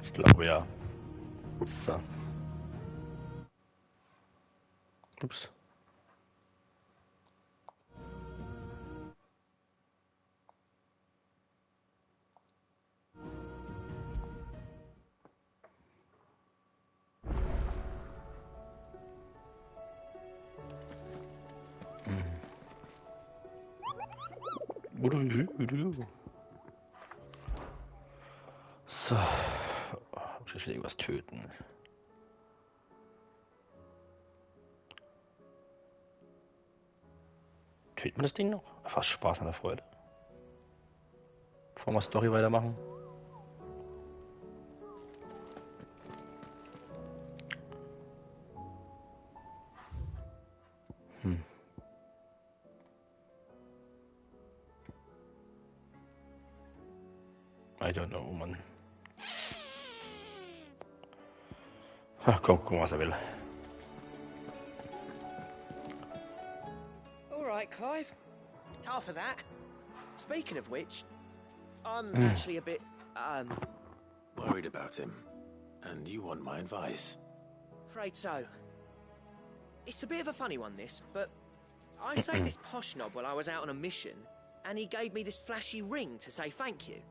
Ich glaube ja. So. Ups. So. Ich will irgendwas töten. Töten wir das Ding noch? Fast Spaß an der Freude. Bevor wir Story weitermachen. I don't know, Mann. Ach, komm, gucken, was er will. All right, Clive. It's half of that. Speaking of which, I'm actually a bit, worried about him. And you want my advice? Afraid so. It's a bit of a funny one, this, but I saved this posh knob while I was out on a mission, and he gave me this flashy ring to say thank you.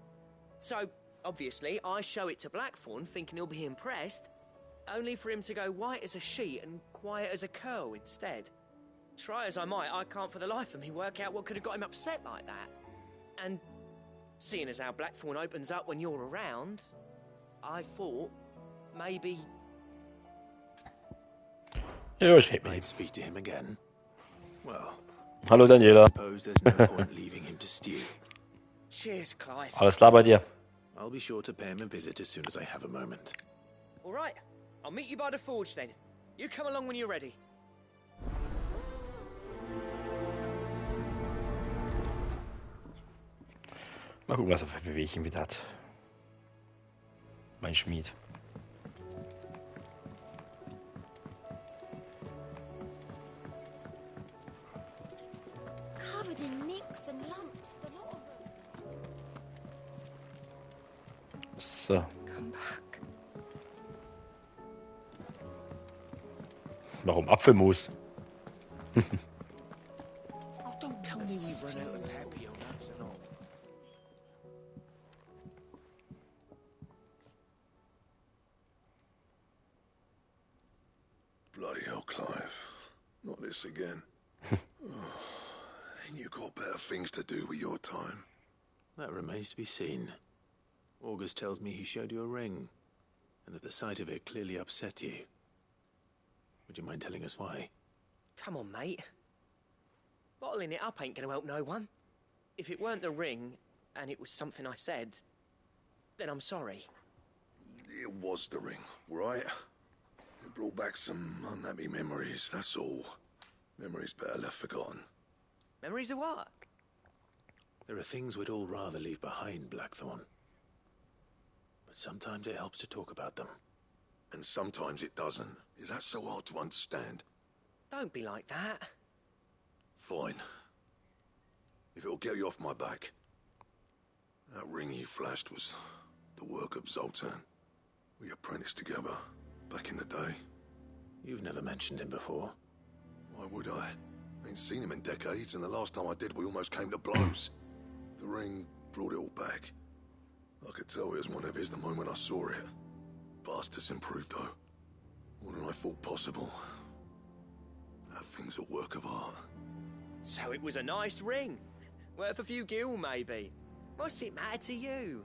So, obviously, I show it to Blackthorn, thinking he'll be impressed, only for him to go white as a sheet and quiet as a curl instead. Try as I might, I can't for the life of me work out what could have got him upset like that. And seeing as how Blackthorn opens up when you're around, I thought maybe... I'd speak to him again. Well, Hallo Daniela. I suppose there's no point leaving him to stew. Cheers, Clive. Alles klar bei dir? I'll be sure to pay him a visit as soon as I have a moment. All right, I'll meet you by the forge then. You come along when you're ready. Mal gucken, was er für Bewegchen wieder hat. Mein Schmied. Covered in nicks and lumps, the lot of them. So. Come back. Warum Apfelmus? Oh, don't tell me we've run out of happy on us and all. Bloody hell, Clive. Not this again. Ain't you got better things to do with your time? That remains to be seen. August tells me he showed you a ring, and that the sight of it clearly upset you. Would you mind telling us why? Come on, mate. Bottling it up ain't gonna help no one. If it weren't the ring, and it was something I said, then I'm sorry. It was the ring, right? It brought back some unhappy memories, that's all. Memories better left forgotten. Memories of what? There are things we'd all rather leave behind, Blackthorn. But sometimes it helps to talk about them. And sometimes it doesn't. Is that so hard to understand? Don't be like that. Fine. If it'll get you off my back. That ring you flashed was the work of Zoltan. We apprenticed together, back in the day. You've never mentioned him before. Why would I? Ain't seen him in decades, and the last time I did, we almost came to blows. The ring brought it all back. I could tell it was one of his the moment I saw it. Bastard's improved, though. More than I thought possible. That thing's a work of art. So it was a nice ring. Worth a few gil, maybe. What's it matter to you?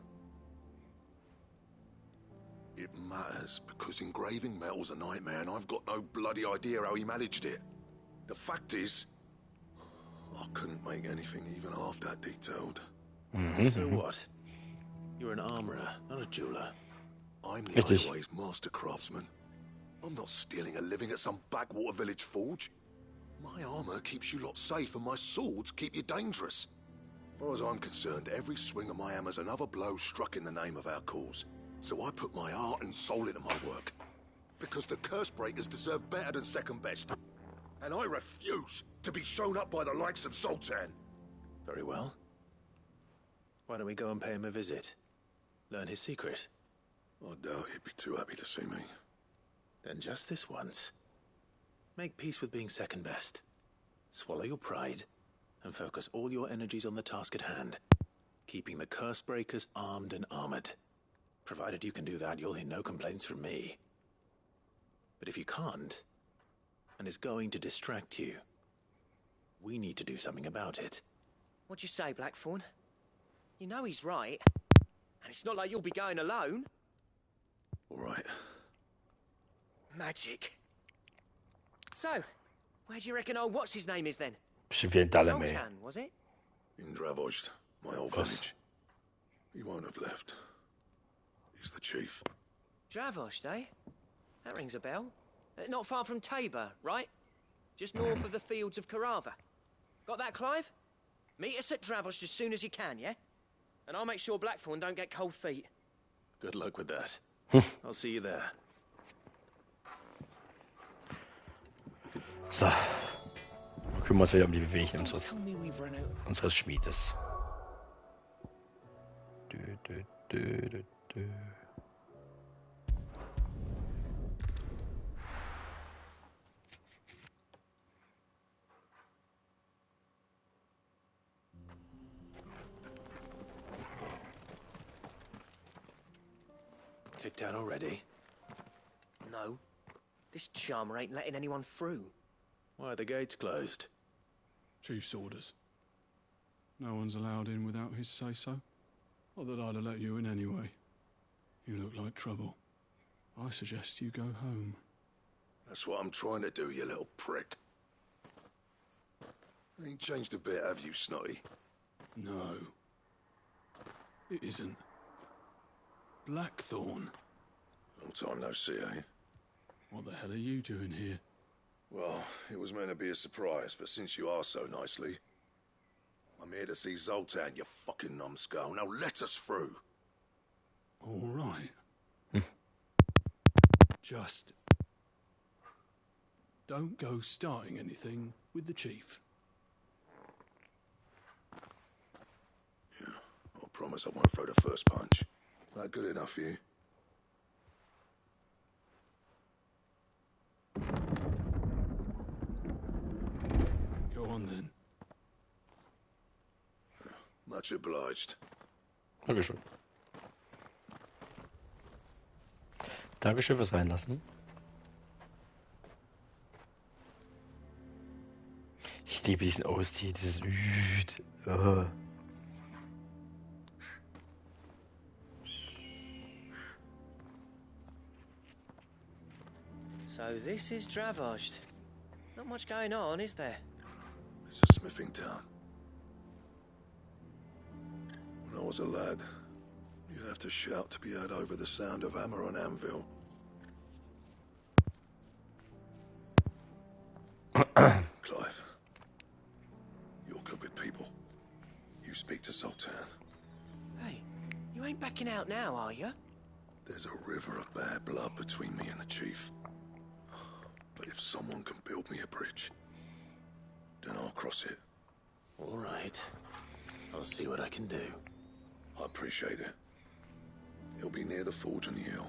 It matters, because engraving metal's a nightmare, and I've got no bloody idea how he managed it. The fact is, I couldn't make anything even half that detailed. So what? You're an armorer, not a jeweler. I'm the highway's master craftsman. I'm not stealing a living at some backwater village forge. My armor keeps you lot safe, and my swords keep you dangerous. As far as I'm concerned, every swing of my hammer's another blow struck in the name of our cause. So I put my heart and soul into my work. Because the curse breakers deserve better than second best. And I refuse to be shown up by the likes of Zoltan. Very well. Why don't we go and pay him a visit? Learn his secret. I doubt he'd be too happy to see me. Then just this once, make peace with being second best. Swallow your pride and focus all your energies on the task at hand, keeping the curse breakers armed and armored. Provided you can do that, you'll hear no complaints from me. But if you can't, and it's going to distract you, we need to do something about it. What'd you say, Blackthorn? You know he's right. And it's not like you'll be going alone. All right. Magic. So, where do you reckon old what's-his-name is then? Przywiętale my. Zoltan, was it? In Dravojd, my old village. He won't have left. He's the chief. Dravojd, eh? That rings a bell. Not far from Tabor, right? Just north of the fields of Carava. Got that, Clive? Meet us at Dravojd as soon as you can, yeah? And I'll make sure Blackthorn don't get cold feet. Good luck with that. I'll see you there. So. Kümmern wir uns wieder um die Bewegungen unseres Schmiedes. Kicked out already? No. This charmer ain't letting anyone through. Why are the gates closed? Chief's orders. No one's allowed in without his say-so. Not that I'd have let you in anyway. You look like trouble. I suggest you go home. That's what I'm trying to do, you little prick. Ain't changed a bit, have you, Snotty? No. It isn't. Blackthorn. Long time no see, eh? What the hell are you doing here? Well, it was meant to be a surprise, but since you are so nicely, I'm here to see Zoltan, you fucking numbskull. Now let us through. All right. Just don't go starting anything with the chief. Yeah, I promise I won't throw the first punch. That good enough for you? Go on then. Much obliged. Dankeschön. Dankeschön fürs Reinlassen. Ich liebe diesen OST, dieses Üd. So this is Dravojd. Not much going on, is there? It's a smithing town. When I was a lad, you'd have to shout to be heard over the sound of hammer on anvil. Clive, you're good with people. You speak to Zoltan. Hey, you ain't backing out now, are you? There's a river of bad blood between me and the chief. But if someone can build me a bridge, then I'll cross it. All right. I'll see what I can do. I appreciate it. It'll be near the forge on the hill.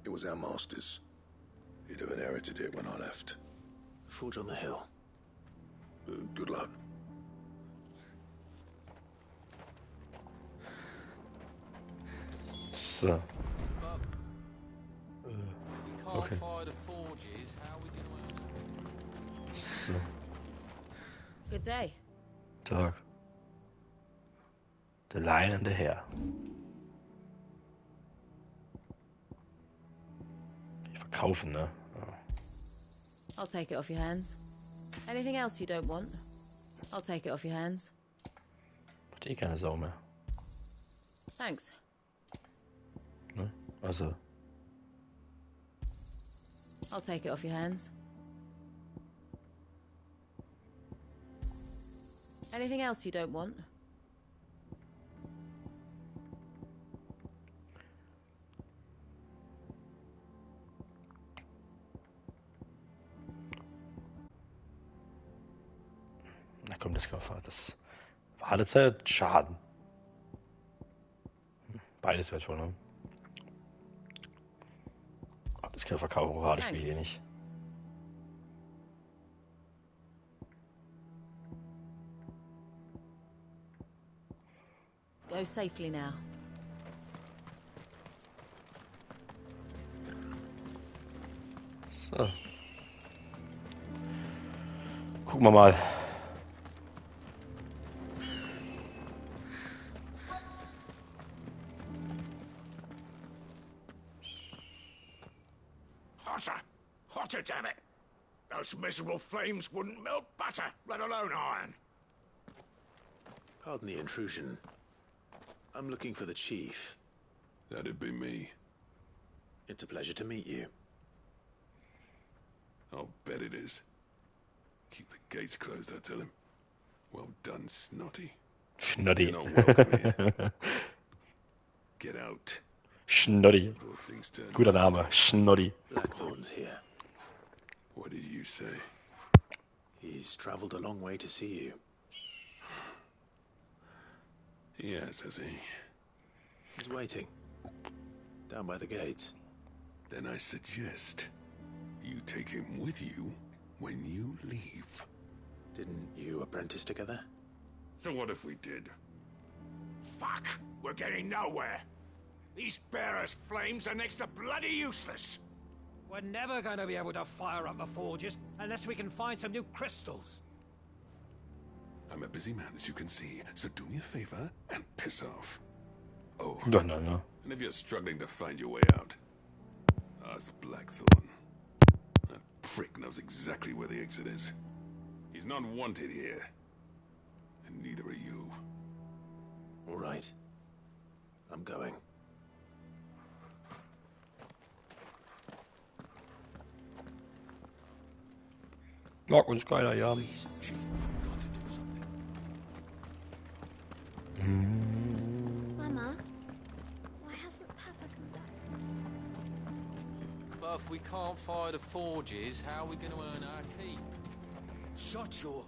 It was our master's. He'd have inherited it when I left. Forge on the hill. Good luck. So. We can't Okay. fire the forges. How are we going to... So. Good day. Tag. Der leinende Herr. Die verkaufen, ne? Ja. I'll take it off your hands. Anything else you don't want? I'll take it off your hands. Macht eh keine Sau mehr. Thanks. Ne? Also. I'll take it off your hands. Anything else you don't want? Na komm, das das Wartezeit, Schaden. Beides wertvoll, ne? Der Verkauf gerade Thanks. wie wenig. Go safely now. So. Gucken wir mal. Hotter! Hotter, damn it! Those miserable flames wouldn't melt butter, let alone iron. Pardon the intrusion. I'm looking for the chief. That'd be me. It's a pleasure to meet you. I'll bet it is. Keep the gates closed, I tell him. Well done, Snotty. Schnoddy. You're not welcome here. Get out. Schnoddy. Before things turn Guter nasty. Name. Schnoddy. Blackthorn's here. What did you say? He's traveled a long way to see you. Yes, has he? He's waiting. Down by the gates. Then I suggest you take him with you when you leave. Didn't you apprentice together? So what if we did? Fuck! We're getting nowhere. These bearers' flames are next to bloody useless. We're never going to be able to fire up the forges unless we can find some new crystals. I'm a busy man, as you can see, so do me a favor and piss off. Oh, No. and if you're struggling to find your way out, ask Blackthorn. That prick knows exactly where the exit is. He's not wanted here. And neither are you. All right. I'm going. Mag uns keiner, ja. Please, Chief, we've got to do something. Mama, why hasn't Papa come back? But if we can't fire the forges, how are we going to earn our keep? Shut your...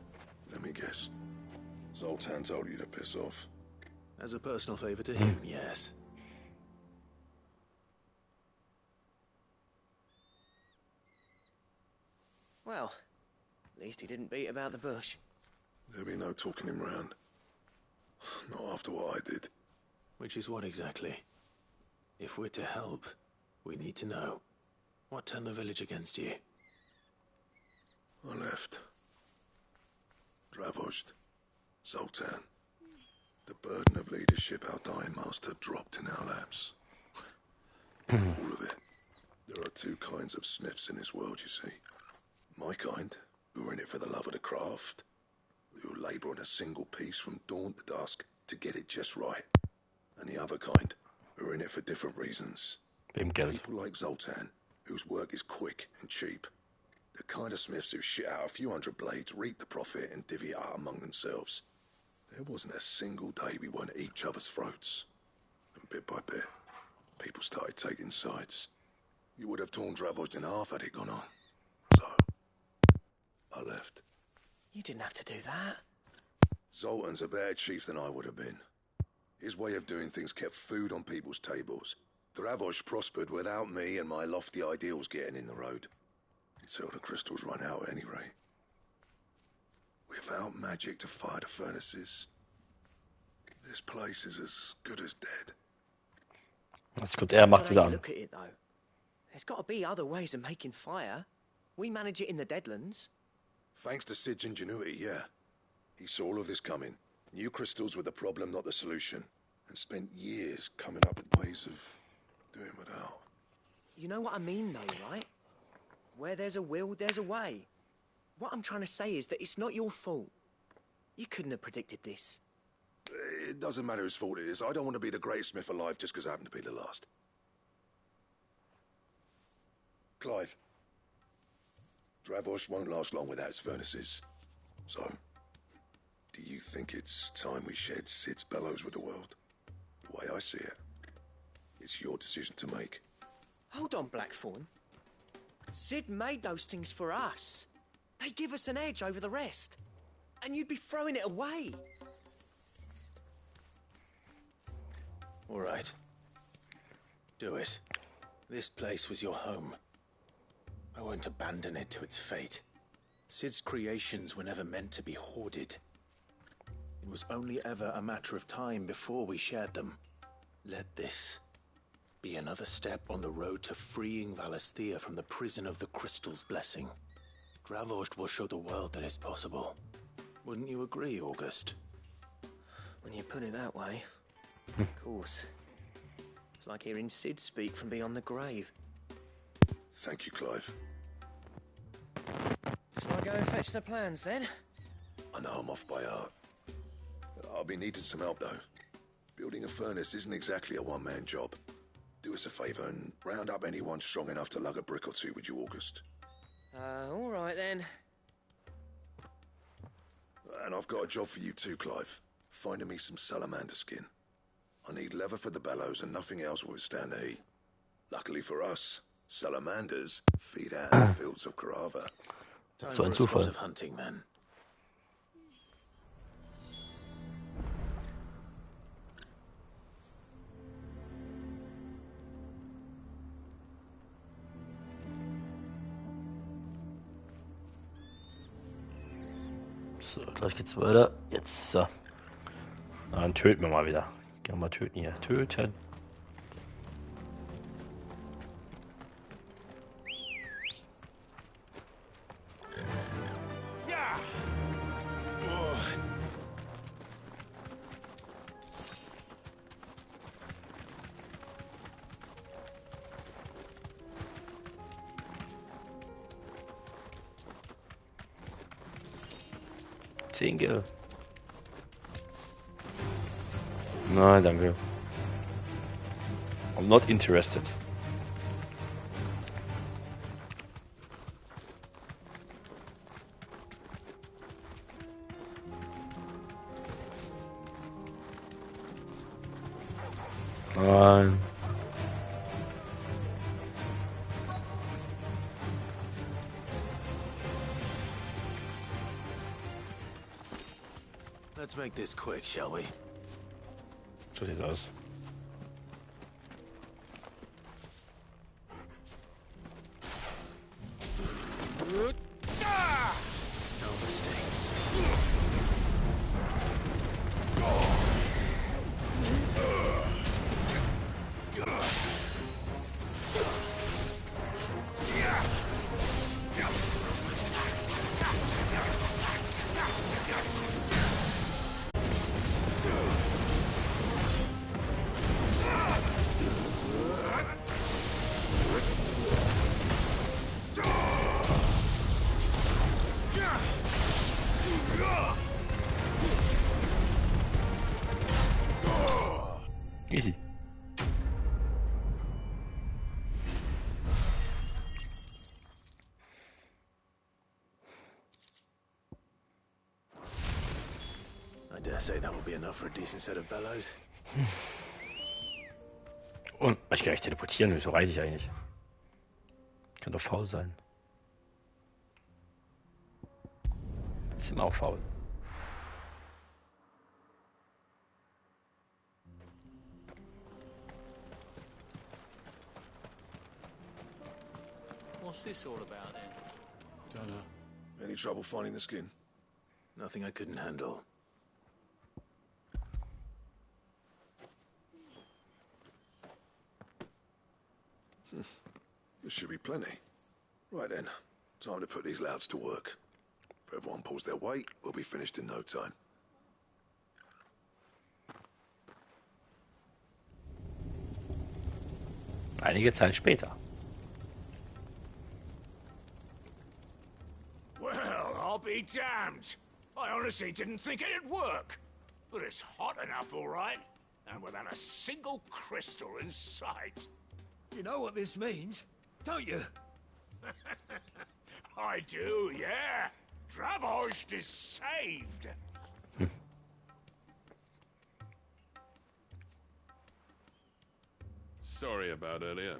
Let me guess. Zoltan told you to piss off. As a personal favor to him, yes. Well, at least he didn't beat about the bush. There'll be no talking him round. Not after what I did. Which is what exactly? If we're to help, we need to know. What turned the village against you? I left. Dravost. Zoltan. The burden of leadership our dying master dropped in our laps. All of it. There are two kinds of smiths in this world, you see. My kind, who are in it for the love of the craft, who labour on a single piece from dawn to dusk to get it just right. And the other kind, who are in it for different reasons. Wem Geld. People like Zoltan, whose work is quick and cheap. The kind of smiths who shit out a few hundred blades, reap the profit, and divvy it out among themselves. There wasn't a single day we weren't at each other's throats. And bit by bit, people started taking sides. You would have torn Dravost in half had it gone on. So, I left. You didn't have to do that. Zoltan's a better chief than I would have been. His way of doing things kept food on people's tables. Dravost prospered without me and my lofty ideals getting in the road. Until the crystals run out at any rate. Without magic to fire the furnaces, this place is as good as dead. Das kommt er, macht's wieder an. Look at it though. There's got to be other ways of making fire. We manage it in the Deadlands. Thanks to Sid's ingenuity, yeah. He saw all of this coming. Knew crystals were the problem, not the solution. And spent years coming up with ways of doing without. You know what I mean though, right? Where there's a will, there's a way. What I'm trying to say is that it's not your fault. You couldn't have predicted this. It doesn't matter whose fault it is. I don't want to be the greatest smith alive just because I happen to be the last. Clive. Dravost won't last long without his furnaces. So, do you think it's time we shared Sid's bellows with the world? The way I see it, it's your decision to make. Hold on, Blackthorn. Sid made those things for us. They give us an edge over the rest. And you'd be throwing it away. All right. Do it. This place was your home. I won't abandon it to its fate. Sid's creations were never meant to be hoarded. It was only ever a matter of time before we shared them. Let this be another step on the road to freeing Valisthea from the prison of the Crystal's blessing. Dravost will show the world that it's possible. Wouldn't you agree, August? When you put it that way, of course. It's like hearing Sid speak from beyond the grave. Thank you, Clive. Shall I go and fetch the plans, then? I know I'm off by heart. I'll be needing some help, though. Building a furnace isn't exactly a one-man job. Do us a favour and round up anyone strong enough to lug a brick or two with you, August. All right, then. And I've got a job for you too, Clive. Finding me some salamander skin. I need leather for the bellows and nothing else will withstand the heat. Luckily for us, salamanders feed out in the fields of Karava. Time for a spot of hunting, then. So, gleich geht's weiter. Jetzt so. Dann töten wir mal wieder. Gehen wir mal töten hier. Töten. Single. Nein, danke. I'm not interested. Nein. Let's make this quick, shall we? So sieht's aus. No mistakes. Easy. I dare say that will be enough for a decent set of bellows. Und ich kann gleich teleportieren, wieso reite ich eigentlich? Kann doch faul sein. Ist immer auch faul. What's this all about, then? Don't know. Any trouble finding the skin? Nothing I couldn't handle. There should be plenty. Right then, time to put these louds to work. If everyone pulls their weight, we'll be finished in no time. Einige Zeit später. Well, I'll be damned. I honestly didn't think it'd work. But it's hot enough, all right. And without a single crystal in sight. You know what this means, don't you? I do, yeah. Dravost is saved. Sorry about earlier.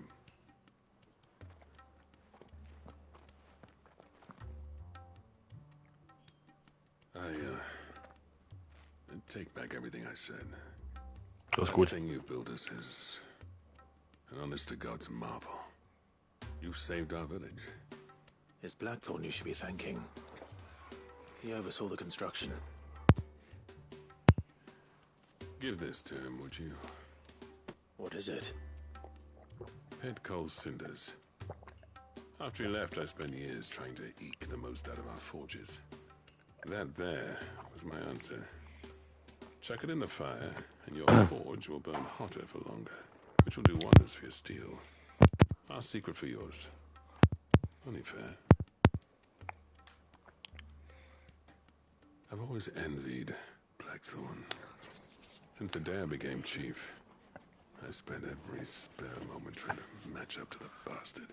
I take back everything I said. Alles That gut. thing you built us is an honest to God's marvel. You saved our village. It's Blackthorn you should be thanking. He oversaw the construction. Give this to him, would you? What is it? Head Cole's cinders. After he left, I spent years trying to eke the most out of our forges. That there was my answer. Chuck it in the fire, and your forge will burn hotter for longer, which will do wonders for your steel. Our secret for yours. Only fair. I've always envied Blackthorn. Since the day I became chief, I spent every spare moment trying to match up to the bastard.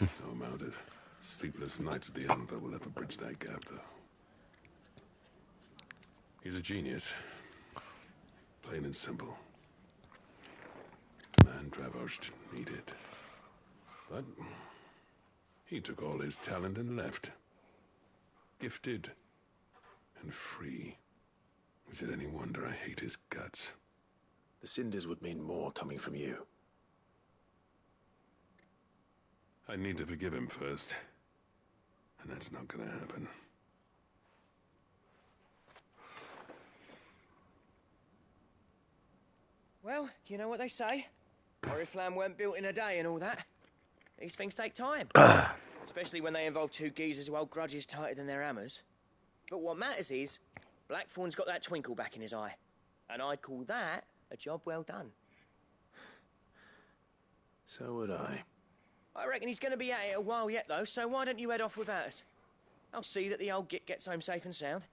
No amount of sleepless nights at the Anvil will ever bridge that gap, though. He's a genius. Plain and simple. The man Dravost needed. But he took all his talent and left. Gifted and free. Is it any wonder I hate his guts? The cinders would mean more coming from you. I need to forgive him first. And that's not gonna happen. Well, you know what they say. Oriflamme weren't built in a day and all that. These things take time. Especially when they involve two geezers who hold grudges tighter than their hammers. But what matters is, Blackthorn's got that twinkle back in his eye. And I'd call that a job well done. So would I. I reckon he's going to be at it a while yet, though, so why don't you head off without us? I'll see that the old git gets home safe and sound.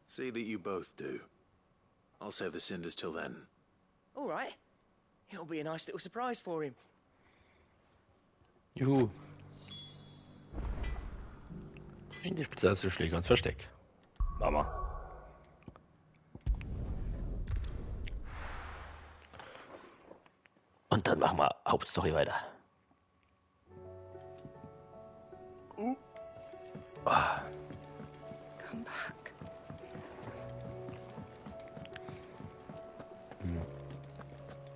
See that you both do. I'll save the cinders till then. All right. It'll be a nice little surprise for him. Juhu. Bring die Spezialste Schläger ins Versteck. Mama. Und dann machen wir Hauptstory weiter. Come back.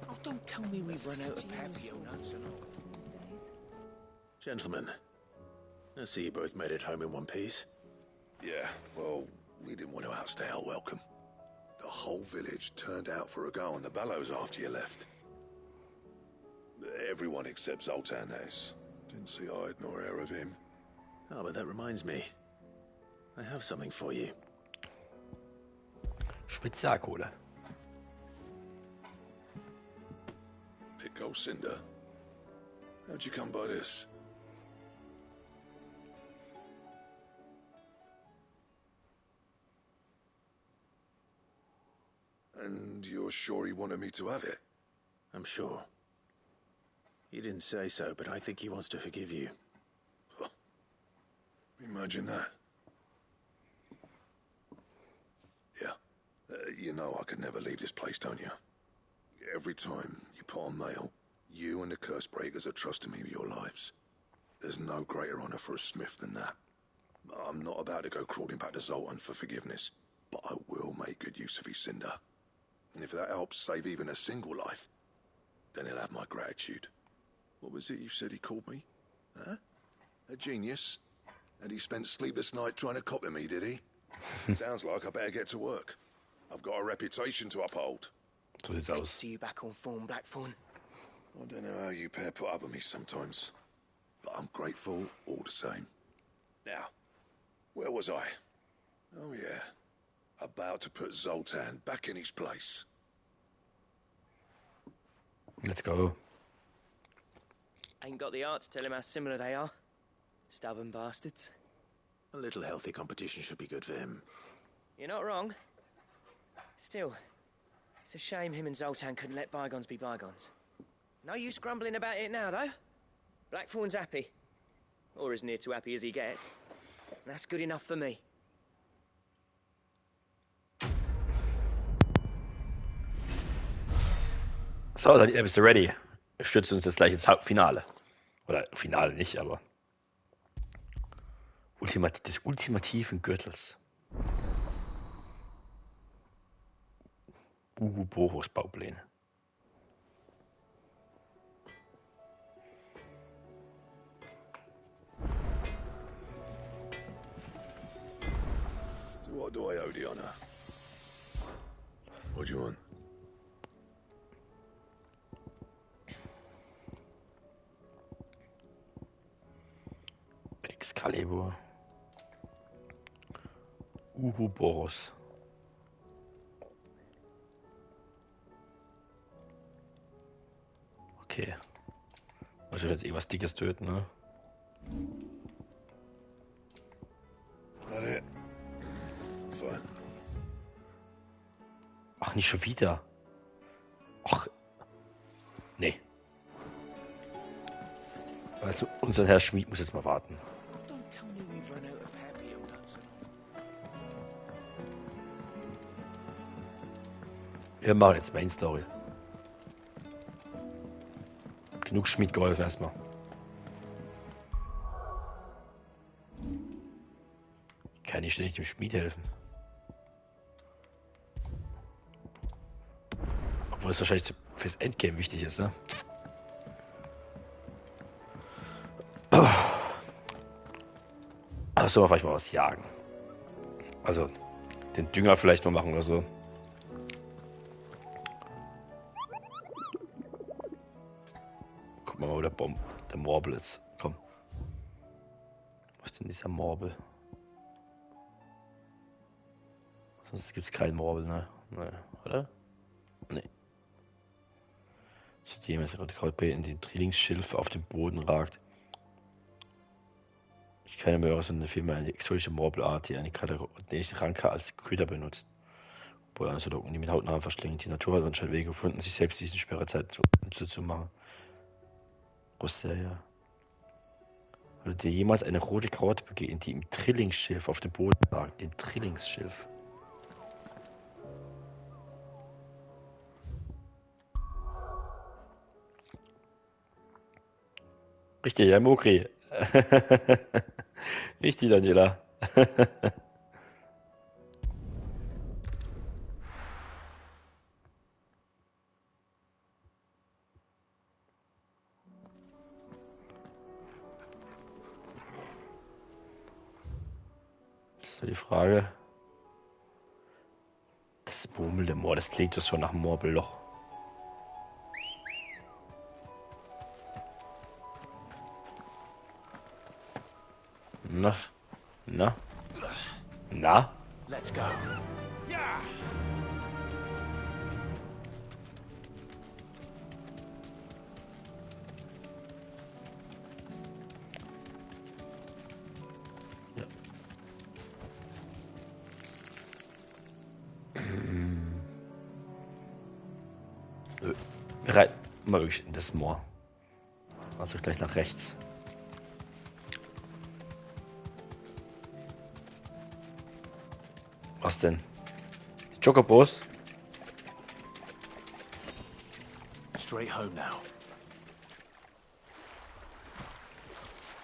Oh, don't tell me we've run out of papio nuts and all. Gentlemen, I see you both made it home in one piece. Yeah, well, we didn't want to outstay our welcome. The whole village turned out for a go on the bellows after you left. Everyone except Zoltan, that is. Didn't see hide nor hair of him. Oh, but that reminds me. I have something for you. Spezialkohle. Pitco cinder. How'd you come by this? And you're sure he wanted me to have it? I'm sure. He didn't say so, but I think he wants to forgive you. Huh. Imagine that. Yeah. You know I could never leave this place, don't you? Every time you put on mail, you and the curse breakers are trusting me with your lives. There's no greater honor for a smith than that. I'm not about to go crawling back to Zoltan for forgiveness, but I will make good use of his cinder. And if that helps save even a single life, then he'll have my gratitude. What was it you said he called me? Huh? A genius? And he spent sleepless night trying to copy me, did he? Sounds like I better get to work. I've got a reputation to uphold. So sieht's Good to aus. see you back on form, Blackthorn. I don't know how you pair put up with me sometimes, but I'm grateful all the same. Now, where was I? Oh yeah, about to put Zoltan back in his place. Let's go. Ain't got the art to tell him how similar they are. Stubborn bastards. A little healthy competition should be good for him. You're not wrong. Still, it's a shame him and Zoltan couldn't let bygones be bygones. No use grumbling about it now, though. Blackthorn's happy. Or as near to happy as he gets. That's good enough for me. So, seid ihr, bist du ready? Wir stürzen uns jetzt gleich ins Halbfinale. Oder Finale nicht, aber des ultimativen Gürtels. Boros Baupläne. owe the honor. What do you want? Excalibur. Uruboros. Okay. Muss ich jetzt eh was Dickes töten, ne? That it? Fine. Ach, nicht schon wieder. Ach. Nee. Also, unser Herr Schmied muss jetzt mal warten. Don't tell me we've run out of happy odors. Wir machen jetzt Main Story. Genug Schmied geholfen erstmal. Kann ich nicht dem Schmied helfen? Obwohl es wahrscheinlich fürs Endgame wichtig ist, ne? Achso, vielleicht mal was jagen. Also, den Dünger vielleicht mal machen oder so. Gucken wir mal, wo der Morbel ist. Komm. Was ist denn dieser Morbel? Sonst gibt es keinen Morbel, ne? Ne, oder? Ne. Zudem ist gerade in den Trillingschilf auf dem Boden ragt. Ich kann mir so eine Firma eine exotische Morbelart, die eine kategorische Ranke als Köder benutzt. Obwohl also Locken, die mit Hautnamen verschlingen. Die Natur hat anscheinend Wege gefunden, sich selbst diesen Sperrezeit zu machen. Rosseria. Wurde dir jemals eine rote Karotte begegnet, die im Trillingschilf auf dem Boden lag? Dem Trillingschilf. Richtig, ja, Mokri. Richtig, Daniela. Das ist so die Frage. Das Murmelnde Moor, das klingt doch schon nach einem Morbelloch. Na? Na? Na? Let's go. Yeah. Wir reiten mal wirklich in das Moor. Also gleich nach rechts. Was denn? Die Chocobos? Straight home now.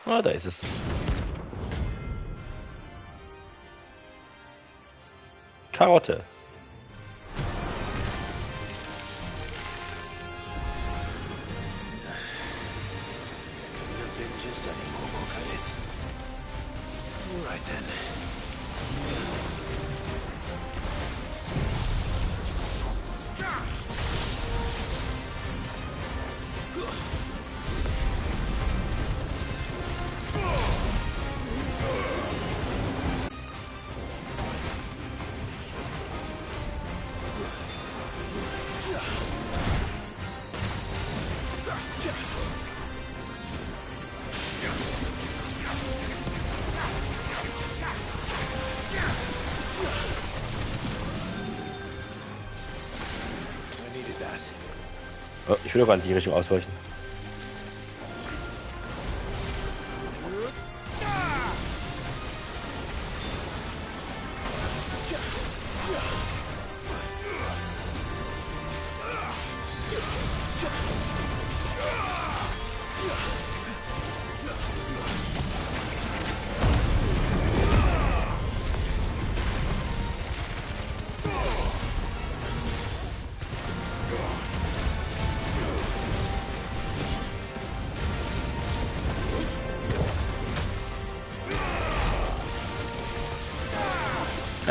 Ah, da ist es. Karotte. Couldn't have been just any more, could it? All right then. Oh, ich will doch an die Richtung ausweichen.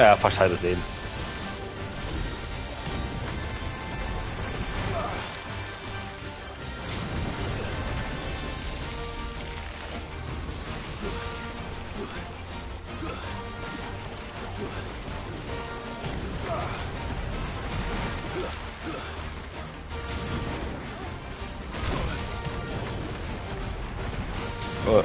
Ja, fast halbes Leben. Oh.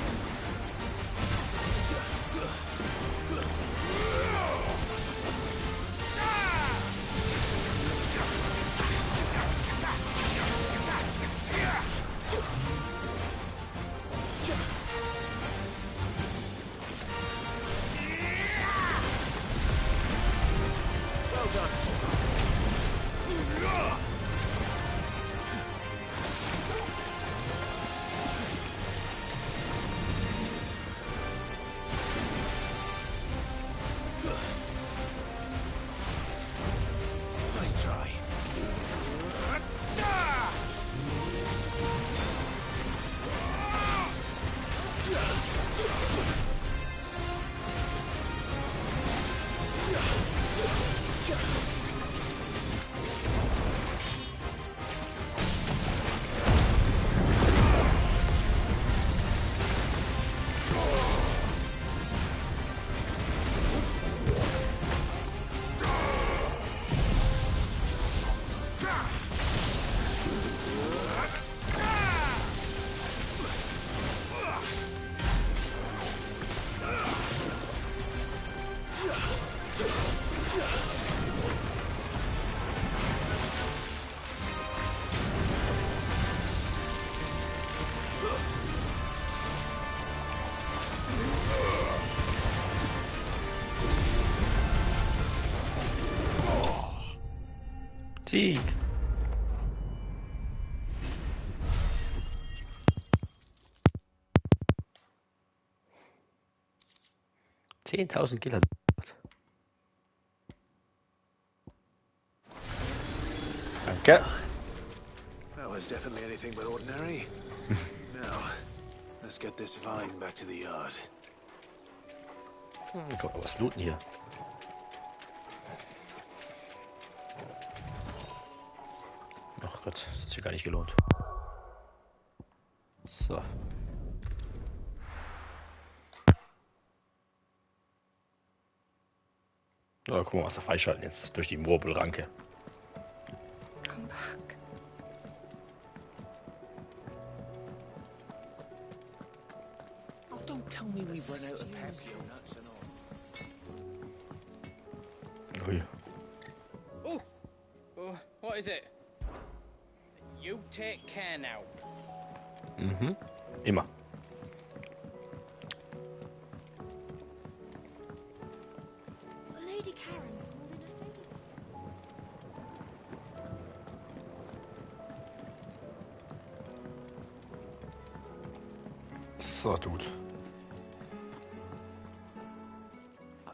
Sieg. $10.000 Danke. That was definitely anything but ordinary. Now, let's get this vine back to the yard. Kann man was looten hier? Ach Gott, das hat sich gar nicht gelohnt. So. Na, guck mal, was wir freischalten jetzt durch die Morbelranke. Come back. Oh, don't tell me we've run out of Pepsi nuts and all. Ui. Oh, what is it? You take care now. Mhm. Immer. Lady Karen's calling a favor. So, Dude.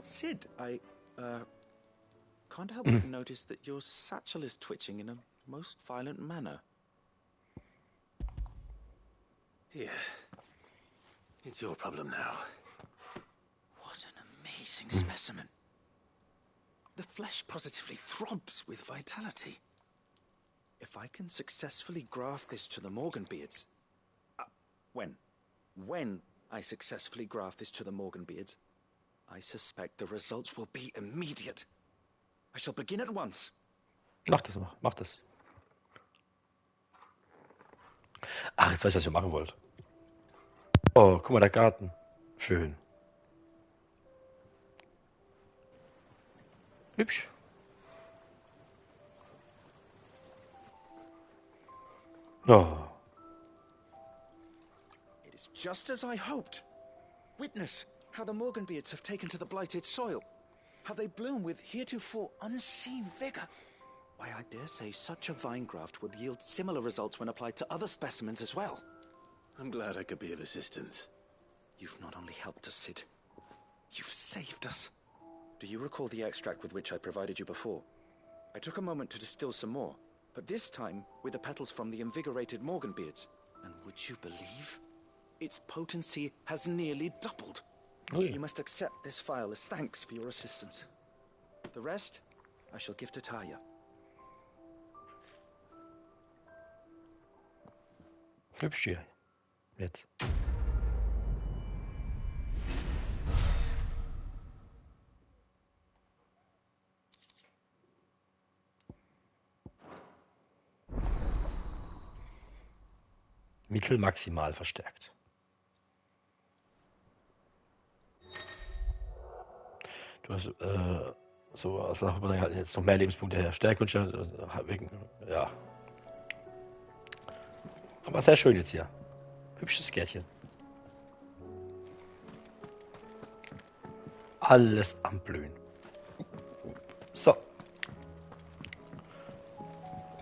Sid, I can't help but notice that your satchel is twitching in a most violent manner. Yeah. It's your problem now. What an amazing specimen. The flesh positively throbs with vitality. If I can successfully graft this to the Morganbeards... When I successfully graft this to the Morganbeards, I suspect the results will be immediate. I shall begin at once. Mach das. Ach, jetzt weiß ich, was ihr machen wollt. Oh, guck mal, der Garten. Schön. Hübsch. Oh. It is just as I hoped. Witness how the Morganbeards have taken to the blighted soil. How they bloom with heretofore unseen vigor. Why, I dare say such a vine graft would yield similar results when applied to other specimens as well. I'm glad I could be of assistance. You've not only helped us, Sid, you've saved us. Do you recall the extract with which I provided you before? I took a moment to distill some more, but this time with the petals from the invigorated Morganbeards. And would you believe? Its potency has nearly doubled. Ui. You must accept this file as thanks for your assistance. The rest, I shall give to Taya. Hübsch hier. Jetzt. Mittel maximal verstärkt. Du hast so als Nachbarn halt jetzt noch mehr Lebenspunkte her. Stärke und Stärke, wegen, ja. Aber sehr schön jetzt hier. Hübsches Gärtchen. Alles am Blühen. So.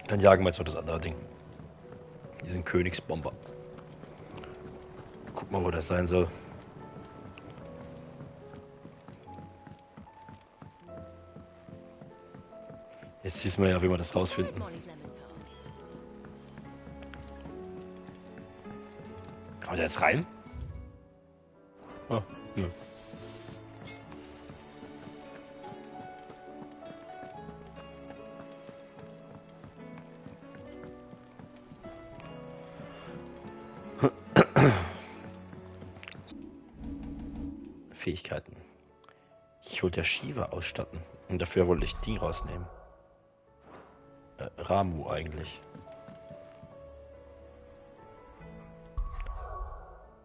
Dann jagen wir jetzt noch das andere Ding. Diesen Königsbomber. Guck mal, wo das sein soll. Jetzt wissen wir ja, wie wir das rausfinden. Kann man da jetzt rein? Oh, nö. Fähigkeiten. Ich wollte ja Shiva ausstatten. Und dafür wollte ich die rausnehmen. Ramu eigentlich.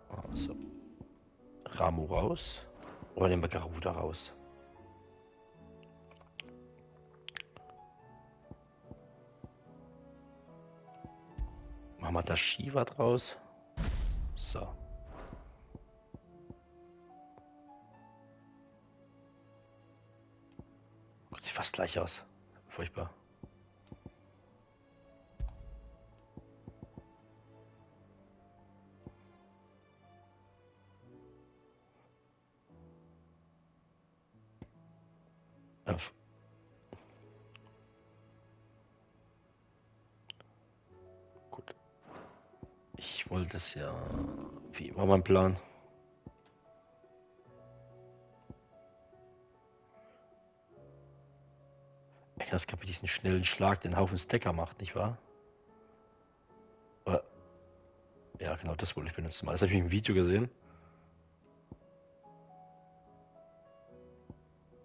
Also. Ramu raus. Oder nehmen wir Garuda raus. Machen wir da Shiva draus. So. Sieht fast gleich aus. Furchtbar. Gut. Ich wollte es ja... Wie war mein Plan? Es gab diesen schnellen Schlag, den Haufen Stacker macht, nicht wahr? Oder, ja, genau, das wollte ich benutzen. Das habe ich im Video gesehen.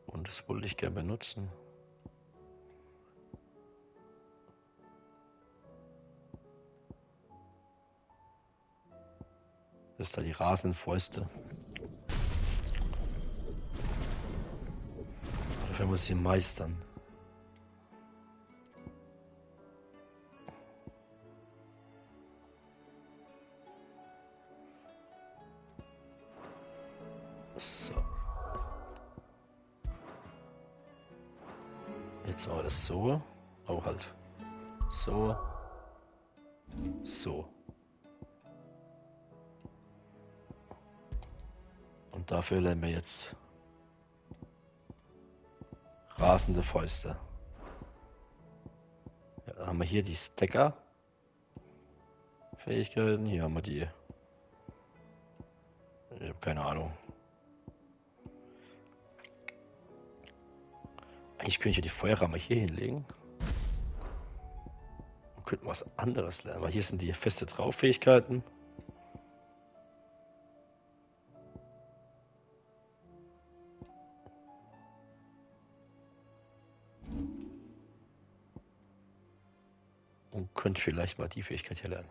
Und das wollte ich gerne benutzen. Das ist da die rasenden Fäuste. Dafür muss ich sie meistern. So. Jetzt machen wir das so. Auch halt. So. So. Und dafür lernen wir jetzt rasende Fäuste. Ja, dann haben wir hier die Stacker. Fähigkeiten. Hier haben wir die. Ich habe keine Ahnung. Eigentlich könnte ich ja die Feuerramme hier hinlegen. Und könnten was anderes lernen, weil hier sind die feste Drauffähigkeiten. Und könnte vielleicht mal die Fähigkeit hier lernen.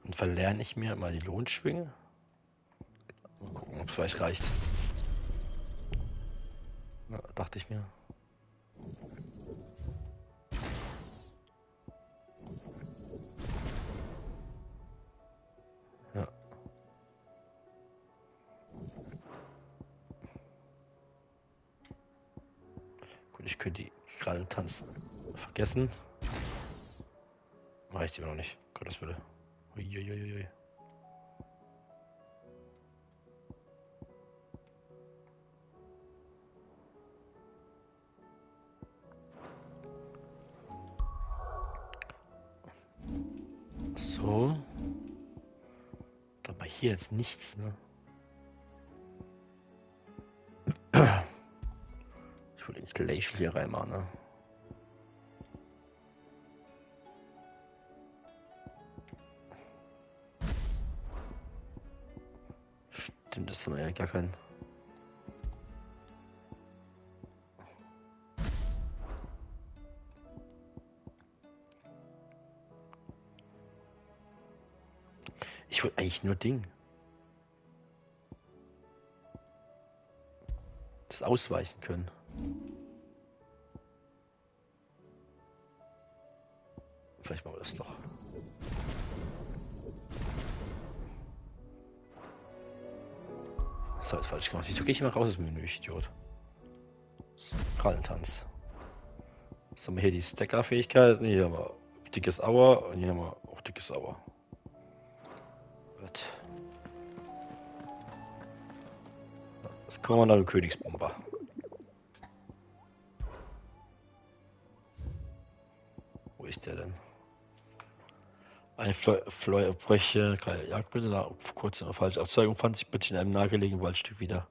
Und verlerne ich mir mal die Lohnschwinge. Mal gucken, ob es vielleicht reicht. Ja, dachte ich mir. Ja. Gut, ich könnte die Krallen tanzen vergessen. Reicht aber noch nicht. Gottes Wille. Uiuiuiui. So. Da war hier jetzt nichts, ne? Ich wollte den Glacial hier reinmachen, ne? Stimmt, das haben wir ja gar keinen. Ich wollte eigentlich nur Ding. Das ausweichen können. Vielleicht machen wir das doch. Das ist falsch gemacht. Wieso gehe ich immer raus aus dem Menü, ich Idiot? Krallentanz. Was haben wir hier? Die Stacker-Fähigkeiten. Hier haben wir dickes Auer und hier haben wir auch dickes Auer. Gut. Was kommen wir nach dem Königsbomber? Wo ist der denn? Ein Fleuerbrecher, keine Jagdbilder, nach kurzer falsche Aufzeugung fand sich plötzlich in einem nahegelegenen Waldstück wieder.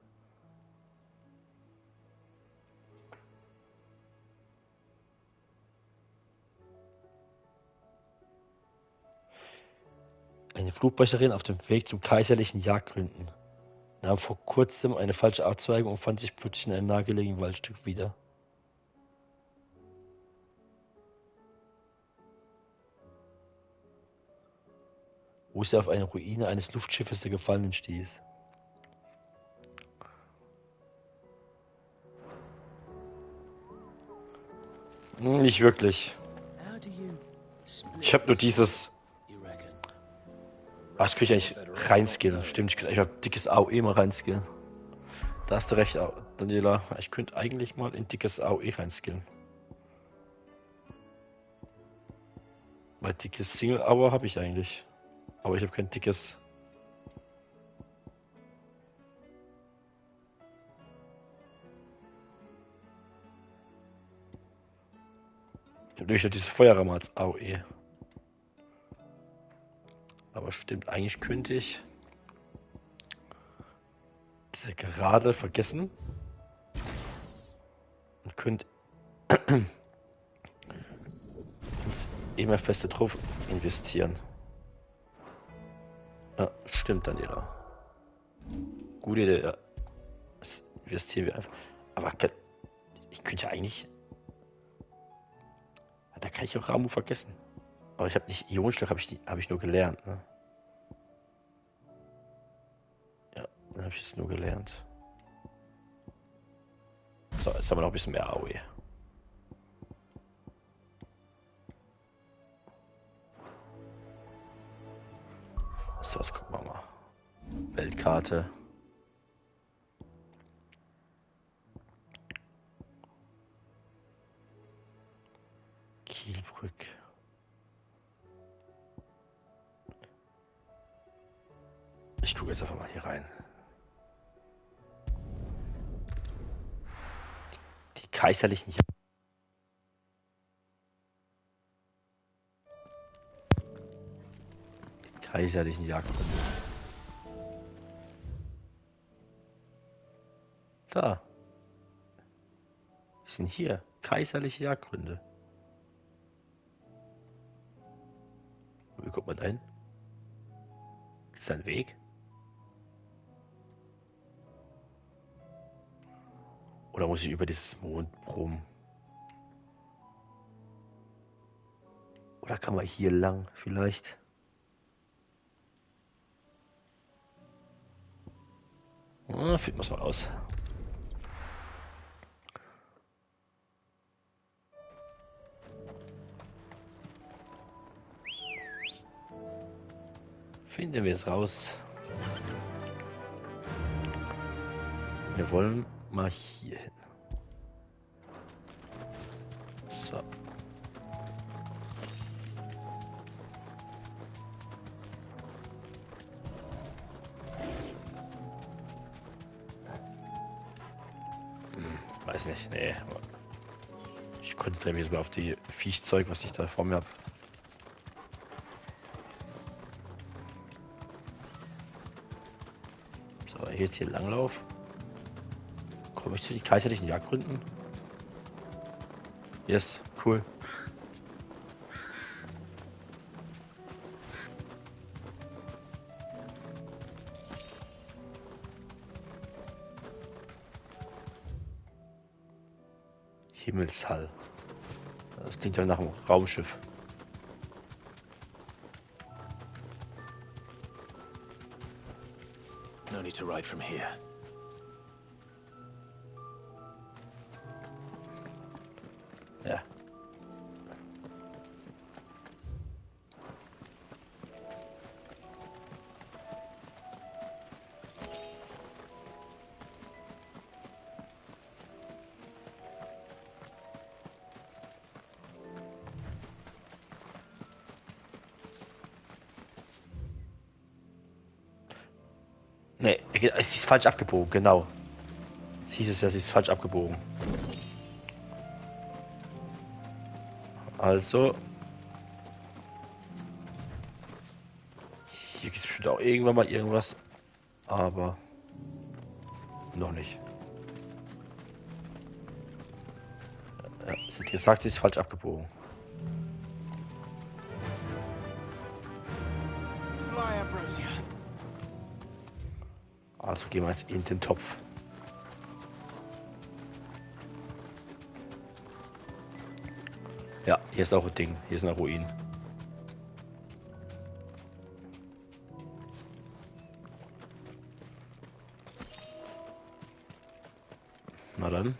Eine Flugbrecherin auf dem Weg zum kaiserlichen Jagdgründen nahm vor kurzem eine falsche Abzweigung und fand sich plötzlich in einem nahegelegenen Waldstück wieder. Wo sie auf eine Ruine eines Luftschiffes der Gefallenen stieß. Nicht wirklich. Ich habe nur dieses... Was könnte ich eigentlich reinskillen? Stimmt, ich könnte eigentlich mal dickes AOE mal reinskillen. Da hast du recht, Daniela. Ich könnte eigentlich mal in dickes AOE reinskillen. Weil dickes Single-Hour habe ich eigentlich. Aber ich habe kein dickes... Ich habe nämlich nur diese Feuerramme als AOE. Aber stimmt, eigentlich könnte ich... diese gerade vergessen. Und könnte... immer feste drauf investieren. Ja, stimmt, Daniela. Gute Idee, ja. Das investieren wir einfach. Aber ich könnte ja eigentlich... Da kann ich auch Ramu vergessen. Aber ich habe nicht... Ionenschlag habe ich nur gelernt, ne? Ja, dann habe ich es nur gelernt. So, jetzt haben wir noch ein bisschen mehr AOE. So, jetzt gucken wir mal. Weltkarte. Kielbrück. Ich gucke jetzt einfach mal hier rein. Die kaiserlichen... Kaiserlichen Jagdgründe. Da. Was sind hier? Kaiserliche Jagdgründe. Wie kommt man da hin? Ist da ein Weg? Oder muss ich über dieses Mondbrumm? Oder kann man hier lang vielleicht? Finden wir es mal aus. Finden wir es raus. Wir wollen mal hier hin. So. Weiß nicht, nee. Ich konzentriere mich jetzt mal auf die Viechzeug, was ich da vor mir habe. So, jetzt hier Langlauf. Komme ich zu den kaiserlichen Jagdgründen? Yes, cool. Himmelshall. Das klingt ja nach einem Raumschiff. No need to ride from here. Ja. Nee, es ist falsch abgebogen, genau. Es hieß es ja, sie ist falsch abgebogen. Also. Hier gibt es bestimmt auch irgendwann mal irgendwas. Aber. Noch nicht. Ja, es hat gesagt, sie ist falsch abgebogen. Also gehen wir jetzt in den Topf. Ja, hier ist auch ein Ding. Hier ist eine Ruin. Na dann.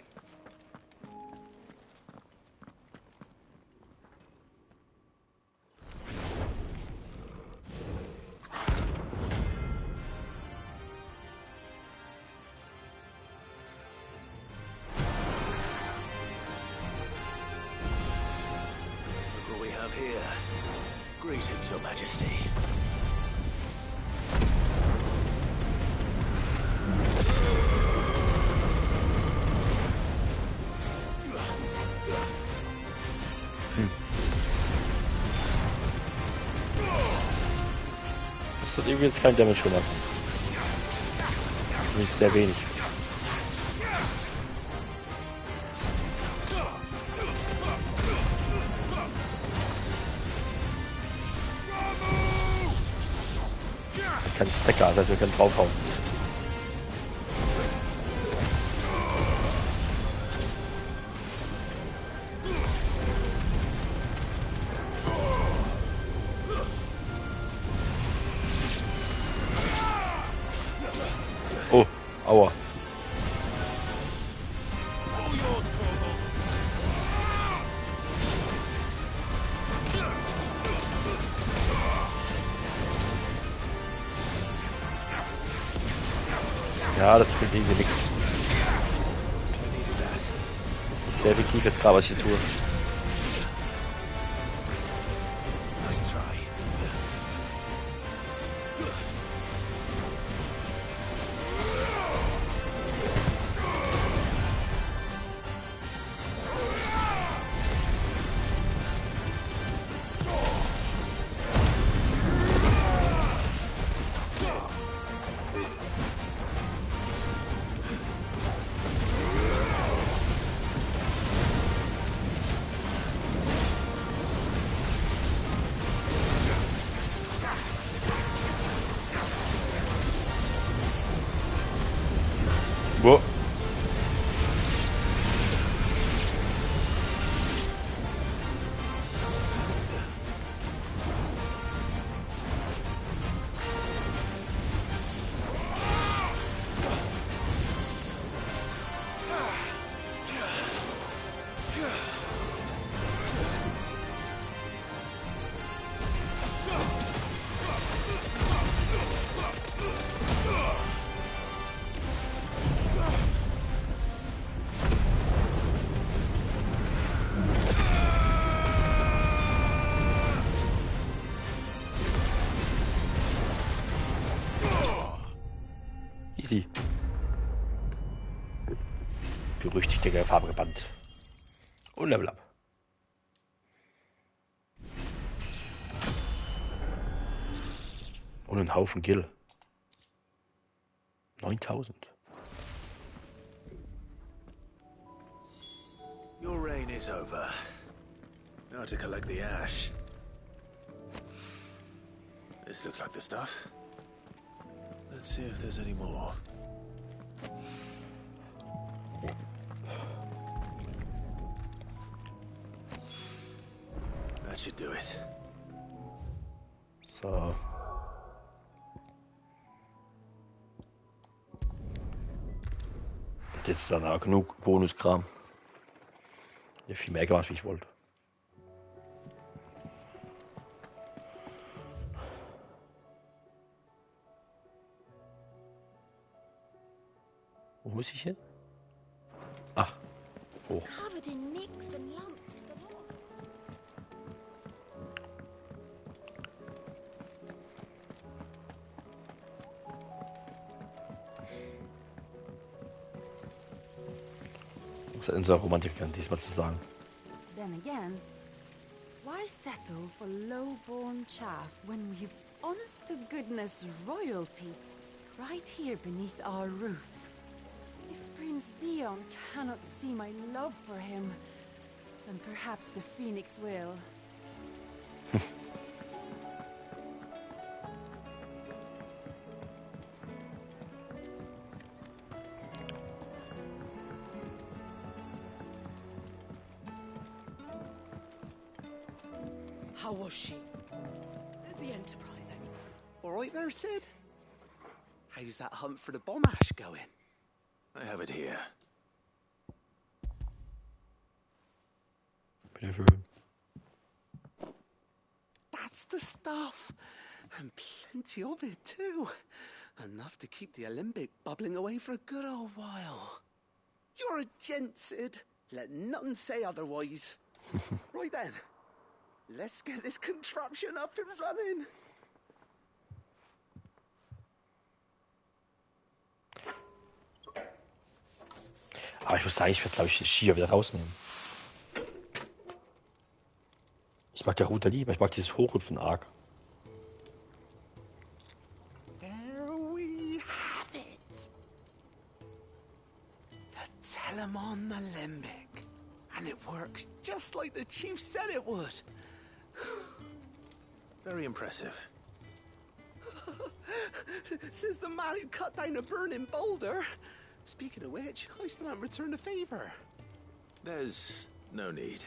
Here. Greetings, Your Majesty. Das hat irgendwie jetzt kein Damage gemacht. Nicht sehr wenig. Kein Stacker, das heißt, wir können draufhauen. Oh, aua. Ja, das bringt irgendwie nichts. Das ist sehr effektiv jetzt gerade, was ich hier tue. Wo? Easy. Berüchtigte Farbe gebannt. Und Level up. Und ein Haufen Gil. 9000. Your reign is over. Now to collect the ash. This looks like the stuff. Let's see if there's any more. That should do it. So. Und jetzt ist dann auch genug Bonuskram. Ich habe viel mehr gemacht, wie ich wollte. Wo muss ich hin? Ach, hoch. Covered in nicks and lumps. The lot. Was hat unser Romantiker diesmal zu sagen? Then again, why settle for low-born chaff when we've honest-to-goodness royalty right here beneath our roof? If Prince Dion cannot see my love for him, then perhaps the Phoenix will. How was she? The Enterprise, I mean. All right there, Sid? How's that hunt for the bomb ash going? I have it here. Bitteschön. That's the stuff. And plenty of it, too. Enough to keep the Olympic bubbling away for a good old while. You're a gent, Sid. Let nothing say otherwise. Right then. Let's get this contraption up and running. Aber ich muss sagen, ich werde, glaube ich, den Skier wieder rausnehmen. Ich mag der Router lieber. Ich mag dieses Hochrüpfen arg. There we have it. The Telemon Alembic. And it works just like the chief said it would. Very impressive. Says the man who cut down a burning boulder. Speaking of which, I still haven't returned a favor. There's no need.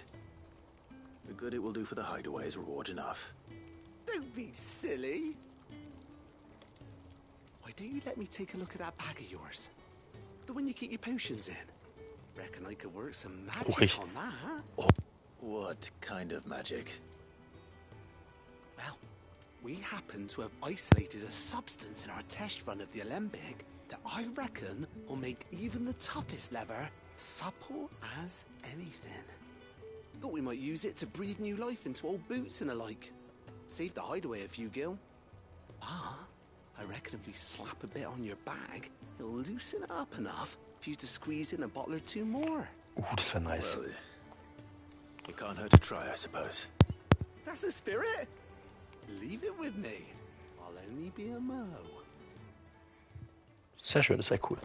The good it will do for the hideaway is reward enough. Don't be silly. Why don't you let me take a look at that bag of yours? The one you keep your potions in. Reckon I could work some magic on that. What kind of magic? Well, we happen to have isolated a substance in our test run of the Alembic that I reckon will make even the toughest leather supple as anything. Thought we might use it to breathe new life into old boots and the like. Save the hideaway a few gil. Ah, I reckon if we slap a bit on your bag, it'll loosen it up enough for you to squeeze in a bottle or two more. Das wäre nice. Well, it can't hurt to try, I suppose. That's the spirit. Leave it with me. I'll only be a mo. Sehr schön, das wäre cool.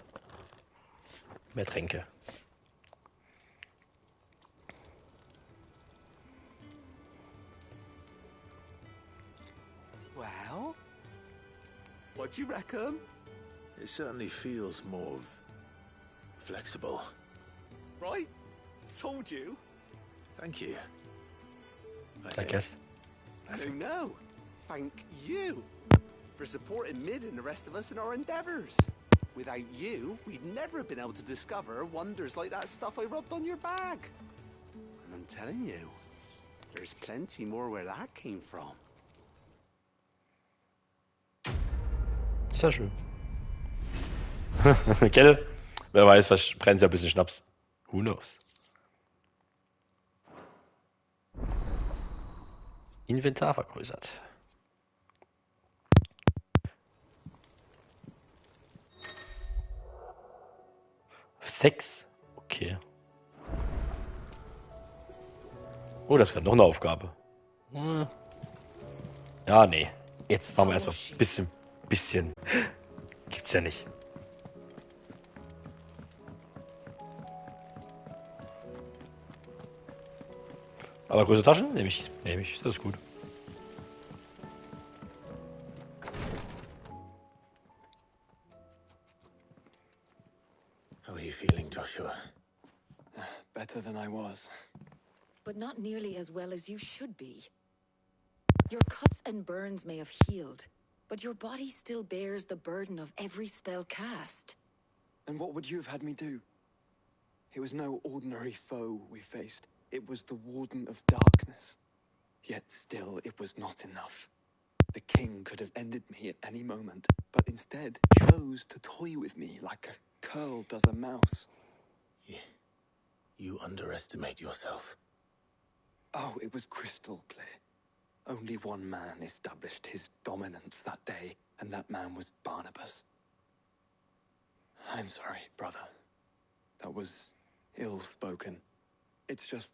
Mehr Tränke. Well, what do you reckon? It certainly feels more flexible. Right? Told you. Thank you. I guess. No. Thank you for supporting Mid and the rest of us in our endeavors. Without you, we'd never have been able to discover wonders like that stuff I rubbed on your bag. And I'm telling you, there's plenty more where that came from. Sehr schön. Gell? Wer weiß, was brennt ja ein bisschen Schnaps. Who knows? Inventar vergrößert. Sechs? Okay. Oh, das ist gerade noch eine Aufgabe. Hm. Ja, nee. Jetzt machen wir erstmal ein bisschen. Gibt's ja nicht. Aber große Taschen? Nehme ich. Das ist gut. How are you feeling, Joshua? Better than I was. But not nearly as well as you should be. Your cuts and burns may have healed, but your body still bears the burden of every spell cast. And what would you have had me do? It was no ordinary foe we faced. It was the Warden of Darkness. Yet still, it was not enough. The king could have ended me at any moment, but instead chose to toy with me like a curl does a mouse. You underestimate yourself. Oh, it was crystal clear. Only one man established his dominance that day, and that man was Barnabas. I'm sorry, brother. That was ill-spoken. It's just,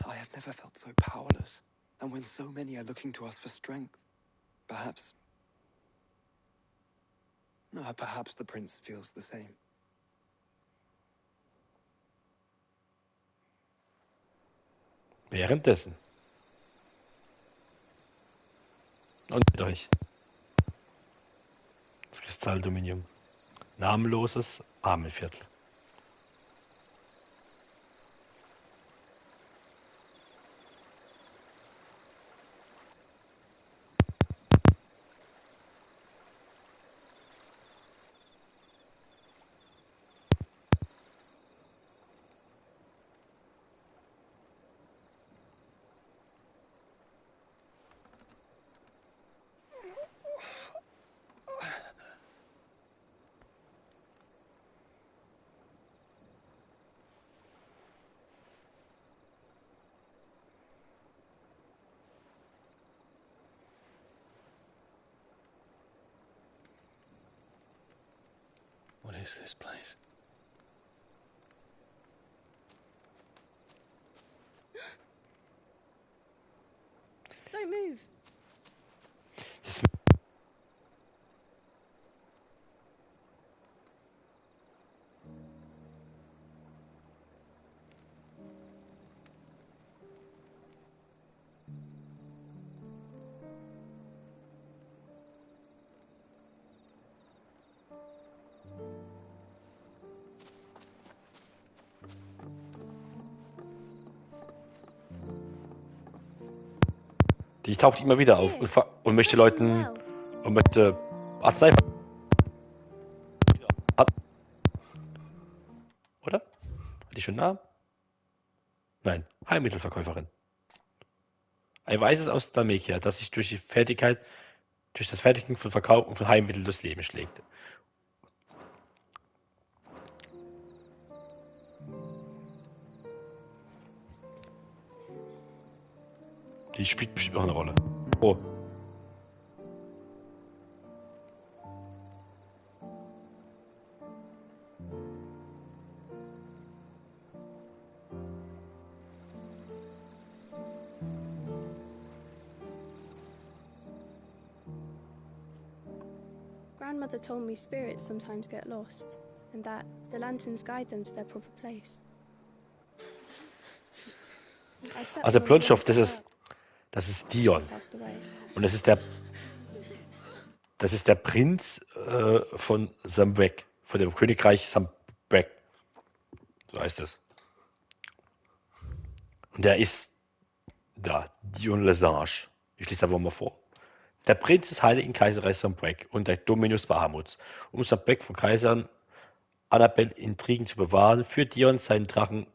I have never felt so powerless. And when so many are looking to us for strength, perhaps the prince feels the same. Währenddessen. Und mit euch. Das Kristalldominium. Namenloses Armenviertel. What is this place? Don't move. Die taucht immer wieder auf und möchte Leuten und möchte Arznei. Oder? Hat die schon einen Namen? Nein, Heilmittelverkäuferin. Ein Weißes aus Damekia, das sich durch das Fertigen von Verkauf von Heilmitteln das Leben schlägt. Die spielt bestimmt noch eine Rolle. Oh. Grandmother told me spirits sometimes get lost, and that the lanterns guide them to their proper place. Also der Blondstoff, das ist Dion. Und das ist der Prinz von Sambrek, von dem Königreich Sambrek. So heißt es. Und der ist da, Dion Lesage. Ich lese aber mal vor. Der Prinz des Heiligen Kaiserreichs Sambrek und der Dominus Bahamuts, um Sambrek von Kaiserin Annabel Intrigen zu bewahren, führt Dion seinen Drachen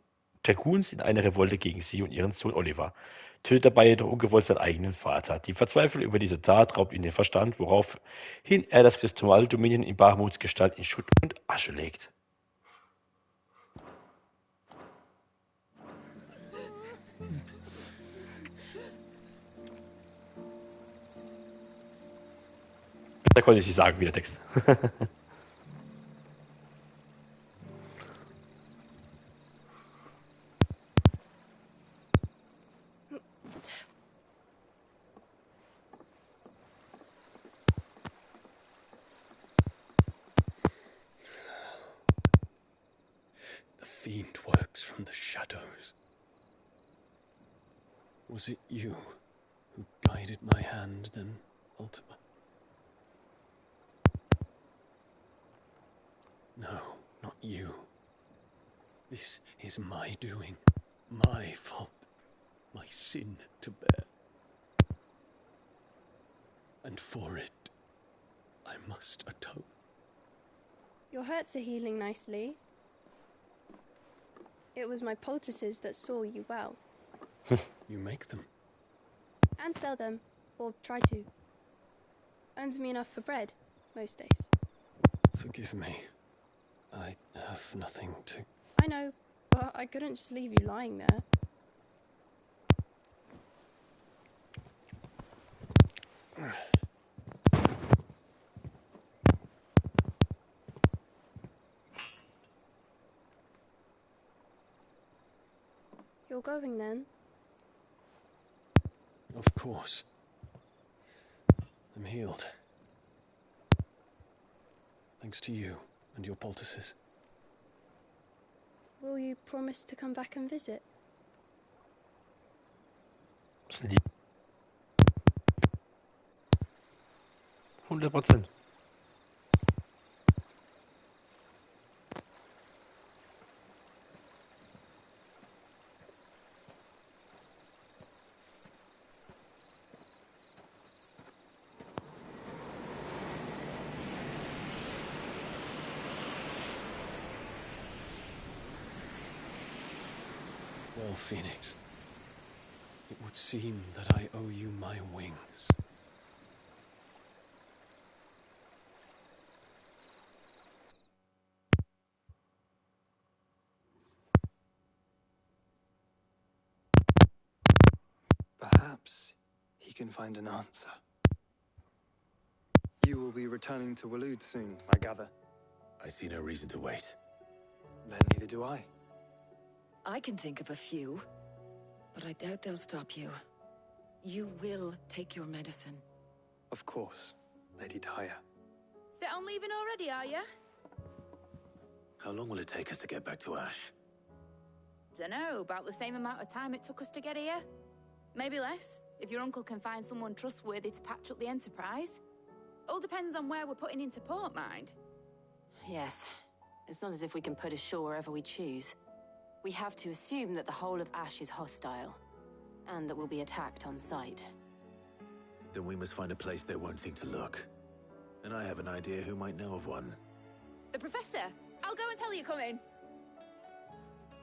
Terguns in eine Revolte gegen sie und ihren Sohn Oliver, tötet dabei jedoch ungewollt seinen eigenen Vater. Die Verzweiflung über diese Tat raubt ihm den Verstand, woraufhin er das Kristalldominion in Bahamuts Gestalt in Schutt und Asche legt. Da konnte ich nicht sagen, wie der Text. The fiend works from the shadows. Was it you who guided my hand then, Ultima? No, not you. This is my doing, my fault, my sin to bear. And for it, I must atone. Your hurts are healing nicely. It was my poultices that saw you well. You make them? And sell them, or try to. Earns me enough for bread, most days. Forgive me. I have nothing to... I know, but I couldn't just leave you lying there. You're going then? Of course. I'm healed. Thanks to you and your poultices. Will you promise to come back and visit? Sleep. 100%. Well, Phoenix, it would seem that I owe you my wings. Perhaps he can find an answer. You will be returning to Waluth soon, I gather. I see no reason to wait. Then neither do I. I can think of a few, but I doubt they'll stop you. You will take your medicine. Of course, Lady Daya. Set on leaving already, are you? How long will it take us to get back to Ash? Dunno, about the same amount of time it took us to get here. Maybe less, if your uncle can find someone trustworthy to patch up the Enterprise. All depends on where we're putting into port, mind. Yes. It's not as if we can put ashore wherever we choose. We have to assume that the whole of Ash is hostile, and that we'll be attacked on sight. Then we must find a place they won't think to look. And I have an idea who might know of one. The Professor! I'll go and tell you come in.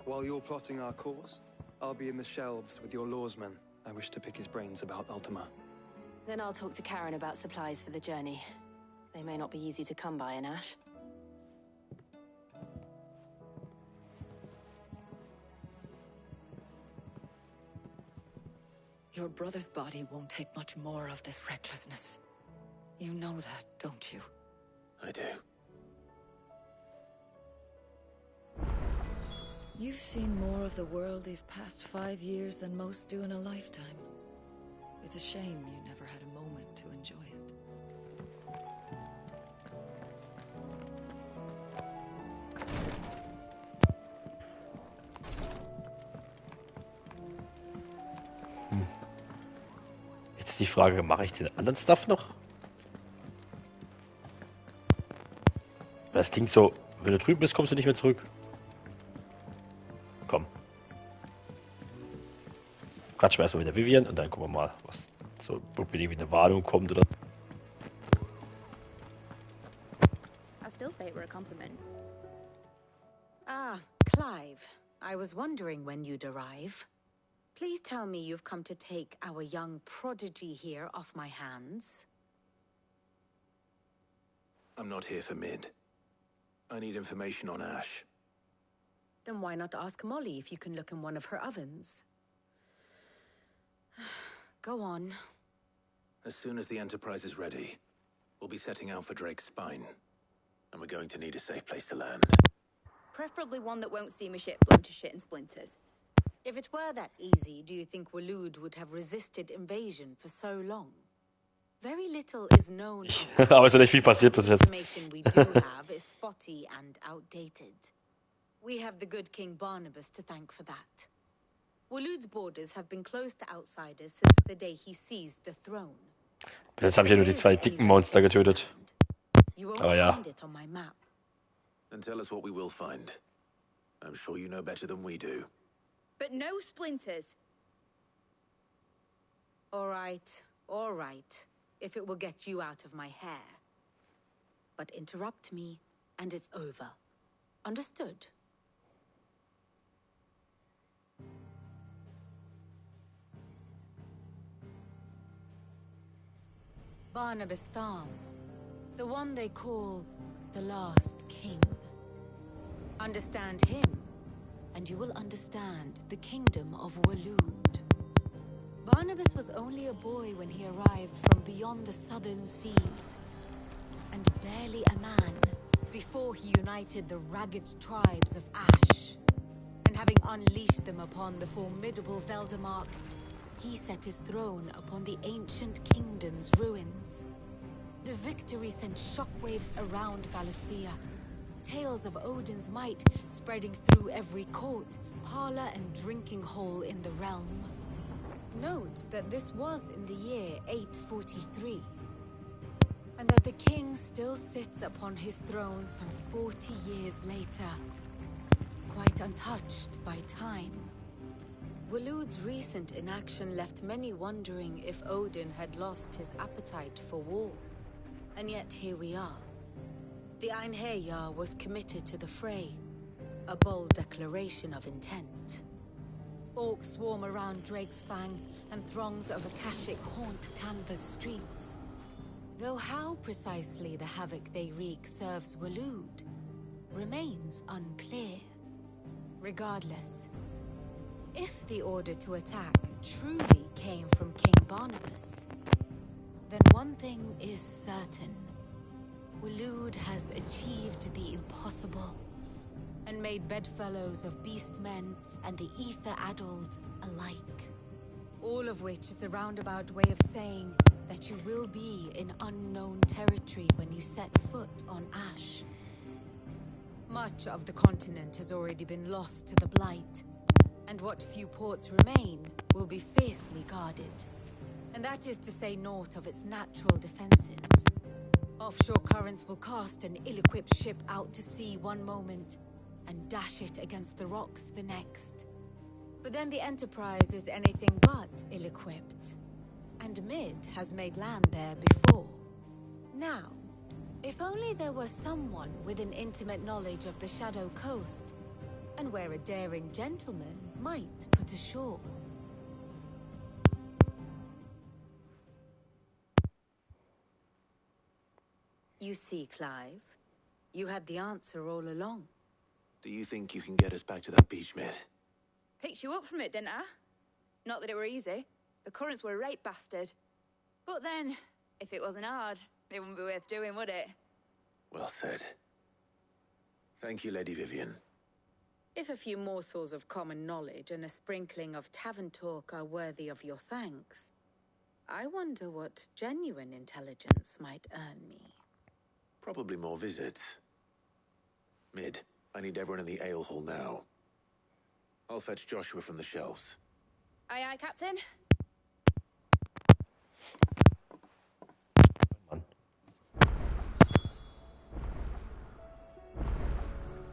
While you're plotting our course, I'll be in the shelves with your lawsman. I wish to pick his brains about Ultima. Then I'll talk to Karen about supplies for the journey. They may not be easy to come by in Ash. Your brother's body won't take much more of this recklessness. You know that, don't you? I do. You've seen more of the world these past 5 years than most do in a lifetime. It's a shame you never had a moment to enjoy it. Jetzt die Frage, mache ich den anderen Stuff noch? Das klingt so, wenn du drüben bist, kommst du nicht mehr zurück. Komm. Quatschen wir erstmal mit der Vivian und dann gucken wir mal, was so, ob irgendwie eine Warnung kommt oder. I'll still say it were a compliment. Ah, Clive. I was wondering when you'd arrive. Please tell me you've come to take our young prodigy here off my hands. I'm not here for Mid. I need information on Ash. Then why not ask Molly if you can look in one of her ovens? Go on. As soon as the Enterprise is ready, we'll be setting out for Drake's spine. And we're going to need a safe place to land. Preferably one that won't see my ship blown to shit and splinters. If it were that easy, do you think Waluth would have resisted invasion for so long? Very little is known of Aber es ist nicht viel passiert bis jetzt. information we do have is spotty and outdated. We have the good King Barnabas to thank for that. Waluth's borders have been closed to outsiders since the day he seized the throne. Jetzt habe ich ja nur die 2 dicken Monster getötet. You won't Aber ja. find it on my map. Then tell us what we will find. I'm sure you know better than we do. But no splinters. All right. If it will get you out of my hair. But interrupt me, and it's over. Understood? Barnabas Thumb, the one they call the last king. Understand him, and you will understand the kingdom of Waluth. Barnabas was only a boy when he arrived from beyond the southern seas, and barely a man before he united the ragged tribes of Ash. And having unleashed them upon the formidable Veldemark, he set his throne upon the ancient kingdom's ruins. The victory sent shockwaves around Valisthea, tales of Odin's might spreading through every court, parlor, and drinking hole in the realm. Note that this was in the year 843, and that the king still sits upon his throne some 40 years later, quite untouched by time. Waluth's recent inaction left many wondering if Odin had lost his appetite for war. And yet here we are. The Einherjar was committed to the fray, a bold declaration of intent. Orcs swarm around Drake's Fang, and throngs of Akashic haunt Canva's streets. Though how precisely the havoc they wreak serves Waluth remains unclear. Regardless, if the order to attack truly came from King Barnabas, then one thing is certain. Waluth has achieved the impossible, and made bedfellows of beastmen and the ether-addled alike. All of which is a roundabout way of saying that you will be in unknown territory when you set foot on Ash. Much of the continent has already been lost to the Blight, and what few ports remain will be fiercely guarded. And that is to say naught of its natural defenses. Offshore currents will cast an ill-equipped ship out to sea one moment, and dash it against the rocks the next. But then the Enterprise is anything but ill-equipped, and Mid has made land there before. Now, if only there were someone with an intimate knowledge of the Shadow Coast, and where a daring gentleman might put ashore. You see, Clive, you had the answer all along. Do you think you can get us back to that beach, Mid? Picked you up from it, didn't I? Not that it were easy. The currents were a right bastard. But then, if it wasn't hard, it wouldn't be worth doing, would it? Well said. Thank you, Lady Vivian. If a few morsels of common knowledge and a sprinkling of tavern talk are worthy of your thanks, I wonder what genuine intelligence might earn me. Probably more visits. Mid, I need everyone in the ale hall now. I'll fetch Joshua from the shelves. Aye, aye, Captain.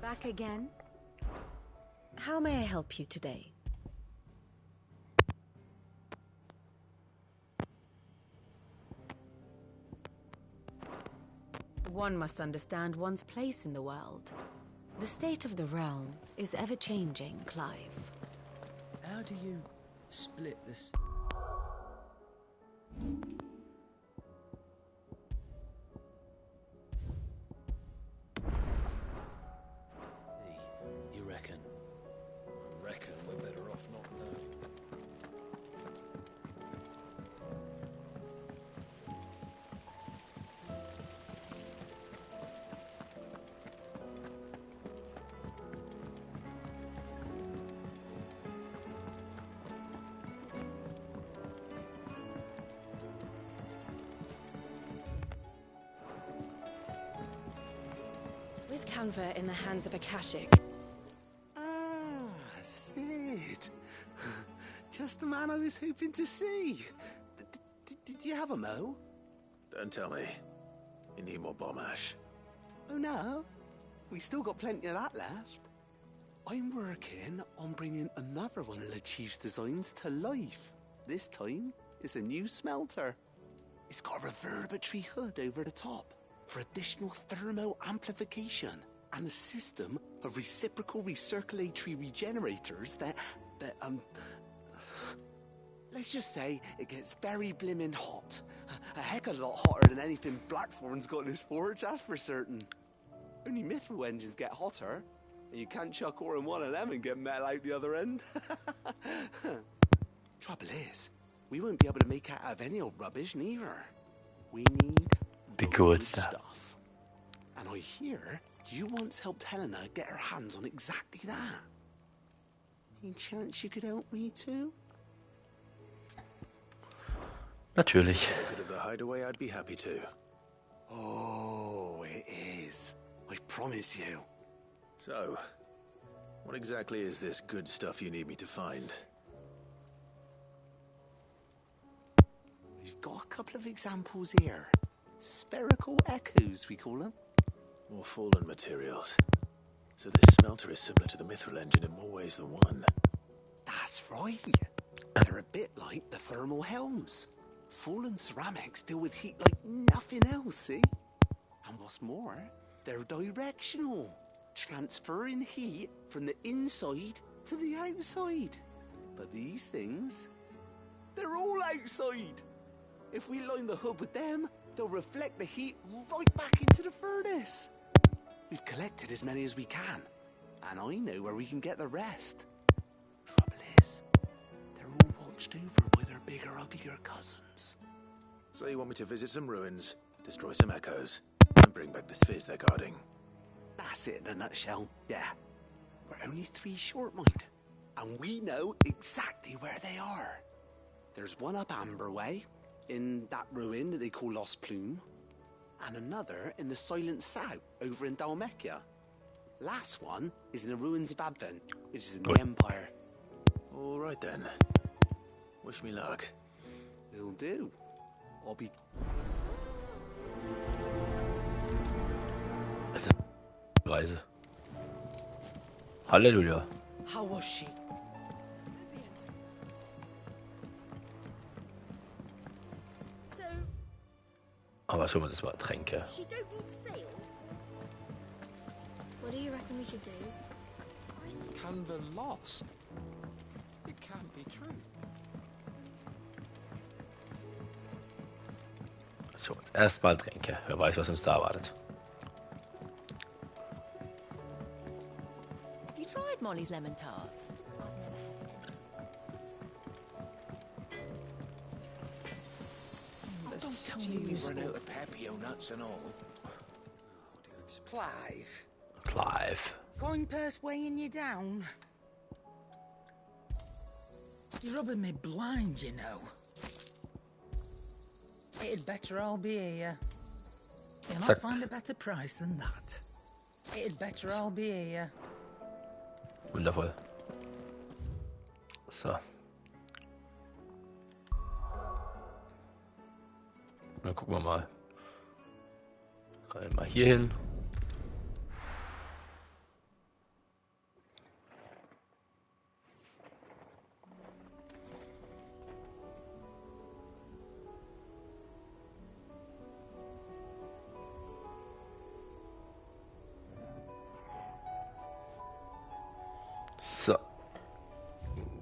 Back again? How may I help you today? One must understand one's place in the world. The state of the realm is ever-changing, Clive. How do you split this? You reckon? I reckon we're better off not knowing. With Canva in the hands of Akashic. Ah, Sid. Just the man I was hoping to see. Did you have a mo? Don't tell me. You need more bomb ash. Oh no, we still got plenty of that left. I'm working on bringing another one of the Chief's designs to life. This time, it's a new smelter. It's got a reverberatory hood over the top for additional thermo amplification and a system of reciprocal recirculatory regenerators that let's just say it gets very blimmin' hot. A heck of a lot hotter than anything Blackthorn's got in his forge, that's for certain. Only Mithril engines get hotter, and you can't chuck ore in one of them and get metal out the other end. Trouble is, we won't be able to make out of any old rubbish neither. We need the good stuff. And I hear you once helped Helena get her hands on exactly that. Any chance you could help me too? Natürlich. If I could have the hideaway, I'd be happy to. Oh, it is. I promise you. So, what exactly is this good stuff you need me to find? We've got a couple of examples here. Spherical echoes, we call them. More fallen materials. So this smelter is similar to the Mithril engine in more ways than one. That's right. They're a bit like the thermal helms. Fallen ceramics deal with heat like nothing else, see? And what's more, they're directional, transferring heat from the inside to the outside. But these things, they're all outside. If we line the hood with them, they'll reflect the heat right back into the furnace. We've collected as many as we can, and I know where we can get the rest. Trouble is, they're all watched over by their bigger, uglier cousins. So you want me to visit some ruins, destroy some echoes, and bring back the spheres they're guarding? That's it in a nutshell, yeah. We're only 3 short, mind, and we know exactly where they are. There's one up Amber Way, in that ruin that they call Lost Plume, and another in the Silent South, over in Dalmekia. Last one is in the ruins of Advent, which is in the Empire. All right then. Wish me luck. It'll do. I'll be... Reise. Halleluja. How was she? So, Aber schon mal das mal Tränke. she don't need sails? What do you reckon we should do? Canva lost? It can't be true. So, erstmal Tränke. Wer weiß, was uns da erwartet. Have you tried Molly's lemon tarts? The stew's run out of pepio nuts and all. Clive. Clive. Coin purse weighing you down. You're rubbing me blind, you know. It'd better all be here. You'll not find a better price than that. It'd better all be here. Wundervoll. So. Dann gucken wir mal. Einmal hier hin. So.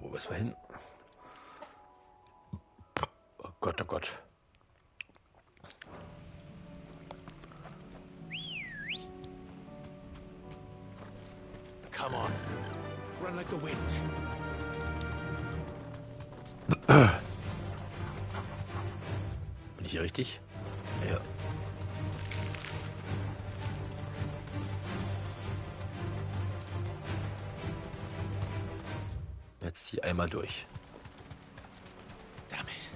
Wo müssen wir hin? Oh Gott, oh Gott. Come on. Run like the wind. Bin ich hier richtig? Ja. Jetzt hier einmal durch. Damn it.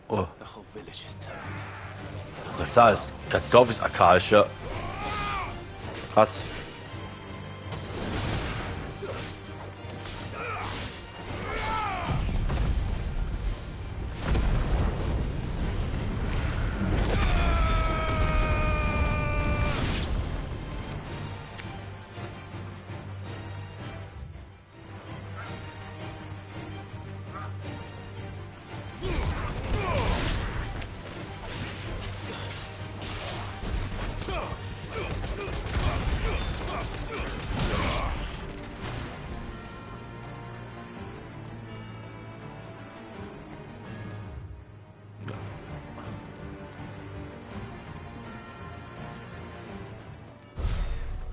Oh. The whole village is turned. Das da ist. Das Dorf ist arkaisch, ja. Krass.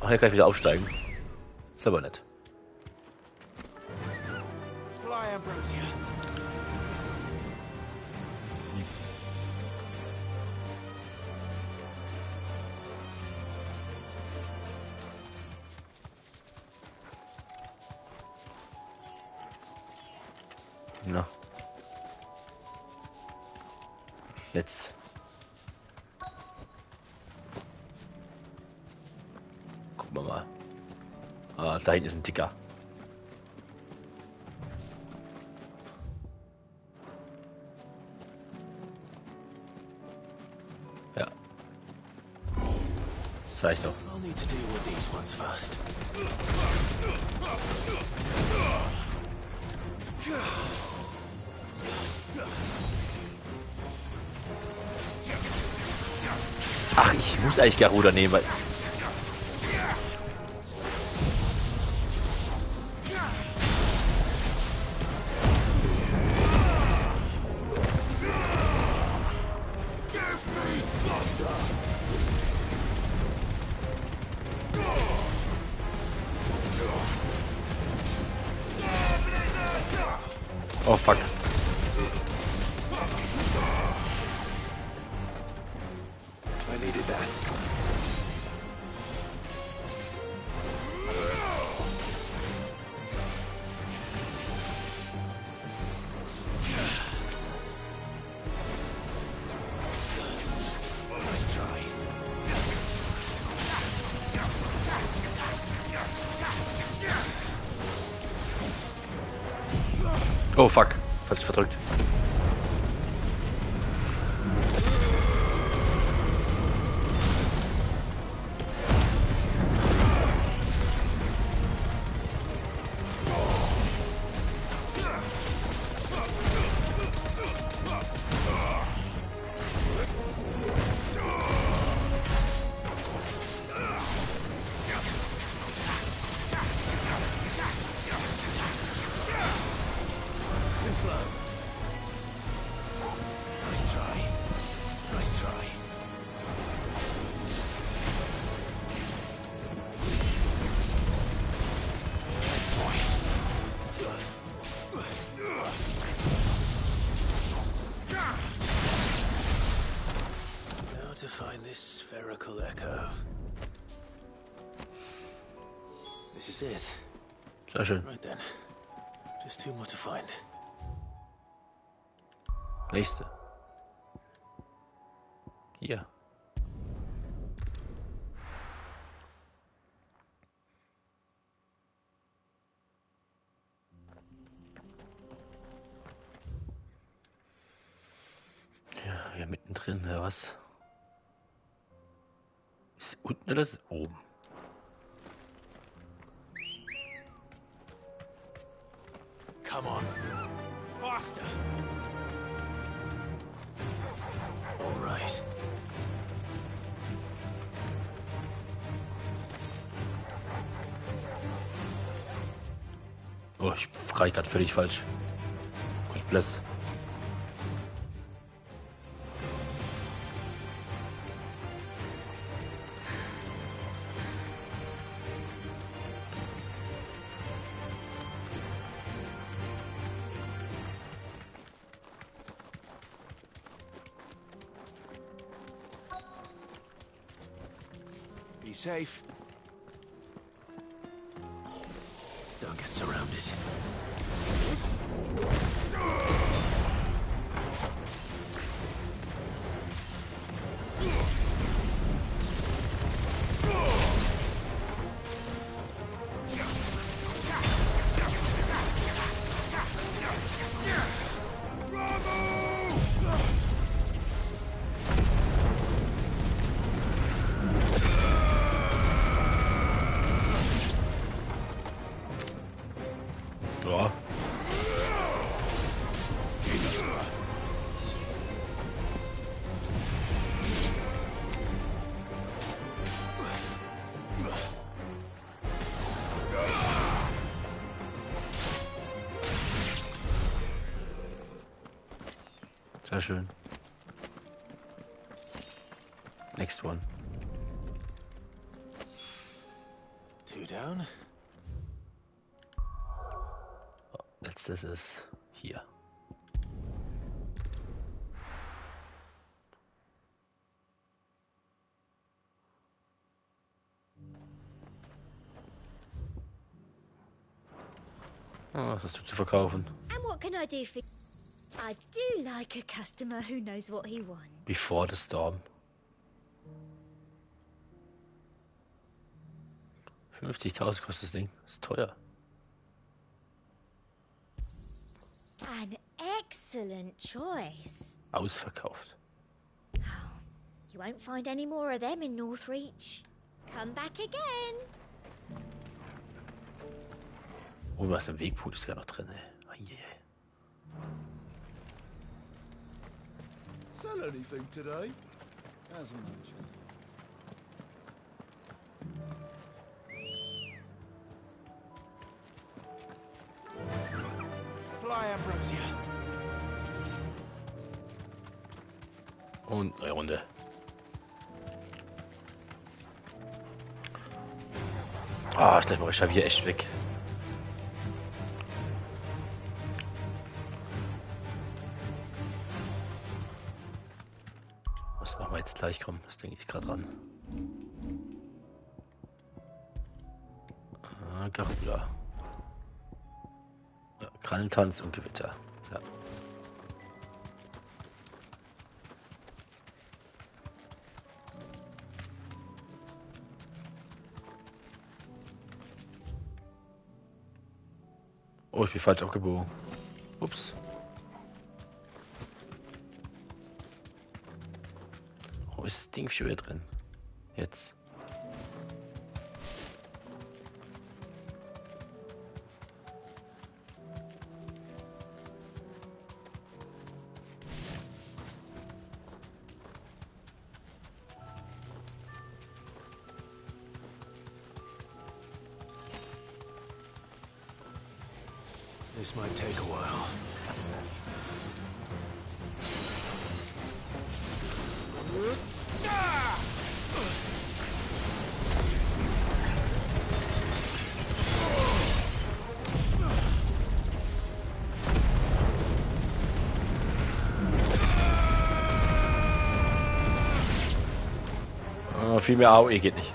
Ach, hier kann ich wieder aufsteigen. Ist aber nett. Fly, Ambrosia. Na. Jetzt. Gucken wir mal. Ah, da hinten ist ein Dicker. Ja. Sag ich doch. I'll need to deal with these ones first. Ach, ich muss eigentlich Garuda nehmen, weil... Oh, fuck. I needed that. Nice try. Oh, fuck. Falsch verdrückt. Nice try. Nice try. Nice boy. Now to find this spherical echo. This is it. Sehr schön. Right then. Just two more to find. Nächste. Hier. Ja, hier mittendrin, ja was? Ist unten oder ist oben? Come on. Faster. All right. Oh, ich frei gerade völlig falsch. Gut, bless. Be safe. Don't get surrounded. Ja. Sehr schön. Next one. down. Letztes ist hier. Was hast du zu verkaufen? And what can I do for you? I do like a customer who knows what he wants. Before the Storm. 50.000 kostet das Ding. Das ist teuer. An excellent choice. Ausverkauft. You won't find any more of them in Northreach. Come back again. Oh, was im Wegpunkt ist gar noch drin, ey. Oh, yeah. Sell anything today? As much as Fly, Ambrosia. Und neue Runde. Ah, ich dachte mal, ich schaffe hier echt weg. Was machen wir jetzt gleich? Komm, das denke ich gerade dran. Garula. Ja, Krallentanz und Gewitter. Ja. Oh, ich bin falsch abgebogen. Ups. Oh, ist das Ding schon wieder drin? Jetzt. This might take a while. Viel mehr AOE geht nicht.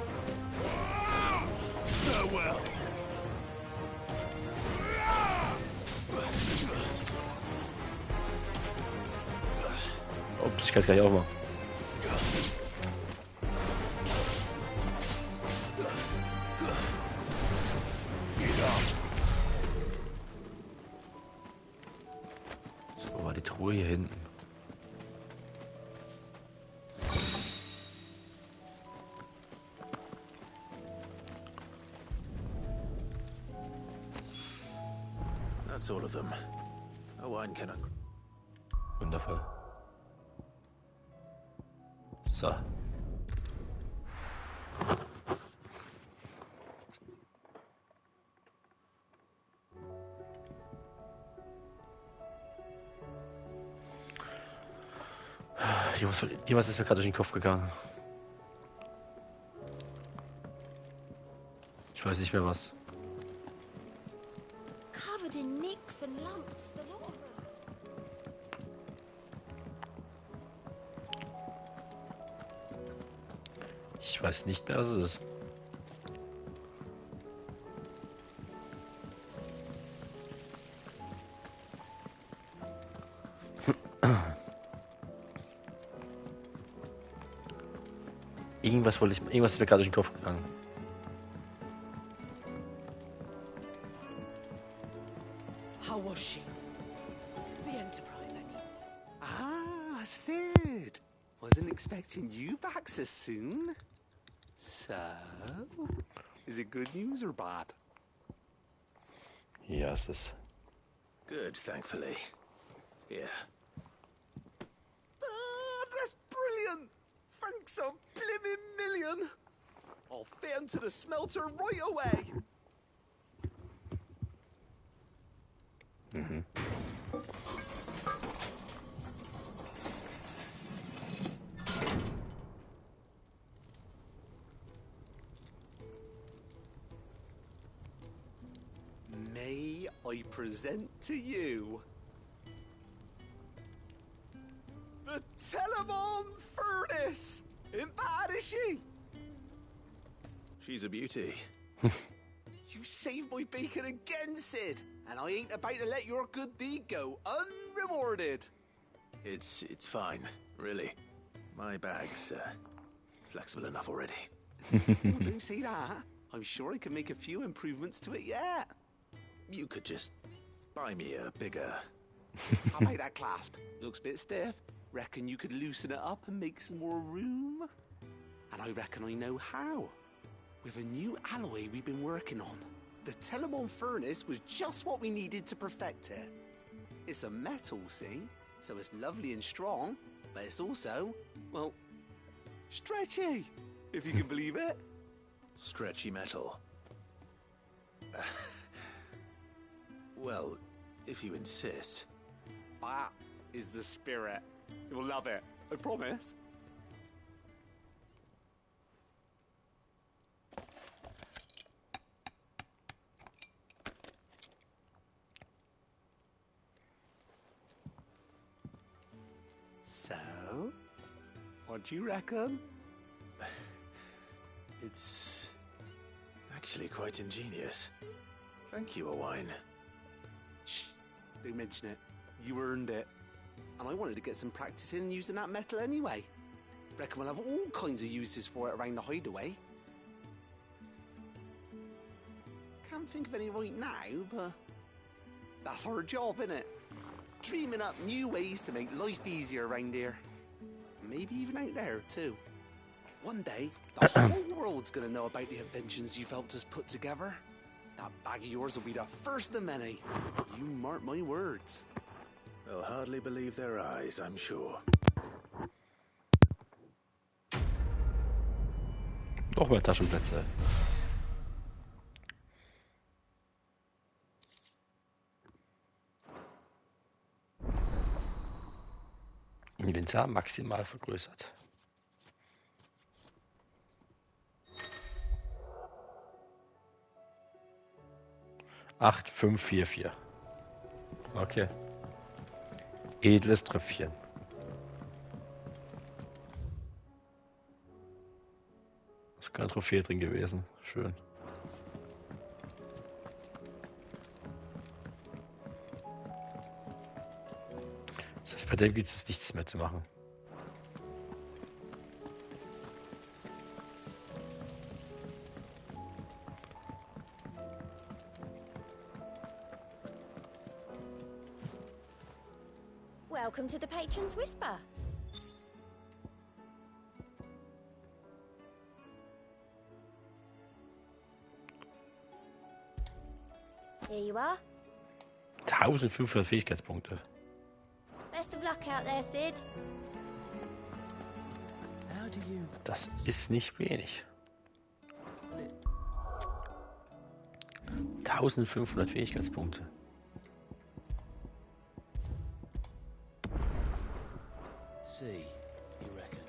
Ups, ich kann es gar nicht aufmachen. Wo war die Truhe hier hinten? That's all of them. A wine cannon. Wundervoll. So. Irgendwas ist mir gerade durch den Kopf gegangen. Ich weiß nicht mehr was. Covered in nicks and lumps, the lot of them. Ich weiß nicht mehr, was es ist. Irgendwas ist mir gerade durch den Kopf gegangen. How was she? The Enterprise, I mean. Ah, Sid. Wasn't expecting you back so soon. So, is it good news or bad? Ja, es ist. Good, thankfully. Here. Ah, that's brilliant. Thanks a blimmin' million. I'll fit 'em to the smelter right away. Mhm. May I present to you the Telemon Furnace? Ain't bad, is she? She's a beauty. You saved my bacon again, Sid, and I ain't about to let your good deed go unrewarded. It's fine, really. My bag's flexible enough already. Oh, don't say that. I'm sure I can make a few improvements to it yet. You could just buy me a bigger... How about that clasp? Looks a bit stiff. Reckon you could loosen it up and make some more room? And I reckon I know how. With a new alloy we've been working on. The Telemon Furnace was just what we needed to perfect it. It's a metal, see? So it's lovely and strong, but it's also, well, stretchy, if you can believe it. Stretchy metal. Well, if you insist. That is the spirit. You'll love it, I promise. So, what do you reckon? It's actually quite ingenious. Thank you, Owain. Shh, don't mention it. You earned it. And I wanted to get some practice in using that metal anyway. Reckon we'll have all kinds of uses for it around the hideaway. Can't think of any right now, but that's our job, innit? Dreaming up new ways to make life easier around here. Maybe even out there, too. One day, the whole world's gonna know about the inventions you've helped us put together. That bag of yours will be the first of many. You mark my words. They'll hardly believe their eyes, I'm sure. Noch mehr Taschenplätze. Inventar maximal vergrößert. Acht, 5, 4, 4. Okay. Edles Tröpfchen. Ist kein Trophäe drin gewesen. Schön. Das heißt, bei dem gibt es nichts mehr zu machen. Welcome to the Patron's Whisper. Here you are. 1500 Fähigkeitspunkte. Best of luck out there, Sid. How do you... Das ist nicht wenig. 1500 Fähigkeitspunkte. See, you reckon?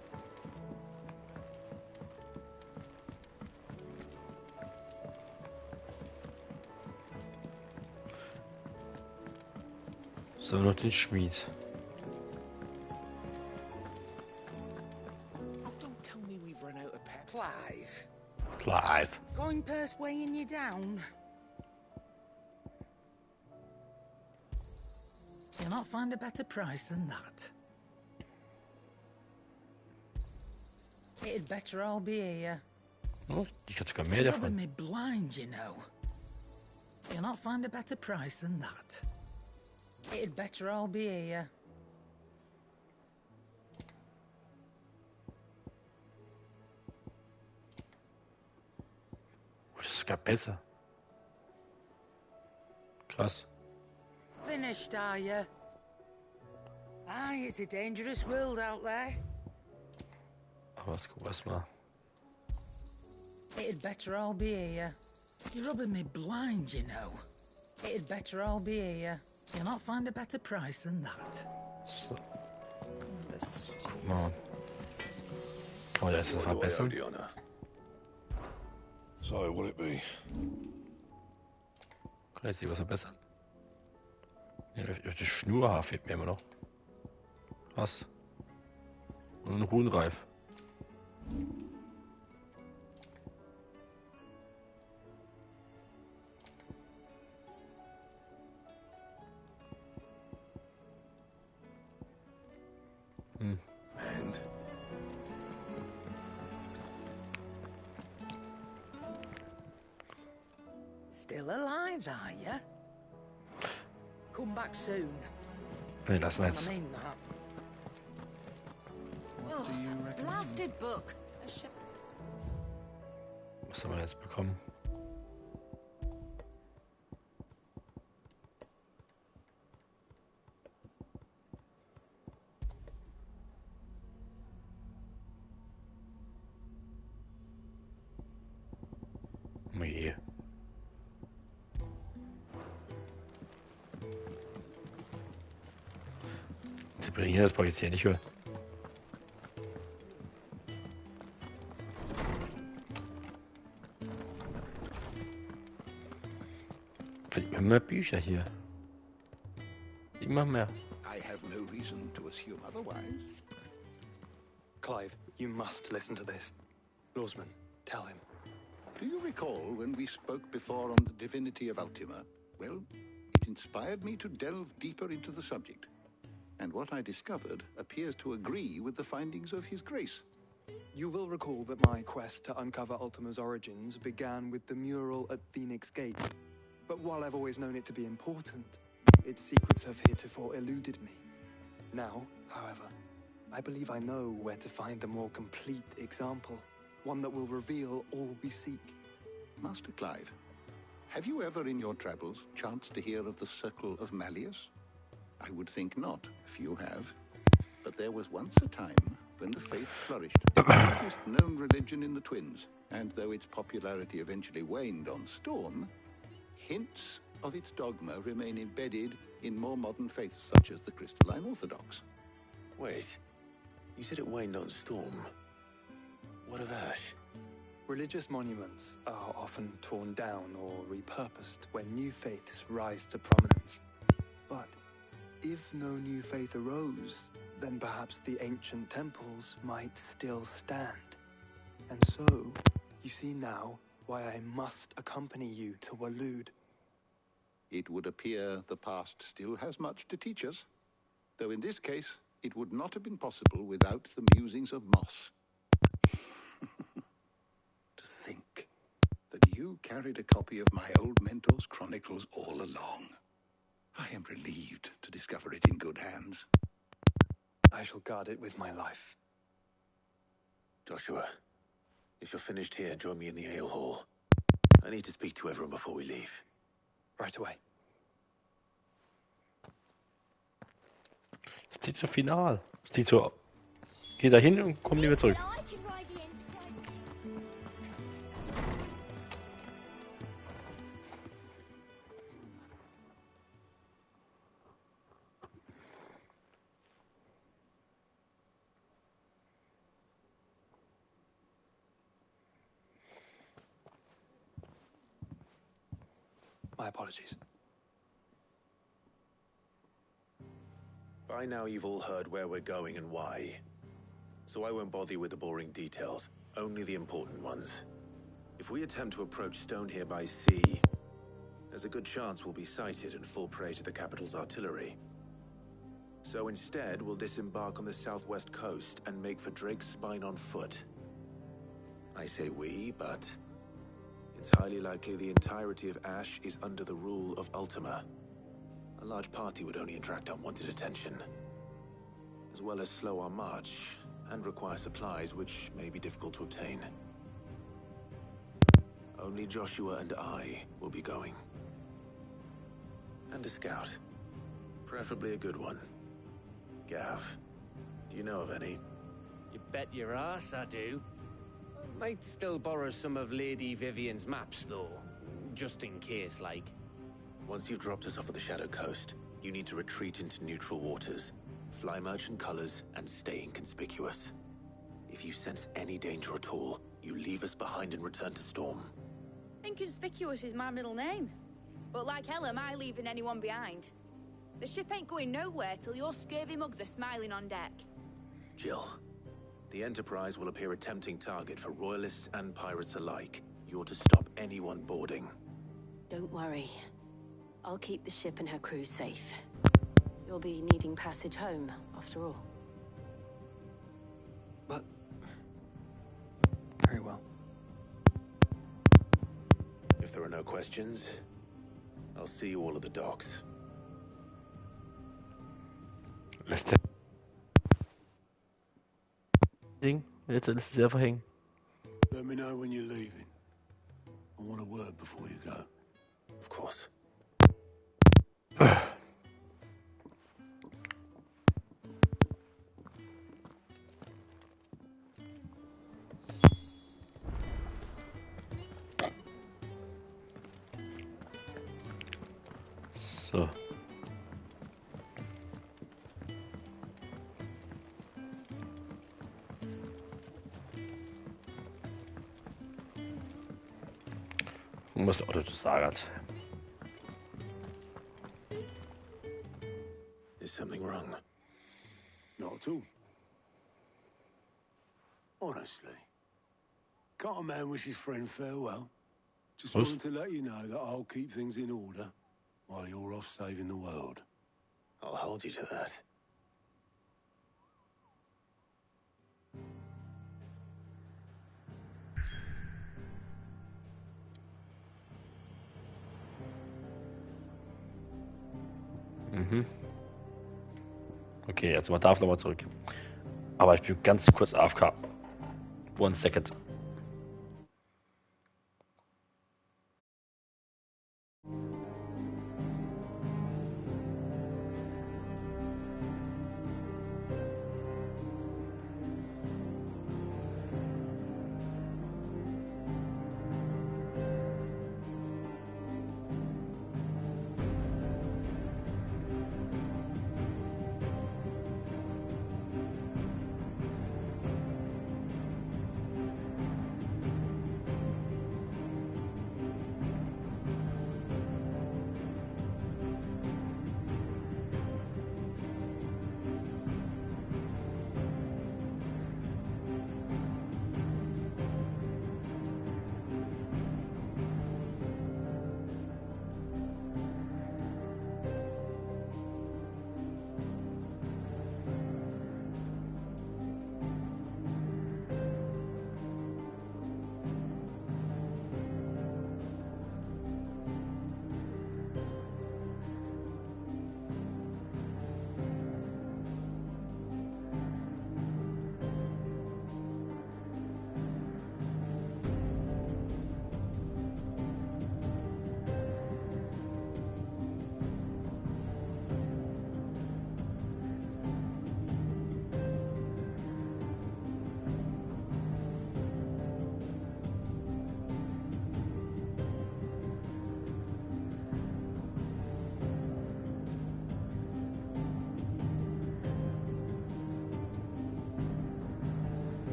So, noch den Schmied. Oh, don't tell me we've run out of pep. Clive. Clive. Going purse weighing you down. You'll not find a better price than that. It'd better all be here. Oh, ich hatte sogar mehr davon. Me blind, you know. You'll not find a better price than that. It'd better all be here. Das ist sogar besser. Krass. Finished, are you? Aye, it's a dangerous world out there. Aber das gucken wir erstmal. It'd better all be here. You're rubbing me blind, you know. It'd better all be here. You'll not find a better price than that. So. Guck mal. Kann man das was verbessern? So, will it be? Kann ich sie was verbessern? Ja, die Schnurhaar fehlt mir immer noch. Was? Und ein Huhnreif. And? Still alive, are you? Come back soon. Nee, lassen wir jetzt. I mean that. What do you recommend? Blasted book. Was haben wir jetzt bekommen? Oh je. Sie bringen das brauche ich jetzt hier nicht hören. Immer Bücher hier. Immer mehr. I have no reason to assume otherwise. Clive, you must listen to this. Lawsman, tell him. Do you recall when we spoke before on the divinity of Ultima? Well, it inspired me to delve deeper into the subject. And what I discovered appears to agree with the findings of His Grace. You will recall that my quest to uncover Ultima's origins began with the mural at Phoenix Gate. But while I've always known it to be important, its secrets have heretofore eluded me. Now, however, I believe I know where to find the more complete example, one that will reveal all we seek. Master Clive, have you ever in your travels chanced to hear of the Circle of Malleus? I would think not, if you have. But there was once a time when the faith flourished, the oldest known religion in the Twins, and though its popularity eventually waned on Storm, hints of its dogma remain embedded in more modern faiths such as the Crystalline Orthodox. Wait, you said it waned on Storm. What of Ash? Religious monuments are often torn down or repurposed when new faiths rise to prominence. But if no new faith arose, then perhaps the ancient temples might still stand. And so, you see now why I must accompany you to Waluth. It would appear the past still has much to teach us, though in this case, it would not have been possible without the musings of Moss. To think that you carried a copy of my old mentor's chronicles all along. I am relieved to discover it in good hands. I shall guard it with my life. Joshua, if you're finished here, join me in the ale hall. I need to speak to everyone before we leave. Right away. Das klingt so final. Das klingt so. Geh da hin und komm nie wieder zurück. My apologies. By now you've all heard where we're going and why. So I won't bother you with the boring details, only the important ones. If we attempt to approach Stone here by sea, there's a good chance we'll be sighted and fall prey to the capital's artillery. So instead, we'll disembark on the southwest coast and make for Drake's Spine on foot. I say we, but it's highly likely the entirety of Ash is under the rule of Ultima. A large party would only attract unwanted attention, as well as slow our march and require supplies which may be difficult to obtain. Only Joshua and I will be going. And a scout. Preferably a good one. Gav, do you know of any? You bet your ass I do. Might still borrow some of Lady Vivian's maps, though. Just in case, like. Once you've dropped us off at the Shadow Coast, you need to retreat into neutral waters, fly merchant colors, and stay inconspicuous. If you sense any danger at all, you leave us behind and return to Storm. Inconspicuous is my middle name. But like hell am I leaving anyone behind. The ship ain't going nowhere till your scurvy mugs are smiling on deck. Jill, the Enterprise will appear a tempting target for royalists and pirates alike. You're to stop anyone boarding. Don't worry. I'll keep the ship and her crew safe. You'll be needing passage home, after all. But... very well. If there are no questions, I'll see you all at the docks. Letzte Ding. Letzte selber hängen. Let me know when you're leaving. I want a word before you go. Of course. So. Und was der Otto zu sagen hat. Is something wrong? Not at all. Honestly. Can't a man wish his friend farewell? Just wanted to let you know that I'll keep things in order while you're off saving the world. I'll hold you to that. Mhm. Okay, jetzt mal darf nochmal zurück. Aber ich bin ganz kurz AFK. 1 second.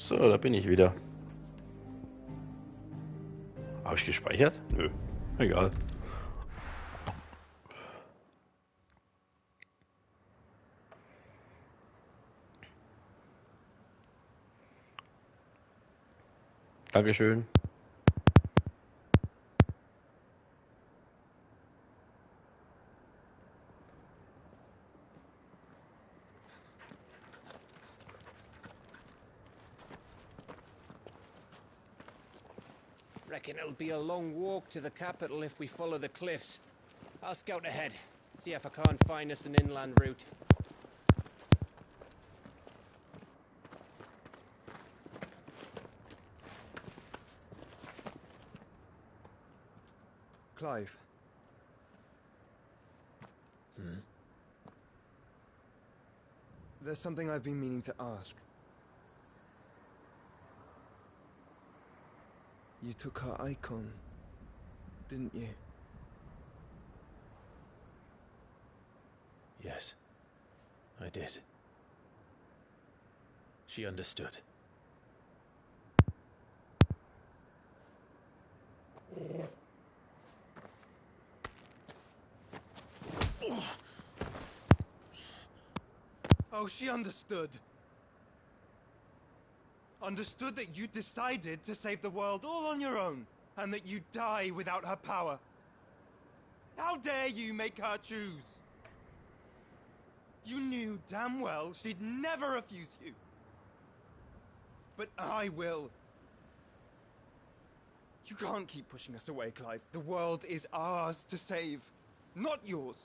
So, da bin ich wieder. Habe ich gespeichert? Nö. Egal. Dankeschön. Reckon it'll be a long walk to the capital if we follow the cliffs. I'll scout ahead, see if I can't find us an inland route. Clive. There's something I've been meaning to ask. You took her icon, didn't you? Yes, I did. She understood. Oh, she understood. Understood that you decided to save the world all on your own, and that you'd die without her power. How dare you make her choose? You knew damn well she'd never refuse you. But I will. You can't keep pushing us away, Clive. The world is ours to save, not yours.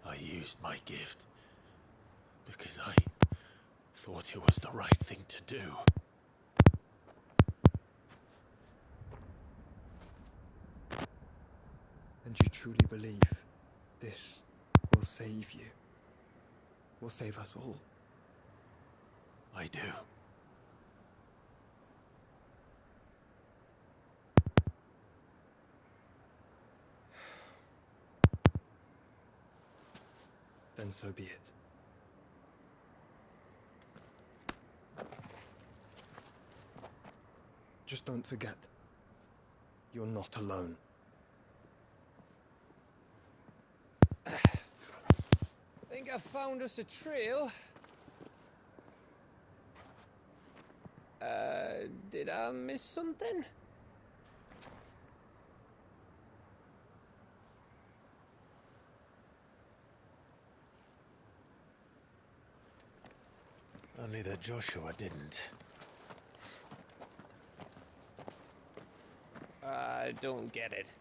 I used my gift because I thought it was the right thing to do. And you truly believe this will save you? Will save us all? I do. Then so be it. Just don't forget, you're not alone. Think I found us a trail. Did I miss something? Only that Joshua didn't. I don't get it.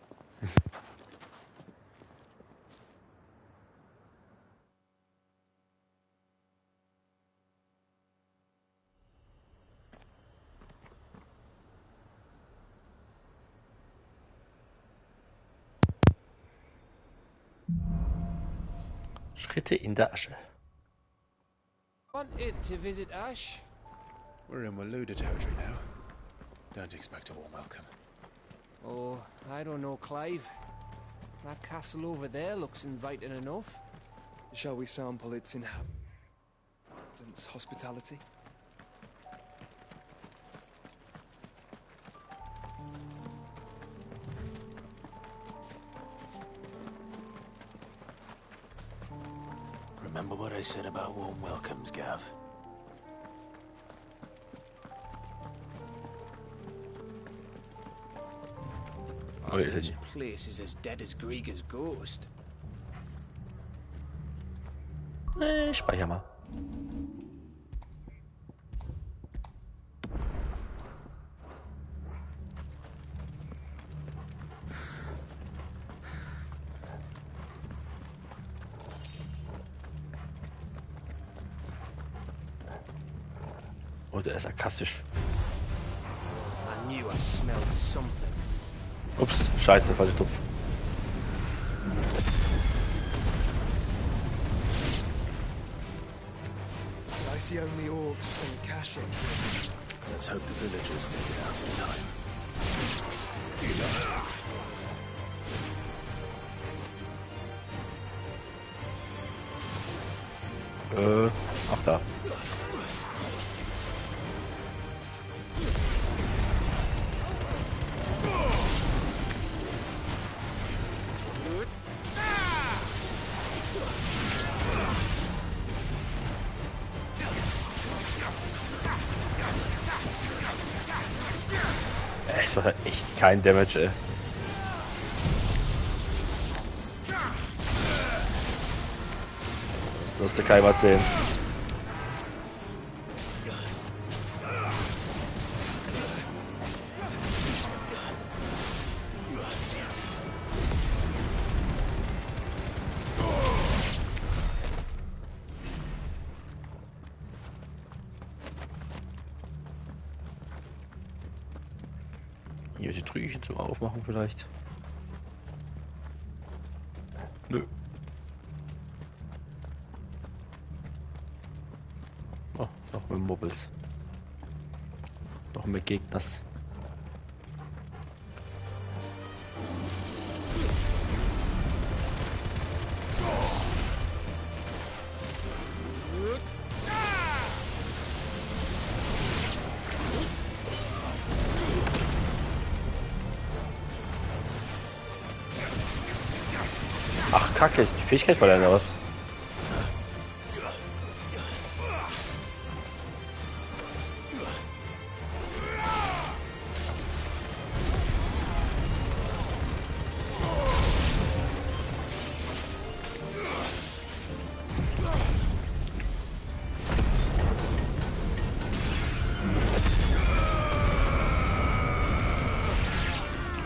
Schritte in der Asche. Wanted to visit Ash? We're in Waluth territory now. Don't expect a warm welcome. Oh, I don't know, Clive. That castle over there looks inviting enough. Shall we sample its inhabitants' hospitality? Remember what I said about warm welcomes, Gav? Oh, This place is as dead as Grieger's ghost. Speicher mal. Oh, der ist sarkastisch. I knew I smelled something. Ups, scheiße, falscher Topf. I see only orcs and caching. Let's hope the villagers make it out in time. Ach da. Es war echt kein Damage, ey. Das musst du keinem erzählen. Hier die Trüchen zum Aufmachen vielleicht. Nö. Oh, noch mehr Mobbels. Noch mehr Gegners. Ach, Kacke, die Fähigkeit war dann was.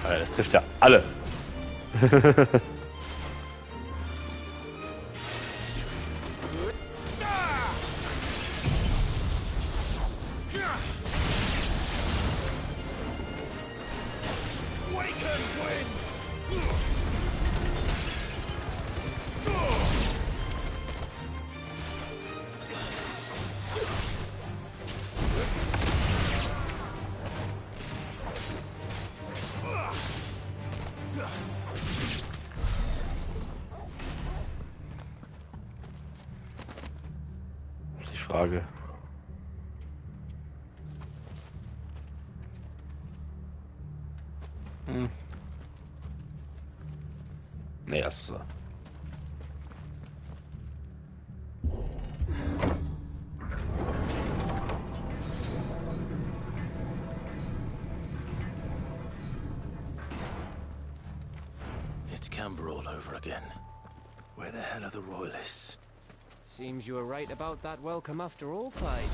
Das trifft ja alle. Frage. Nee, das ist so. It's Canberra all over again. Where the hell are the royalists? Seems you were right about that welcome after all, Clive.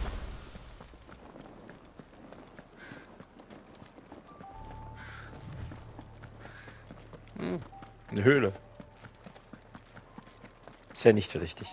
Eine Höhle. Ist ja nicht richtig.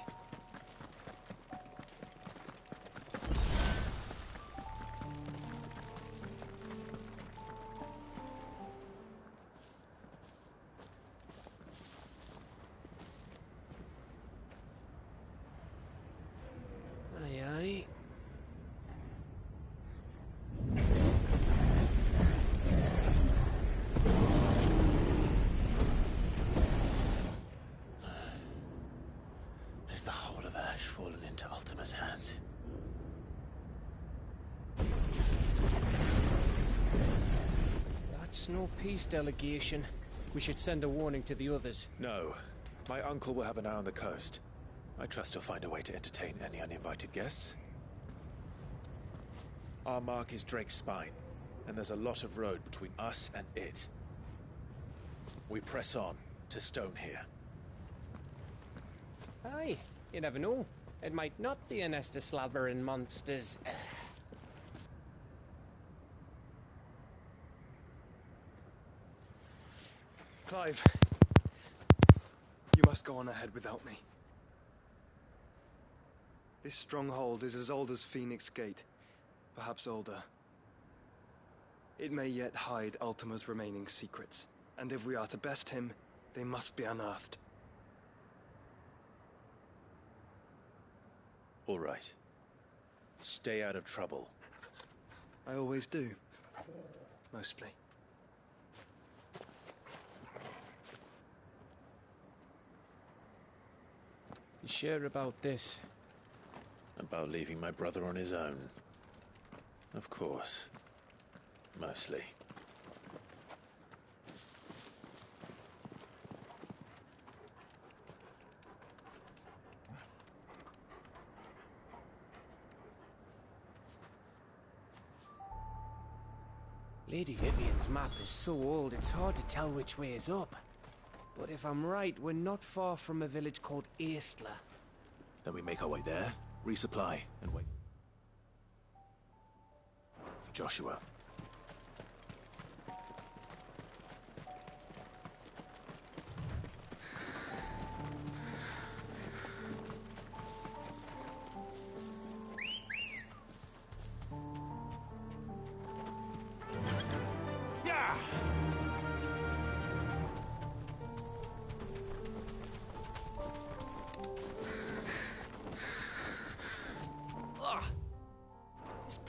Is the whole of Ash fallen into Ultima's hands? That's no peace delegation. We should send a warning to the others. No. My uncle will have an eye on the coast. I trust he'll find a way to entertain any uninvited guests. Our mark is Drake's Spine, and there's a lot of road between us and it. We press on to Stone here. Aye, you never know. It might not be a nest of slavering monsters. Clive, you must go on ahead without me. This stronghold is as old as Phoenix Gate, perhaps older. It may yet hide Ultima's remaining secrets, and if we are to best him, they must be unearthed. All right. Stay out of trouble. I always do. Mostly. You sure about this? about leaving my brother on his own. Of course. Mostly. Lady Vivian's map is so old it's hard to tell which way is up. But if I'm right, we're not far from a village called Eastla. Then we make our way there, resupply, and wait for Joshua.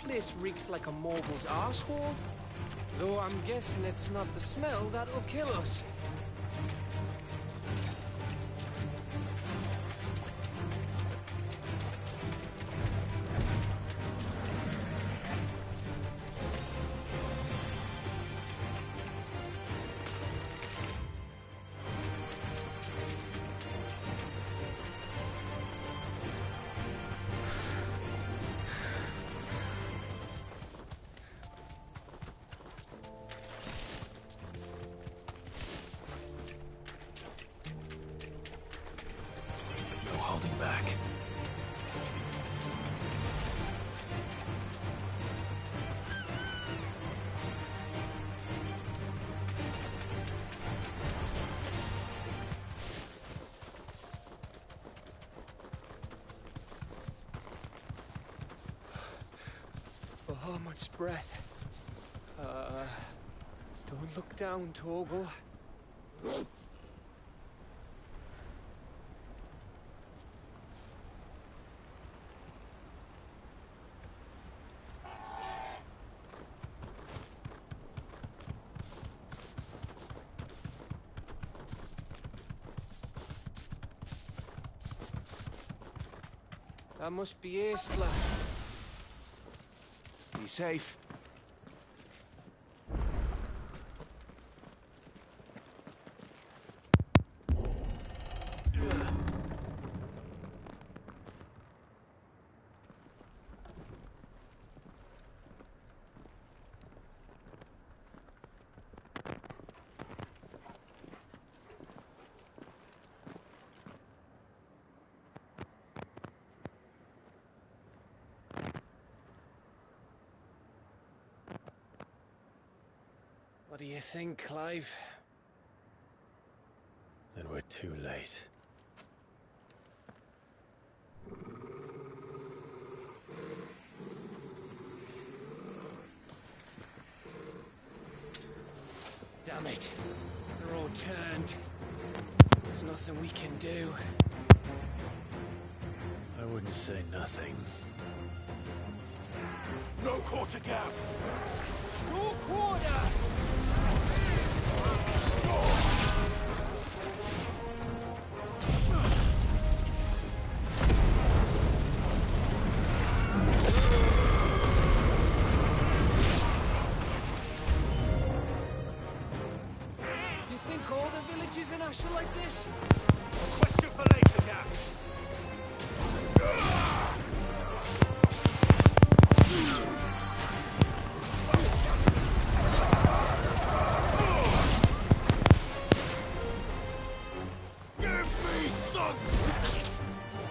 This reeks like a Mogul's asshole. Though I'm guessing it's not the smell that'll kill us. Oh, much breath. Don't look down, Torgal. That must be Eastla. Be safe. What do you think, Clive? Then we're too late. Damn it. They're all turned. There's nothing we can do. I wouldn't say nothing. No quarter gap! No quarter! You think all the villages in Ash are like this? Question for later, Cap.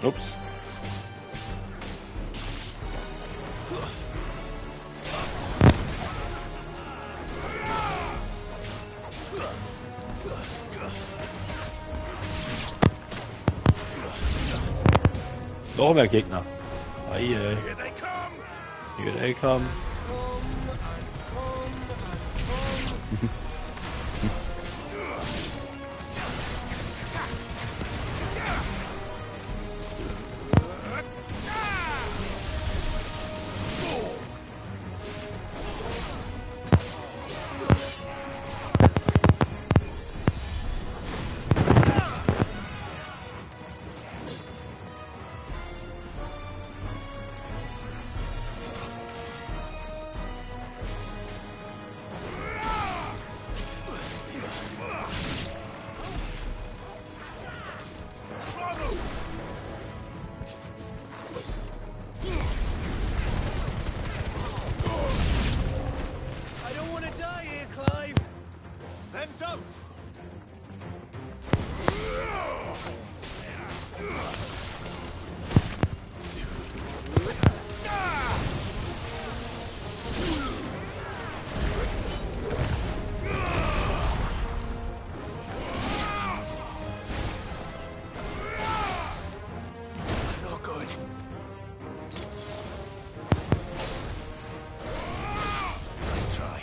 Oops. Noch mehr Gegner. Here they come. Don't! Not good. Let's try.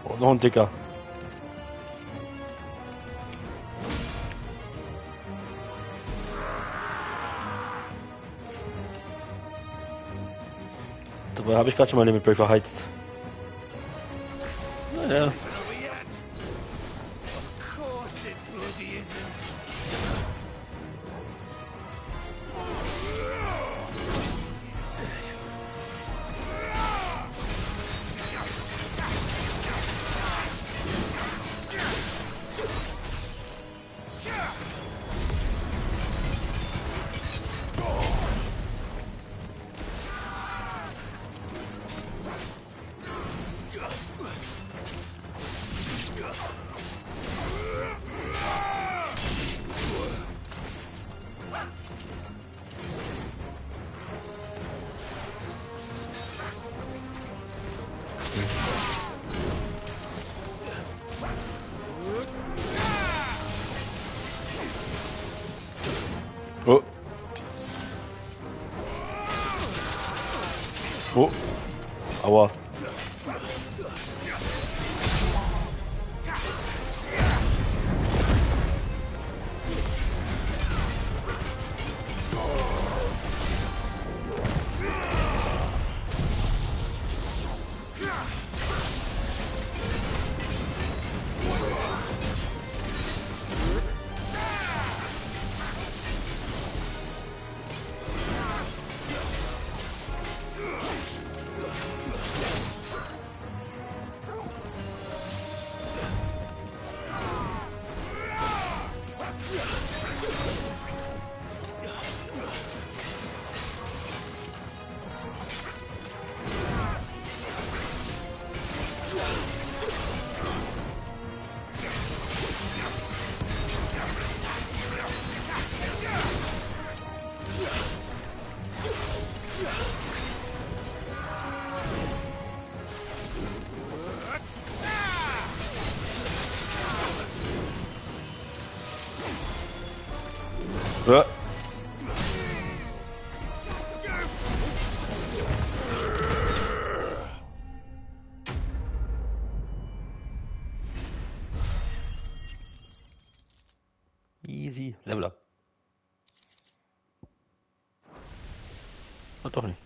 Oh, noch ein Dicker. Dabei habe ich gerade schon mal den Break verheizt. Naja. Of course it bloody isn't. Oh. Oh. Aua. Ja. Easy. Level up. Oh, doch nicht.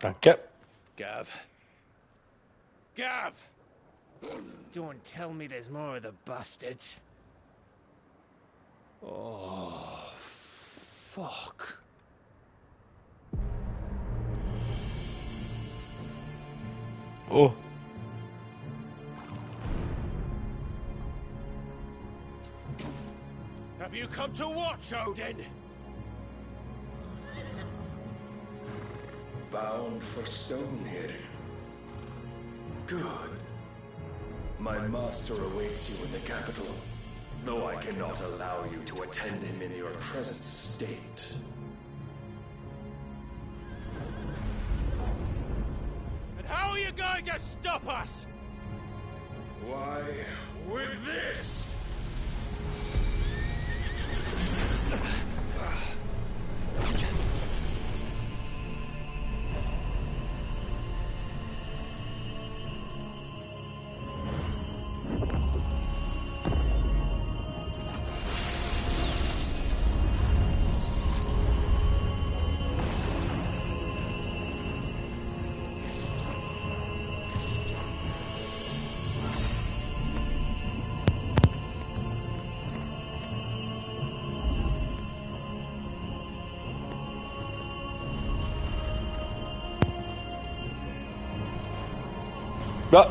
Danke. Gav. Gav! Don't tell me there's more of the bastards. Oh, fuck. Oh. Have you come to watch, Odin? Bound for Stonehead. Good. My master awaits you in the capital, though I cannot allow you to attend him in your present state. And how are you going to stop us? Why, with this! Ja.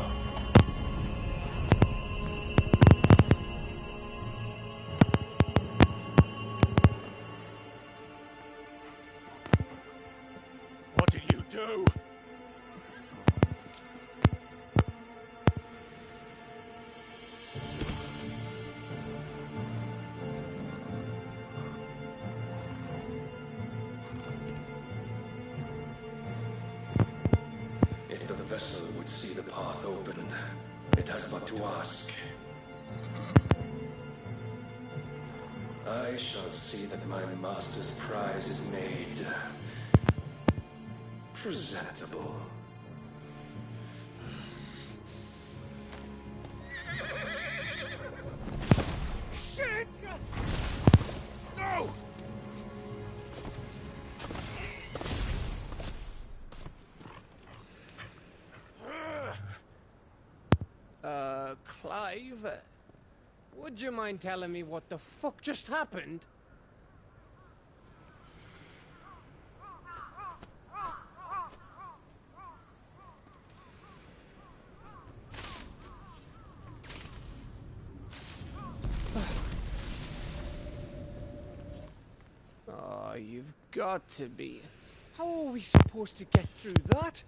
What did you do? If the vessel would see the path opened, it has but to ask. I shall see that my master's prize is made presentable. Shit! No! Clive, would you mind telling me what the fuck just happened? Oh, you've got to be. How are we supposed to get through that?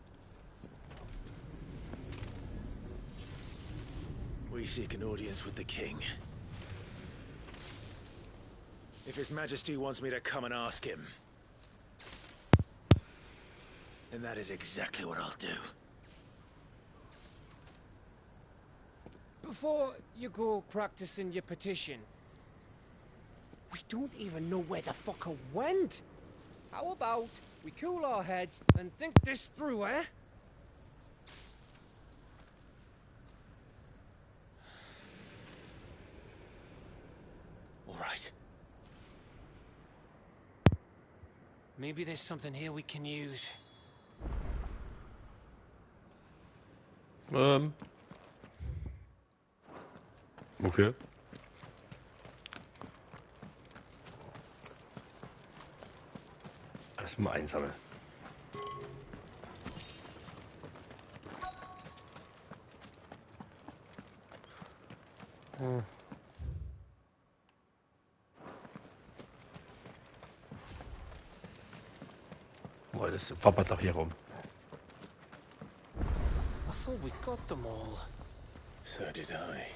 We seek an audience with the king. If His Majesty wants me to come and ask him, then that is exactly what I'll do. Before you go practicing your petition, we don't even know where the fucker went. How about we cool our heads and think this through, eh? All right. Maybe there's something here we can use. Okay. Erstmal einsammeln. Boah, das wappert doch hier rum. I thought we got them all. So did I.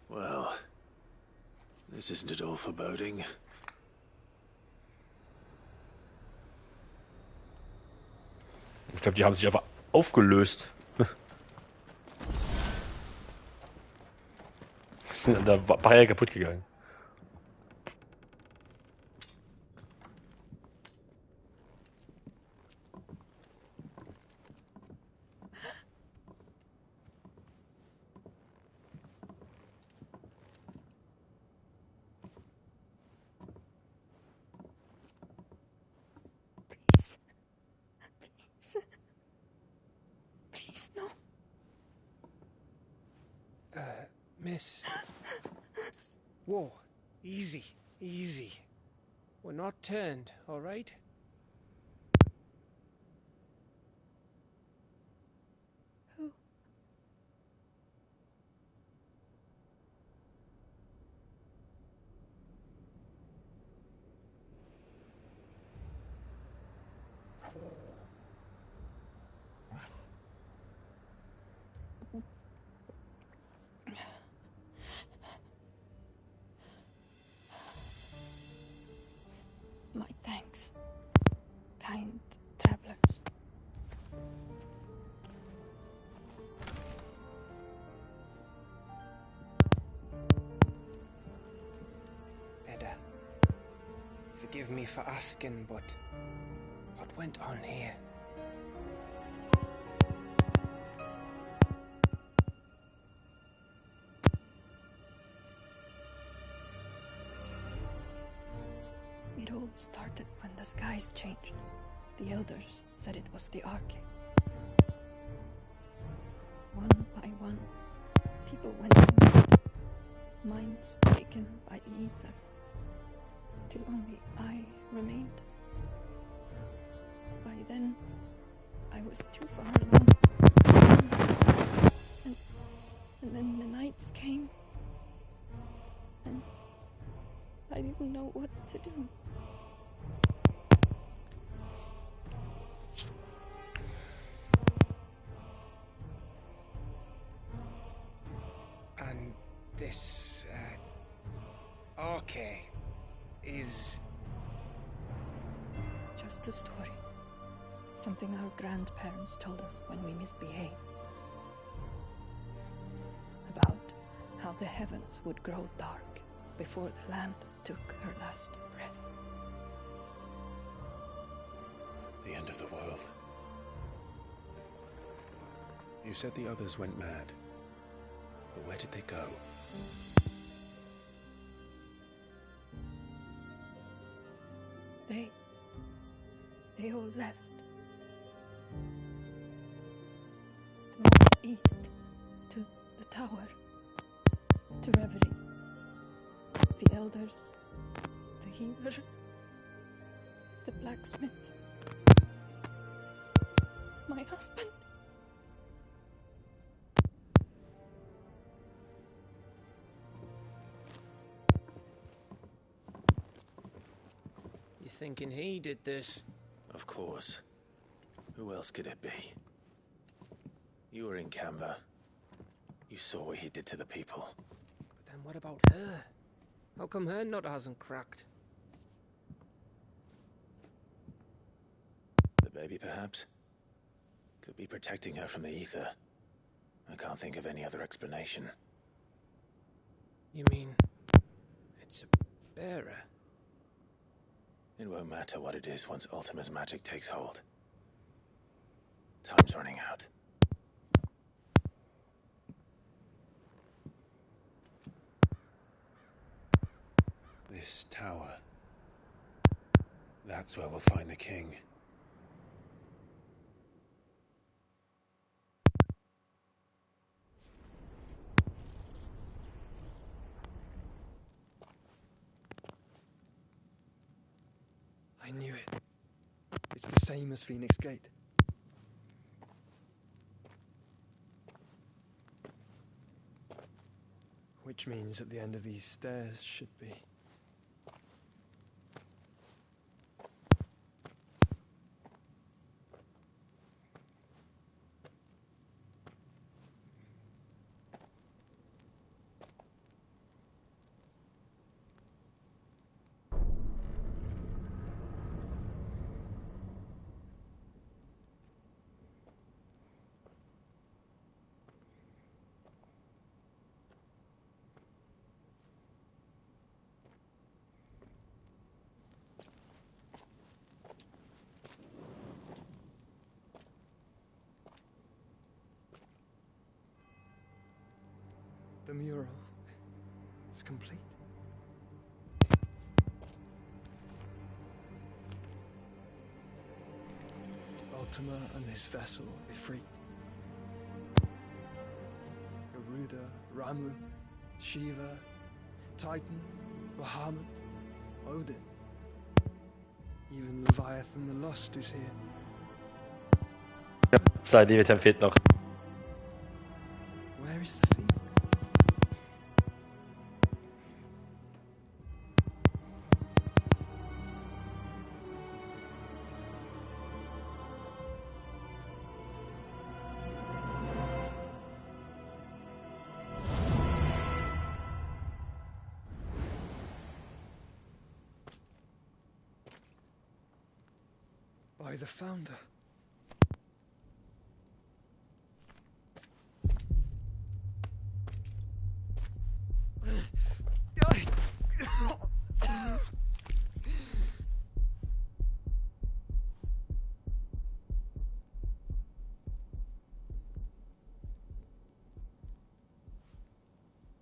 Well, this isn't at all foreboding. Ich glaube, die haben sich einfach aufgelöst. Sind an der Barriere kaputt gegangen. Please, no. Miss. Whoa, easy, easy. We're not turned, all right? Who? My thanks, kind travelers. Edda, forgive me for asking, but what went on here? It all started when the skies changed. The elders said it was the Arche. One by one, people went mad, minds taken by ether, till only I remained. By then, I was too far along. And then the nights came. And I didn't know what to do. And this, okay, is... Just a story. Something our grandparents told us when we misbehaved. About how the heavens would grow dark before the land took her last breath. The end of the world. You said the others went mad. But where did they go? They all left. To northeast, to the tower, to Reverie. The elders, the healer, the blacksmith, my husband. You thinking he did this? Of course. Who else could it be? You were in Canva. You saw what he did to the people. But then what about her? How come her nut hasn't cracked? The baby, perhaps? Could be protecting her from the ether. I can't think of any other explanation. You mean... it's a bearer? It won't matter what it is once Ultima's magic takes hold. Time's running out. This tower. That's where we'll find the king. I knew it. It's the same as Phoenix Gate. Which means at the end of these stairs should be... The mural is complete. Ultima and his vessel, Ifrit. Garuda, Ramu, Shiva, Titan, Bahamut, Odin. Even Leviathan the Lost is here. Ja, sein Leviathan fehlt noch. Where is the Phoenix? By the founder.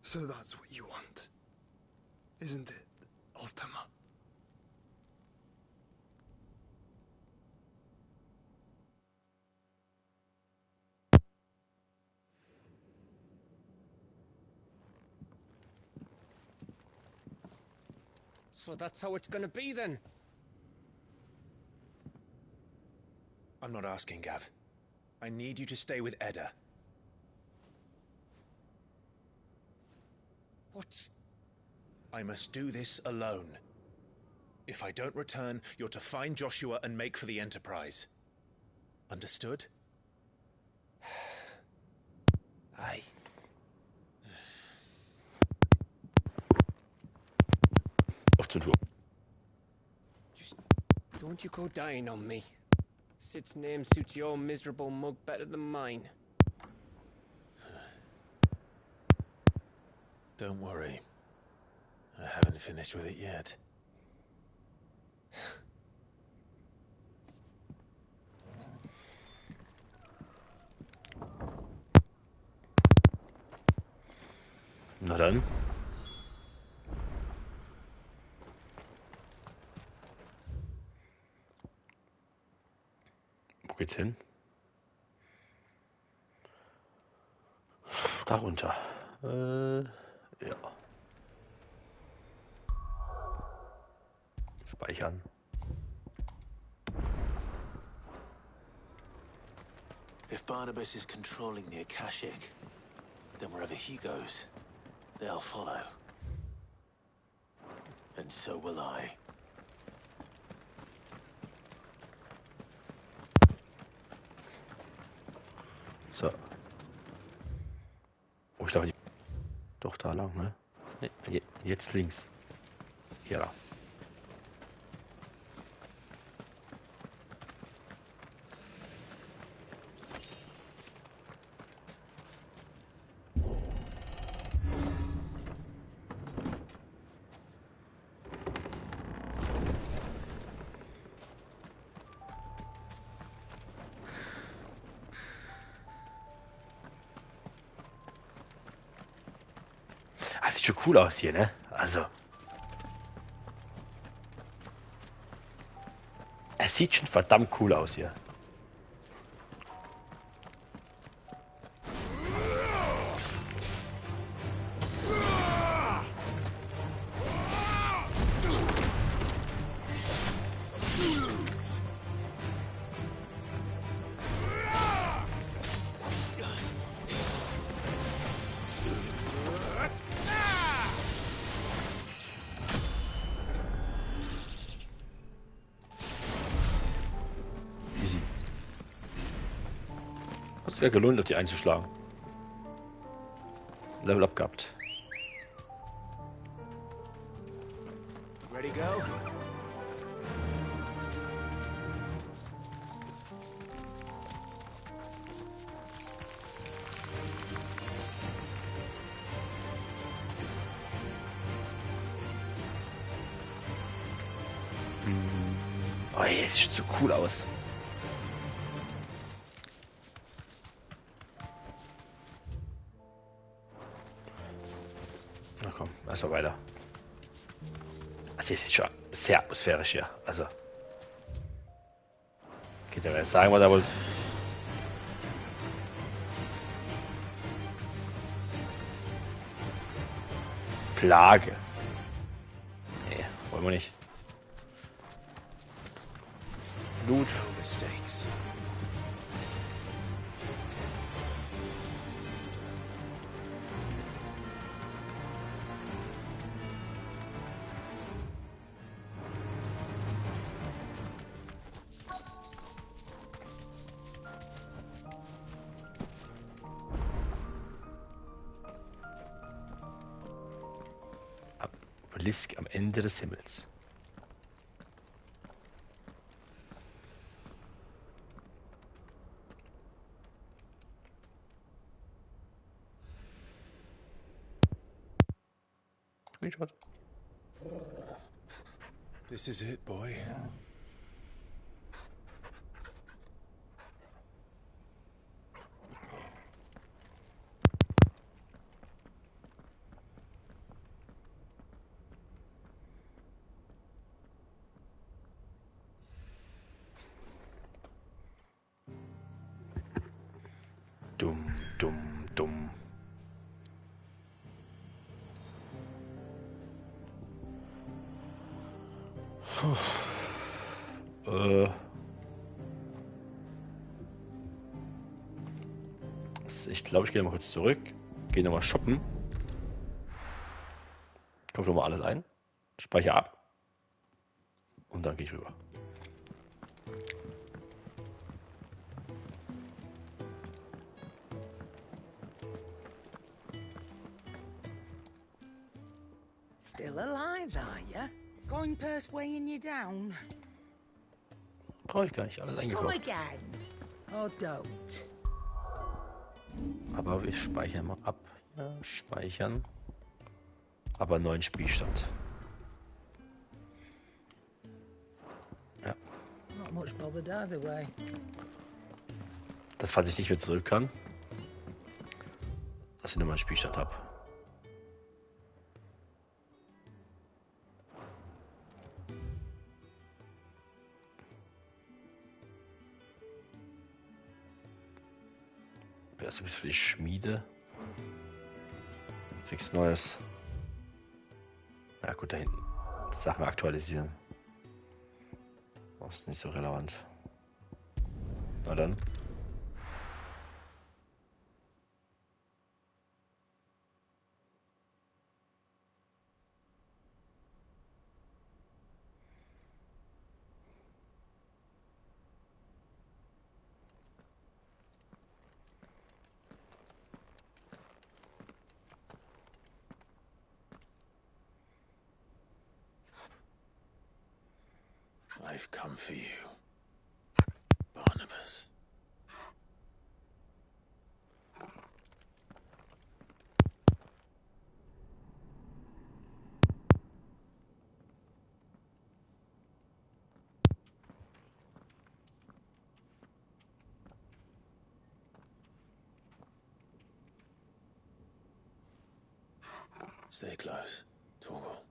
So that's what you want, isn't it, Ultima? So that's how it's gonna be then? I'm not asking, Gav. I need you to stay with Edda. What? I must do this alone. If I don't return, you're to find Joshua and make for the Enterprise. Understood? Aye. Auf zur Tour. Just don't you go dying on me. Sid's name suits your miserable mug better than mine. Don't worry. I haven't finished with it yet. Na dann. Wo geht's hin? Da runter. Ja. Speichern. If Barnabas is controlling the Akashic, then wherever he goes, they'll follow. And so will I. So. Oh, ich glaube, doch da lang, ne? Nee, jetzt links. Hier da. Das sieht schon cool aus hier, ne? Also. Es sieht schon verdammt cool aus hier. Wäre gelohnt, die einzuschlagen. Level up gehabt. Ready, go? Oh, es sieht so cool aus. Also weiter. Also es ist schon sehr atmosphärisch hier. Also. Könnt ihr mir sagen, was ihr wollt? Plage. Nee, wollen wir nicht. Blut. No mistakes. Obelisk am Ende des Himmels. Screenshot. This is it, boy. Dumm, dumm, dumm. Ich glaube, ich gehe mal kurz zurück. Gehe nochmal shoppen. Kaufe nochmal alles ein. Speichere ab. Und dann gehe ich rüber. Still alive, are you? Going purse weighing you down? Brauche ich gar nicht. Alles Come eingekauft. again. Or don't. Aber wir speichern mal ab. Ja, speichern. Aber neuen Spielstand. Ja. Not much bothered either way. Das, falls ich nicht mehr zurück kann, dass ich nochmal einen Spielstand habe. Das ist für die Schmiede. Nichts Neues. Ja gut, da hinten. Sachen aktualisieren. Das ist nicht so relevant. Na dann. I've come for you, Barnabas. Stay close, Torgal.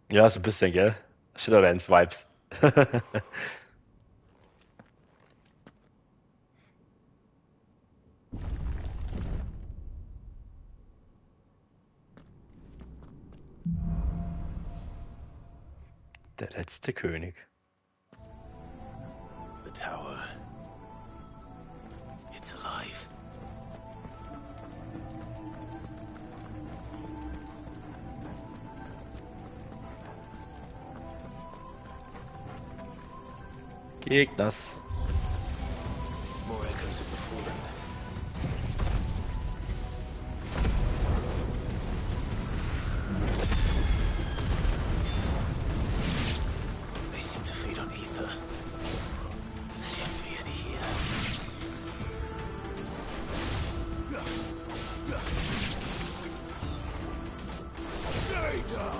Ja, so ein bisschen, gell? Shadowlands-Vibes. Der letzte König. The tower. It's alive. Gegners. More echoes of the fallen. They seem to feed on ether. There shouldn't be any here. Stay down.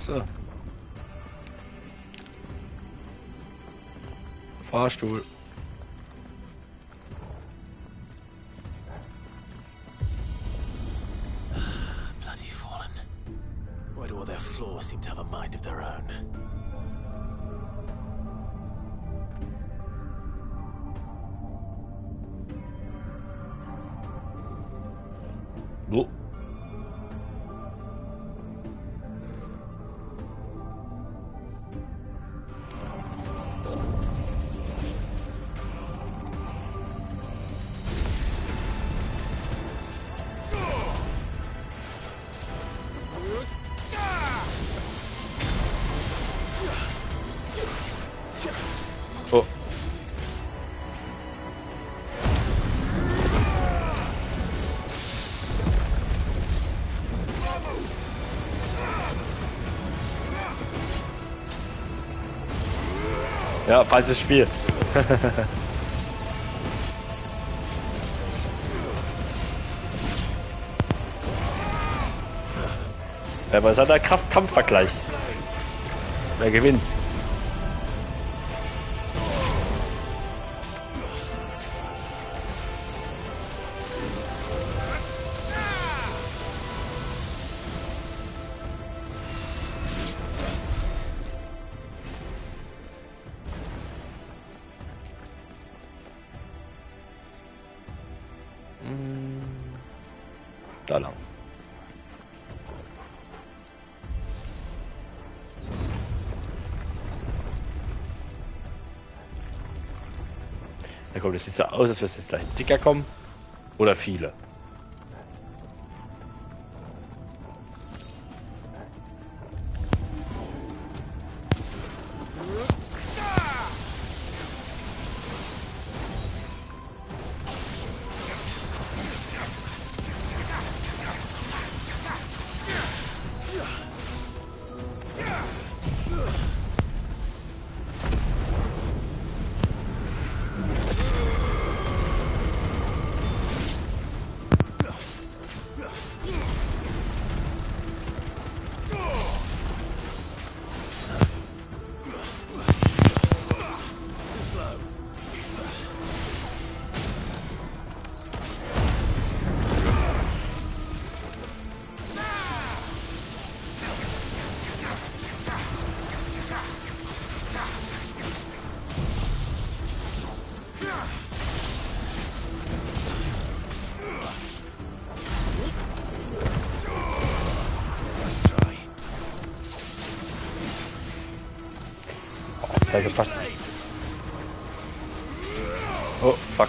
So. Fahrstuhl. Bloody fallen. Why do all their flaws seem to have a mind of their own? Oh. Oh. Ja, falsches Spiel. Ja, aber es hat ein Kampfvergleich. Wer gewinnt? Da lang. Na komm, das sieht so aus, als würde es jetzt gleich dicker kommen. Oder viele. Gepasst. Oh, fuck.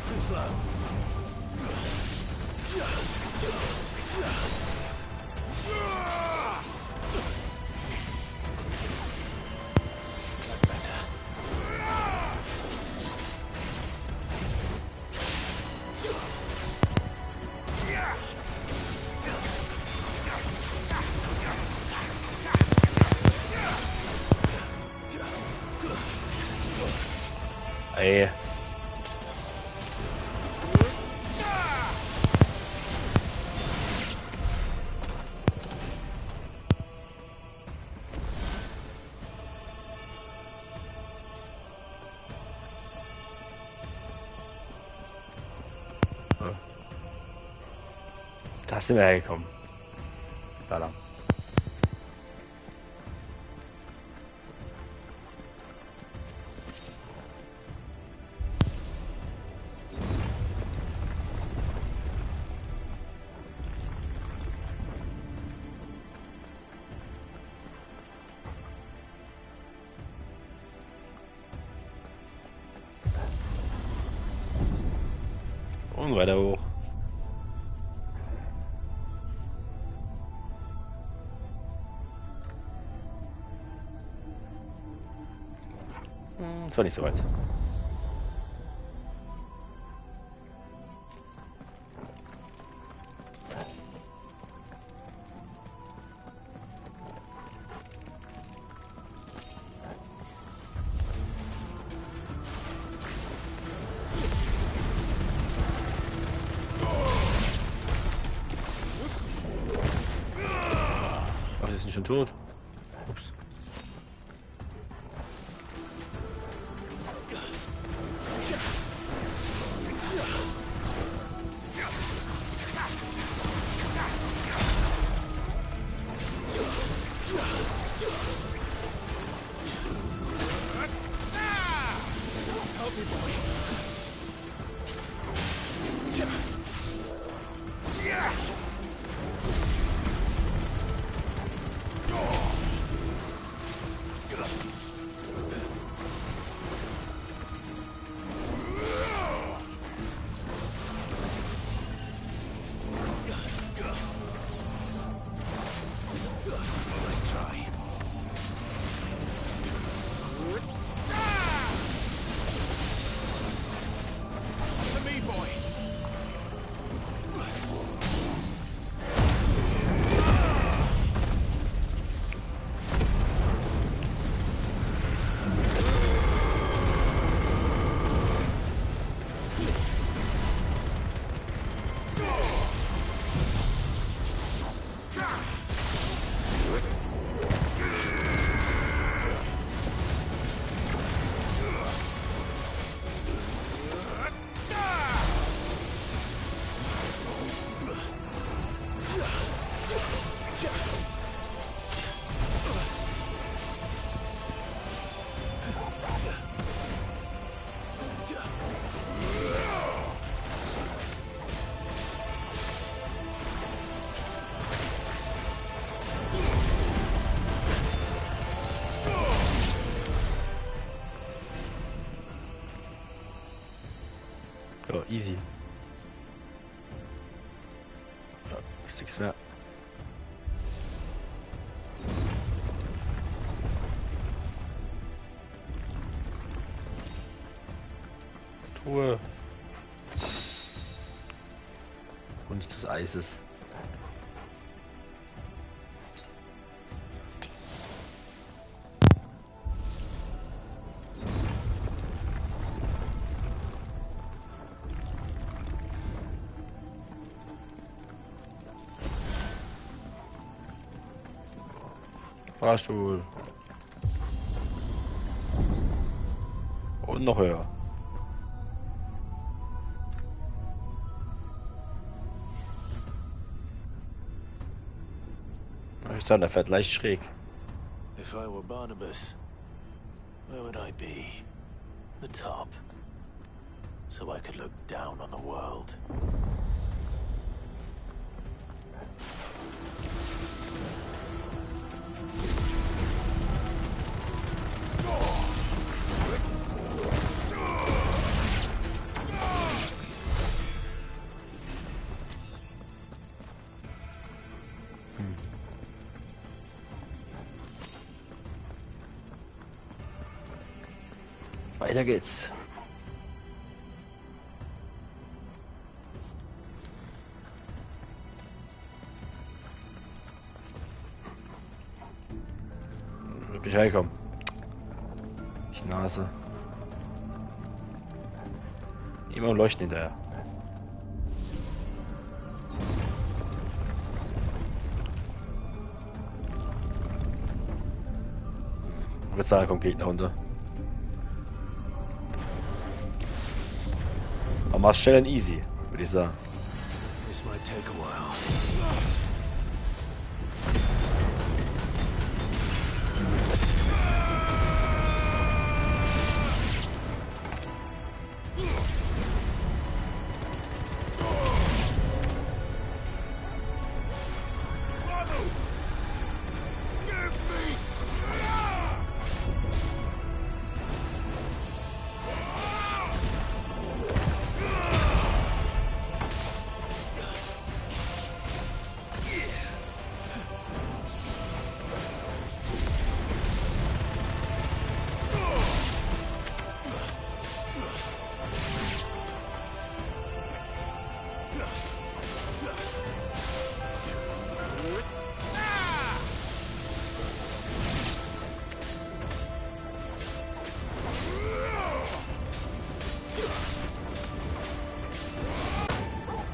Too slow. That's better. Ey. Da sind wir hergekommen. Da lang. Und weiter hoch. Das war nicht so weit. Ach, die sind schon tot. Ups. Ja, easy. Ja, ist nichts mehr. Truhe. Und des Eises. Fahrstuhl. Und noch höher. Ich sage, der fährt leicht schräg. If I were Barnabas, where would I be? The top. So I could look down on the world. Weiter geht's. Wirklich herkommen. Ich Nase. Immer leuchten hinterher. Bezahl kommt Gegner runter. Aber mach's schnell und easy, würde ich sagen. This might take a while.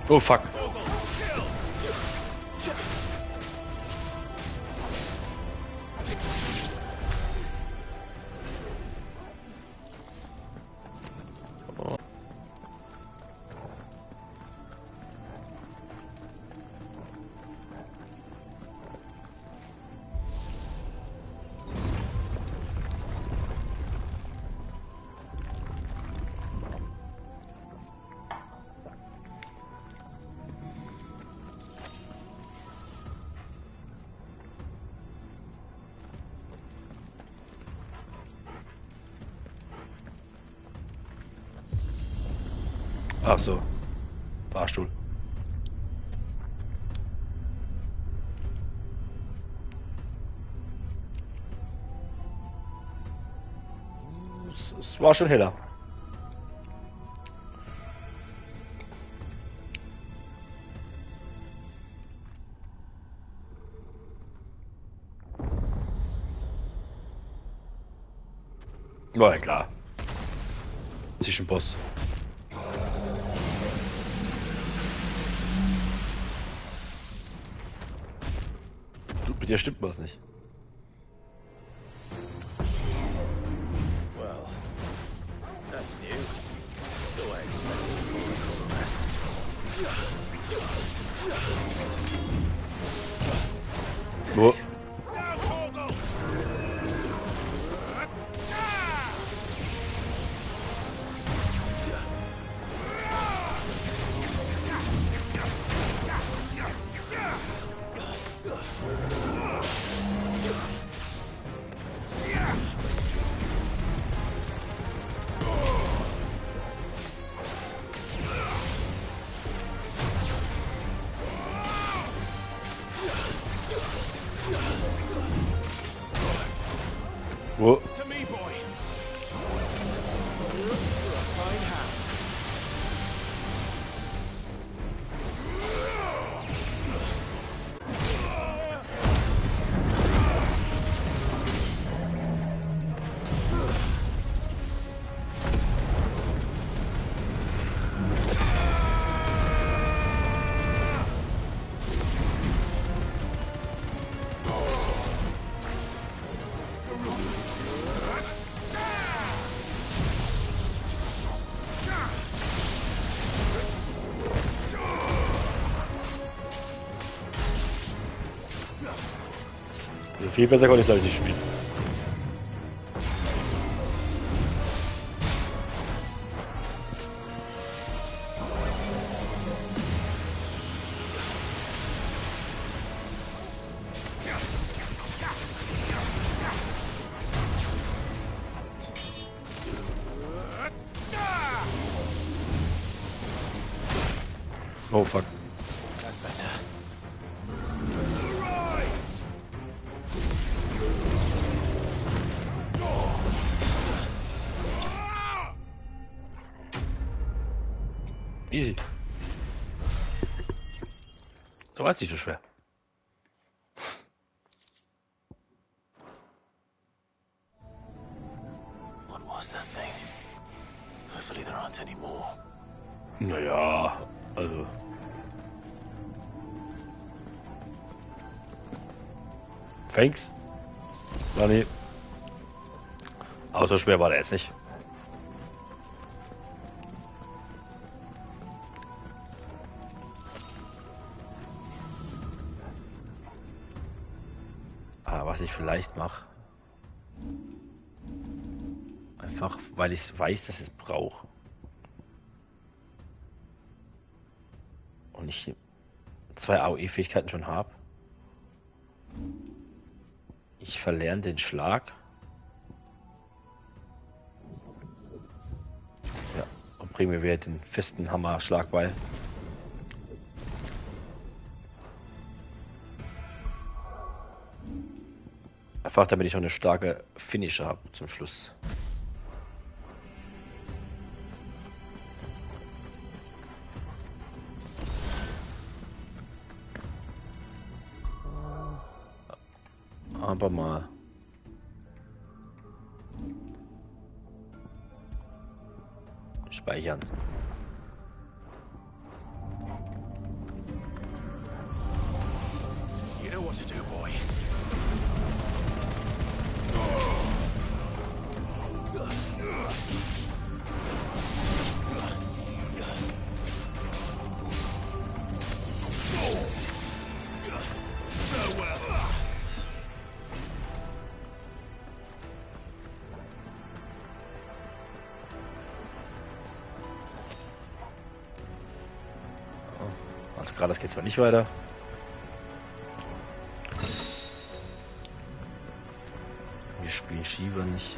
Oh fuck. Oh. Ach so. Fahrstuhl. Es war schon heller. War ja klar. Zwischenboss. Mit dir stimmt was nicht. Well, that's new. So I expected before I call the rest. Wo? Viel besser konnte ich es nicht spielen. Oh fuck. That's better. Easy. So war es nicht so schwer. What was that thing? Hopefully there aren't any more. Naja, also. Thanks. War nee. Aber so schwer war der jetzt nicht. Aber was ich vielleicht mache, einfach weil ich weiß, dass ich es brauche. Und ich 2 AOE-Fähigkeiten schon habe. Ich verlerne den Schlag. Ja, und bringe mir wieder den festen Hammer-Schlag bei. Einfach damit ich noch eine starke Finisher habe zum Schluss. Aber mal. Speichern. You know what to do, boy. Also gerade das geht zwar nicht weiter. Wir spielen Shiva nicht.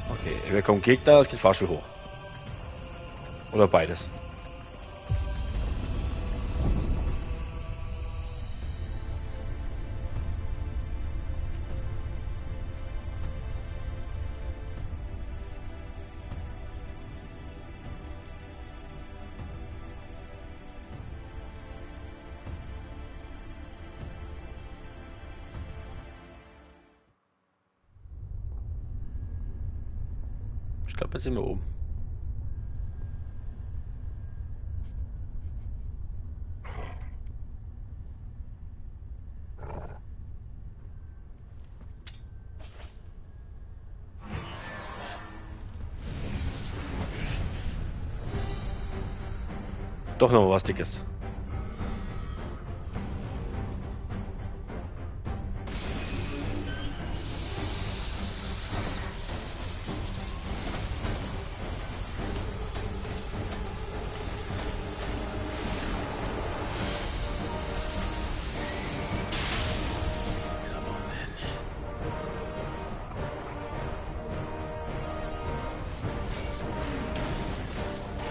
Okay, wir kommen Gegner, es geht Fahrstuhl hoch. Oder beides. Ich glaube, jetzt sind wir oben. Doch noch was Dickes.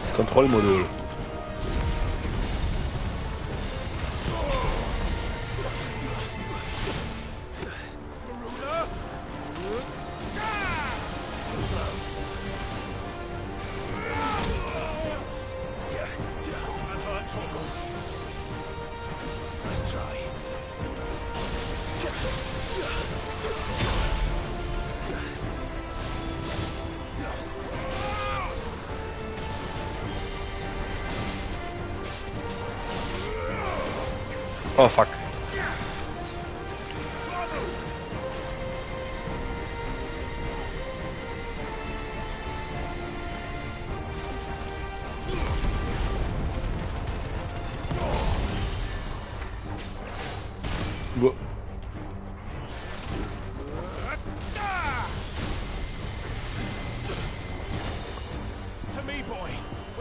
Das Kontrollmodul. Oh fuck.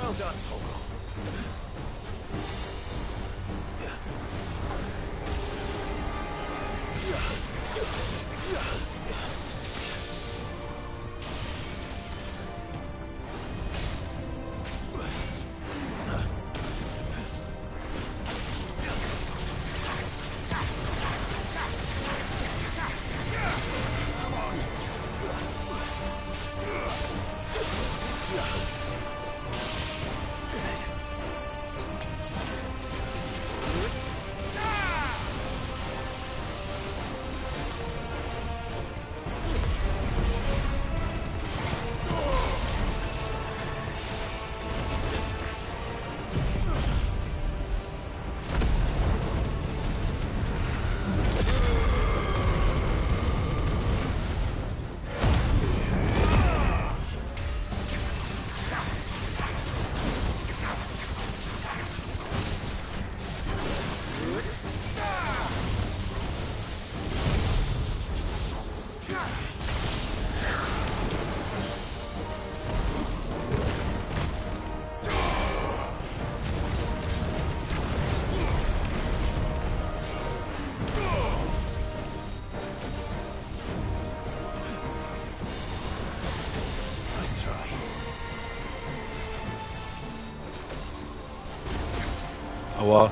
Well done, Toggle. Aua.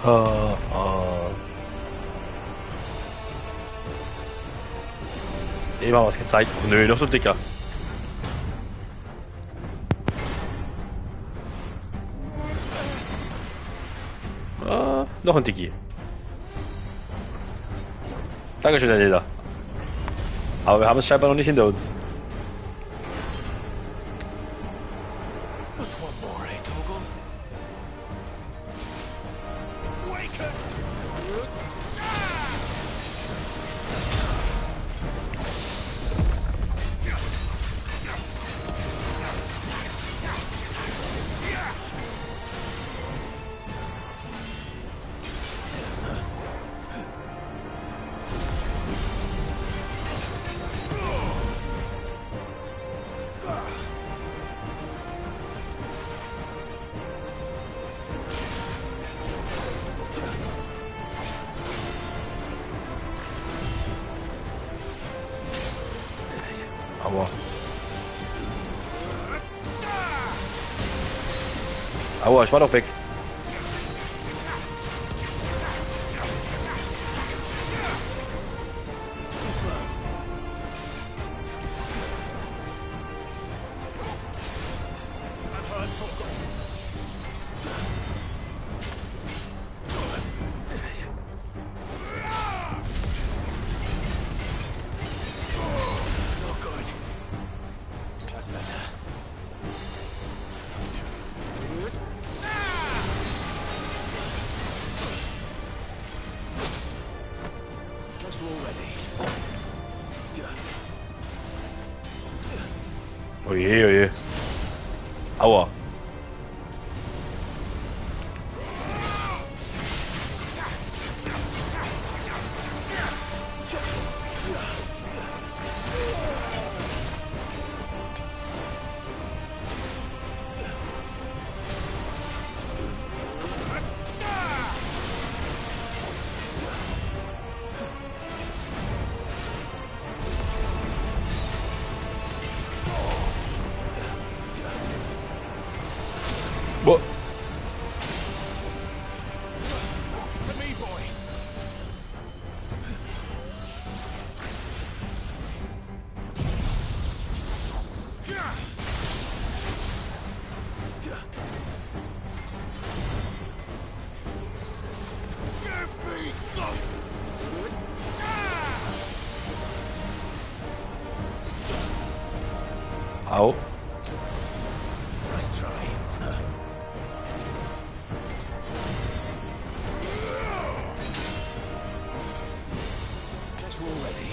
Oh. Oh. Dem haben wir was gezeigt. Oh, nö, noch so dicker. Ah, noch ein Dicky. Dankeschön, Herr Leder. Aber wir haben es scheinbar noch nicht hinter uns. Aua. Aua, ich war doch weg. Oje, oje. Aua. Boah. Au. Nice try. Guess we're all ready.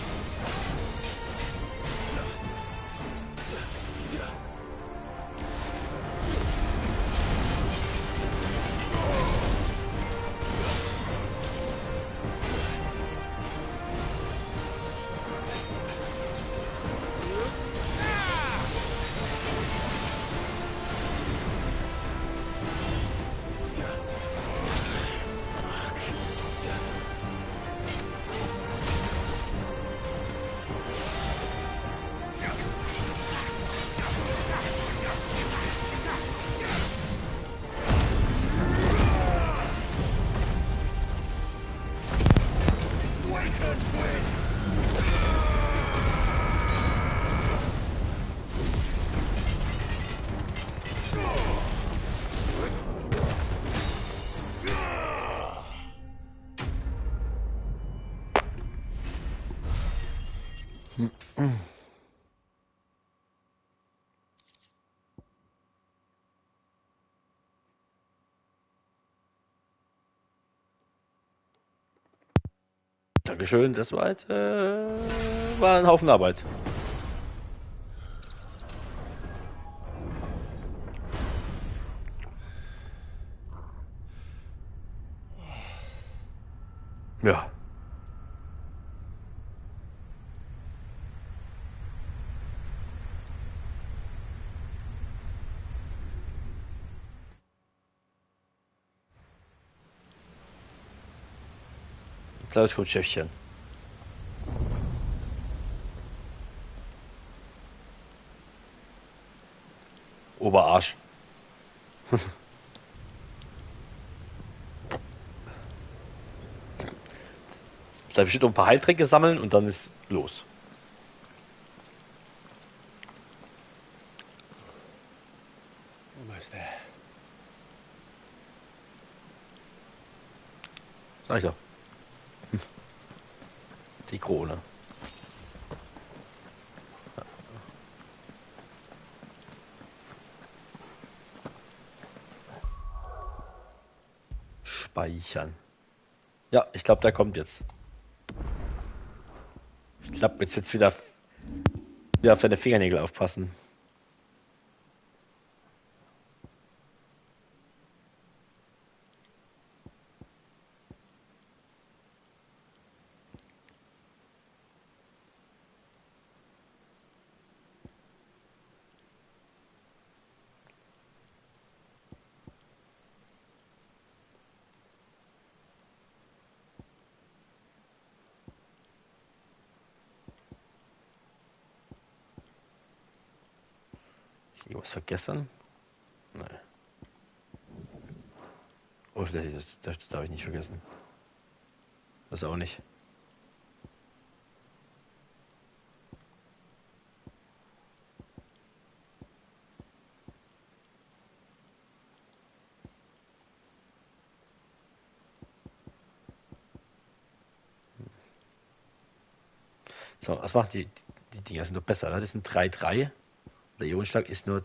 Dankeschön, das war jetzt war ein Haufen Arbeit. Ja. Ein kleines Kutschäffchen. Oberarsch. Da bestimmt noch ein paar Heiltränke sammeln und dann ist los. Almost there. Sag ich doch. Die Krone. Speichern. Ja, ich glaube, der kommt jetzt. Ich glaube, jetzt wieder auf deine Fingernägel aufpassen. Irgendwas vergessen? Nein. Oh, das darf ich nicht vergessen. Das auch nicht. So, was macht die Dinger? Sind doch besser, ne? Das sind 3-3. Der Ionenschlag ist nur.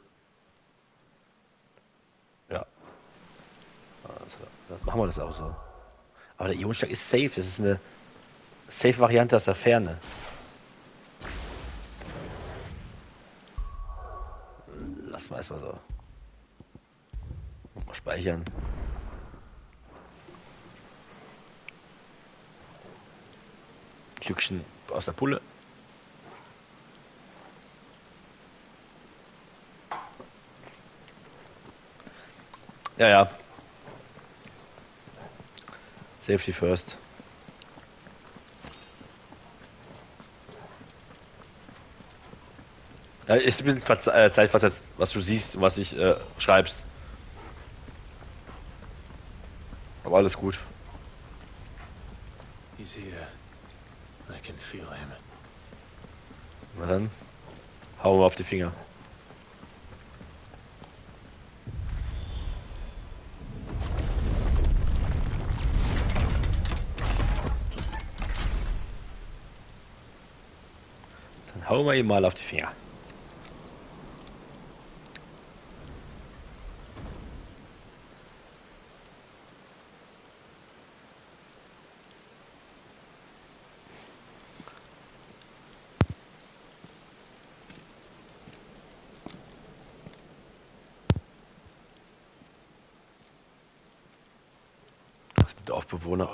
Ja. Also, dann machen wir das auch so. Aber der Ionenschlag ist safe. Das ist eine Safe-Variante aus der Ferne. weiß man so. Mal speichern. Stückchen aus der Pulle. Ja, ja. Safety first. Ja, ist ein bisschen zeitversetzt, was du siehst und was ich schreibst. Aber alles gut. He's here. I can feel him. Na dann, hauen wir auf die Finger. Dann hauen wir ihm mal auf die Finger. Dorfbewohner.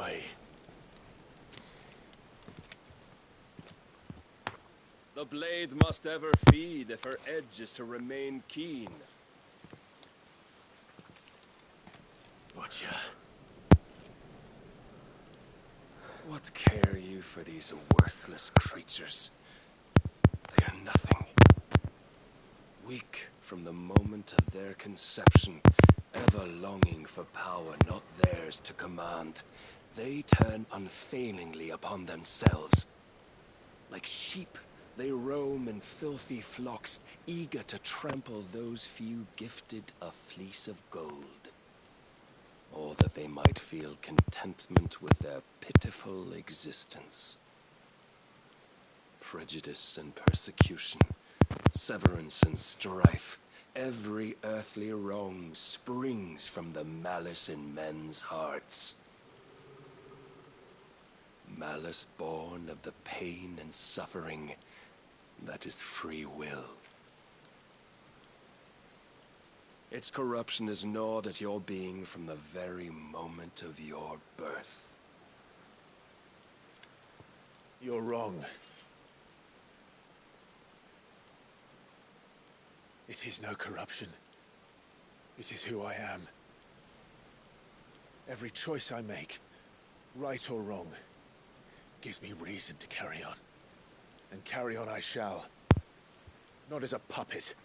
The blade must ever feed if her edge is to remain keen. Watcha. What care you for these worthless creatures? They are nothing. Weak from the moment of their conception, ever longing for power not theirs to command, they turn unfailingly upon themselves. Like sheep, they roam in filthy flocks, eager to trample those few gifted a fleece of gold. Or that they might feel contentment with their pitiful existence. Prejudice and persecution, severance and strife, every earthly wrong springs from the malice in men's hearts. Malice born of the pain and suffering that is free will. Its corruption is gnawed at your being from the very moment of your birth. You're wrong. It is no corruption. It is who I am. Every choice I make, right or wrong, gives me reason to carry on. And carry on I shall. Not as a puppet,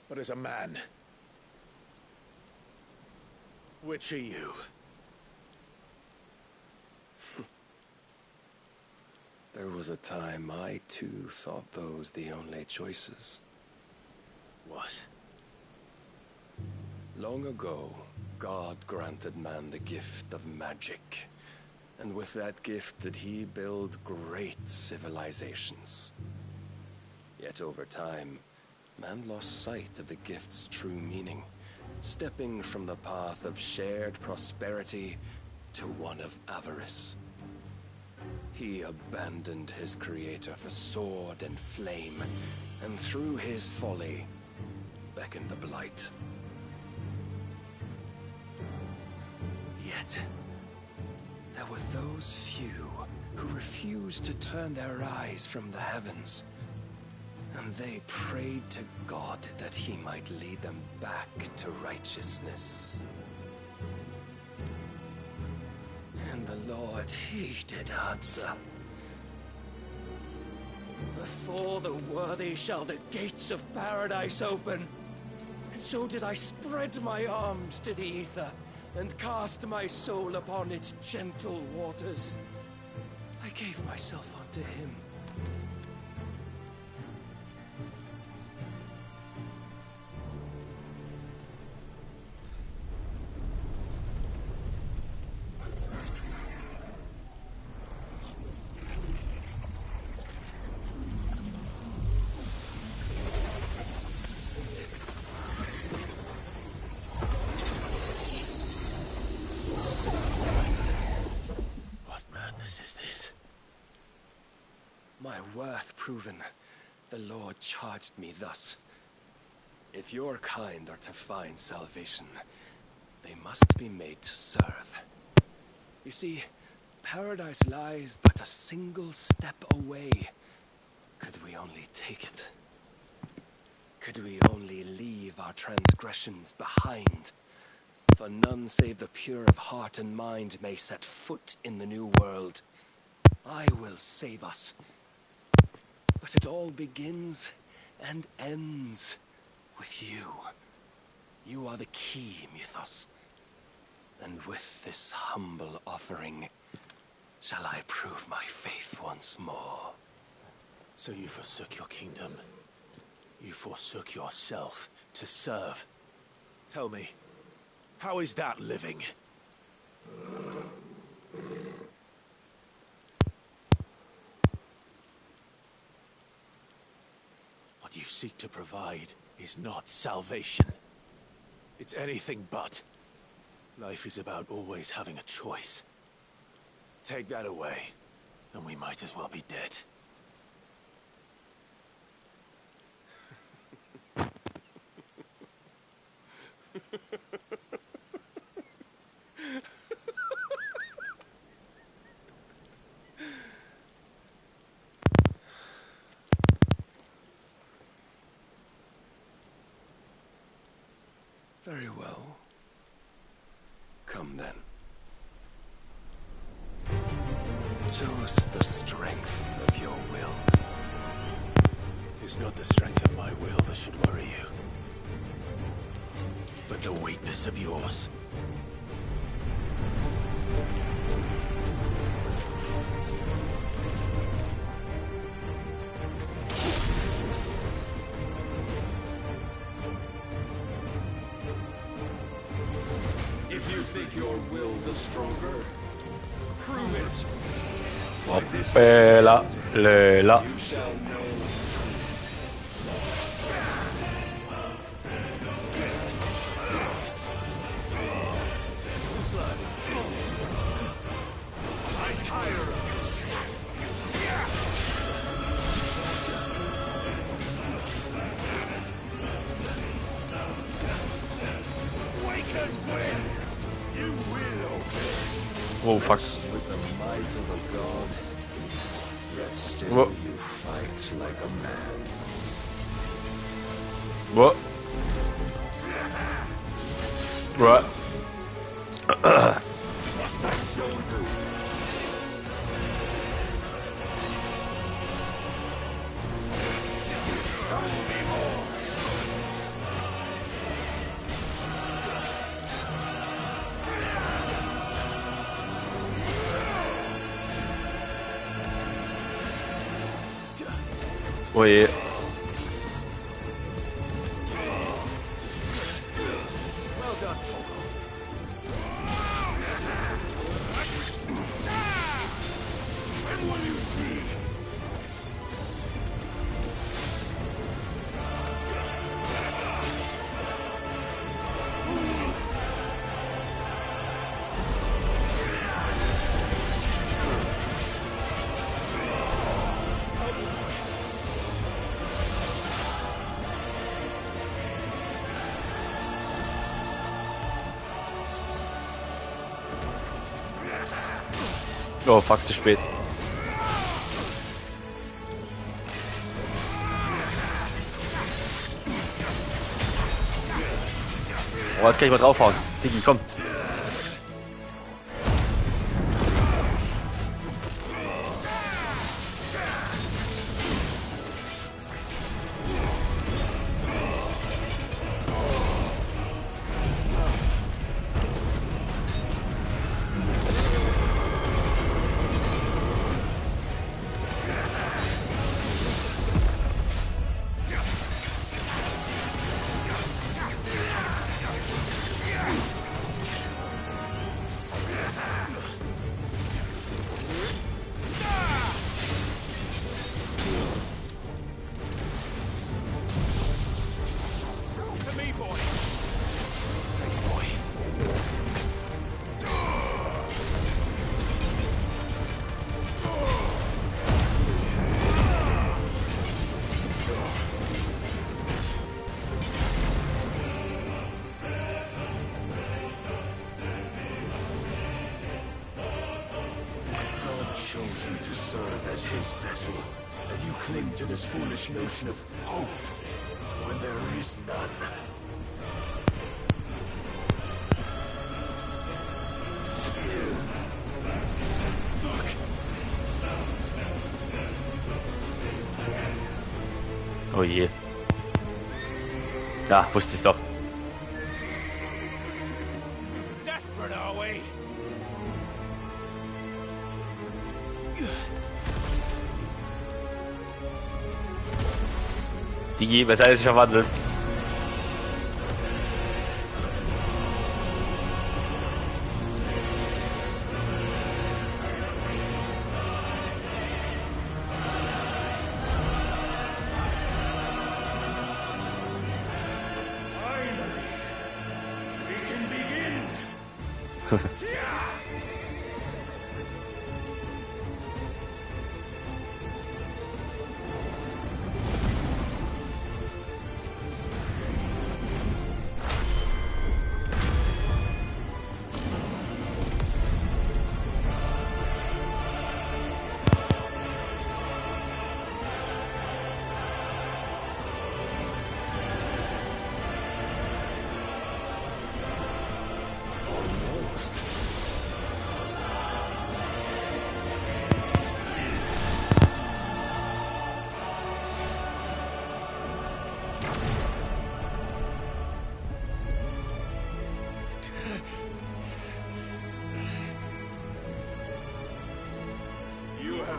but as a man. Which are you? There was a time I too thought those the only choices. What? Long ago, God granted man the gift of magic. And with that gift did he build great civilizations. Yet over time, man lost sight of the gift's true meaning, stepping from the path of shared prosperity to one of avarice. He abandoned his creator for sword and flame, and through his folly, beckoned the blight. Yet, there were those few who refused to turn their eyes from the heavens, and they prayed to God that he might lead them back to righteousness. And the Lord, he did answer. Before the worthy shall the gates of paradise open. And so did I spread my arms to the ether, and cast my soul upon its gentle waters. I gave myself unto him. My worth proven, the Lord charged me thus. If your kind are to find salvation, they must be made to serve. You see, paradise lies but a single step away. Could we only take it? Could we only leave our transgressions behind? For none save the pure of heart and mind may set foot in the new world. I will save us. But it all begins and ends with you. You are the key, Mythos. And with this humble offering, shall I prove my faith once more. So you forsook your kingdom. You forsook yourself to serve. Tell me, how is that living? What you seek to provide is not salvation. It's anything but. Life is about always having a choice. Take that away, and we might as well be dead. Very well. Come then. Show us the strength of your will. It's not the strength of my will that should worry you, but the weakness of yours. If you think your will the stronger, prove it. Bella, Lela. You shall know. I tire of you. Waken winds. You will obey. Oh fuck. With the might of a god, yet still Whoa. you fight like a man. What? Right. Must I show you? Show me more. Oh yeah. Well done, Toggle. When will you see? Oh fuck, zu spät. Oh, jetzt kann ich mal draufhauen. Digi, komm. chose you to serve as his vessel, and you cling to this foolish notion of hope when there is none. Fuck! Oh je. Ja, wusste ich's doch. Desperate, are we? Die, weshalb er sich verwandelt.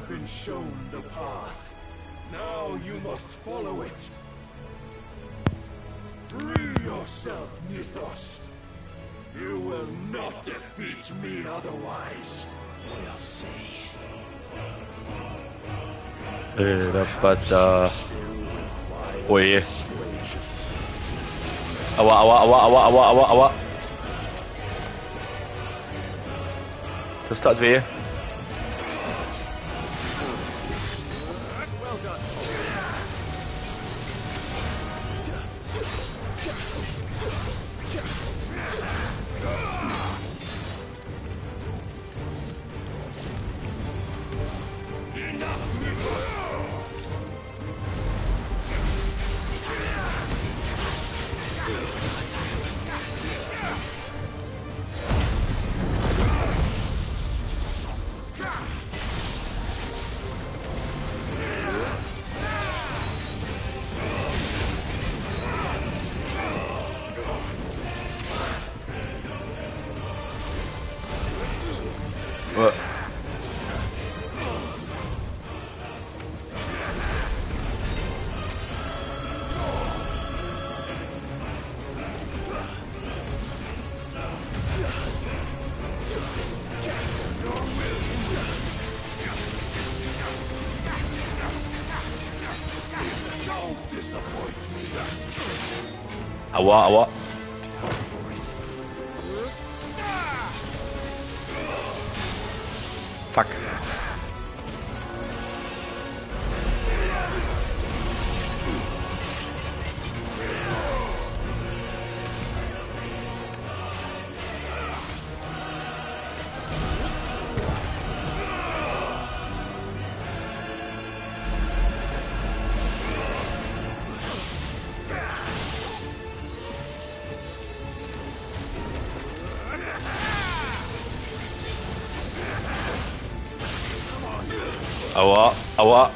Been shown the path. Now you must follow it. Free yourself, Mythos. You will not defeat me otherwise. We'll see. Oh je. Aua, aua, aua, aua, aua, aua, aua. Das tat weh. Aua, aua. Fuck. Aua, aua.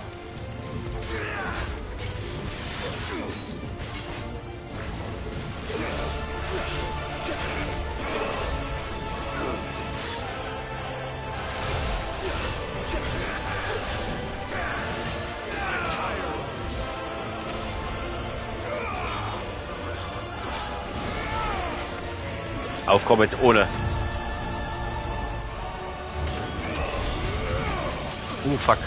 Aufkommen jetzt ohne. Fuck.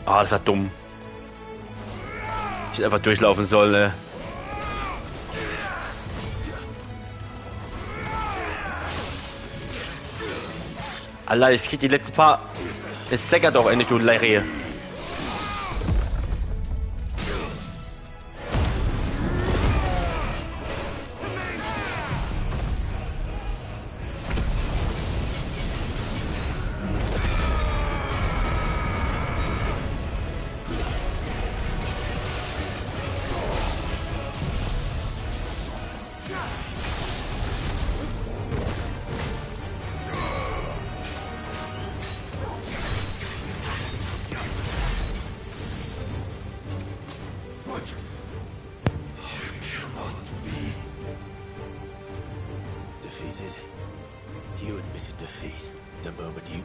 Ah, das war dumm. Ich hätte einfach durchlaufen sollen, ne? Allah, es geht die letzten paar. Jetzt lecker doch endlich, du Leere.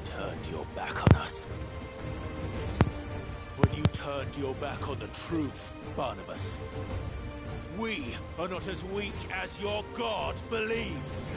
turned your back on us. When you turned your back on the truth, Barnabas. We are not as weak as your God believes.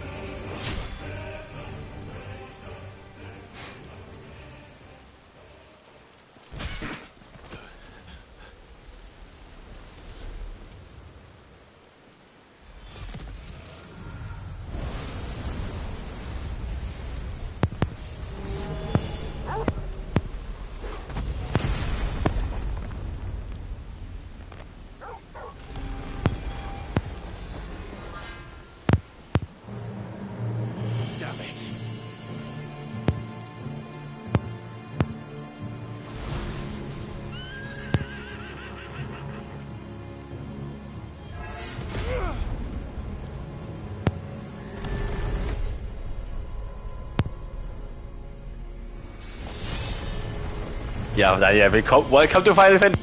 Ja, willkommen, welcome to Final Fantasy.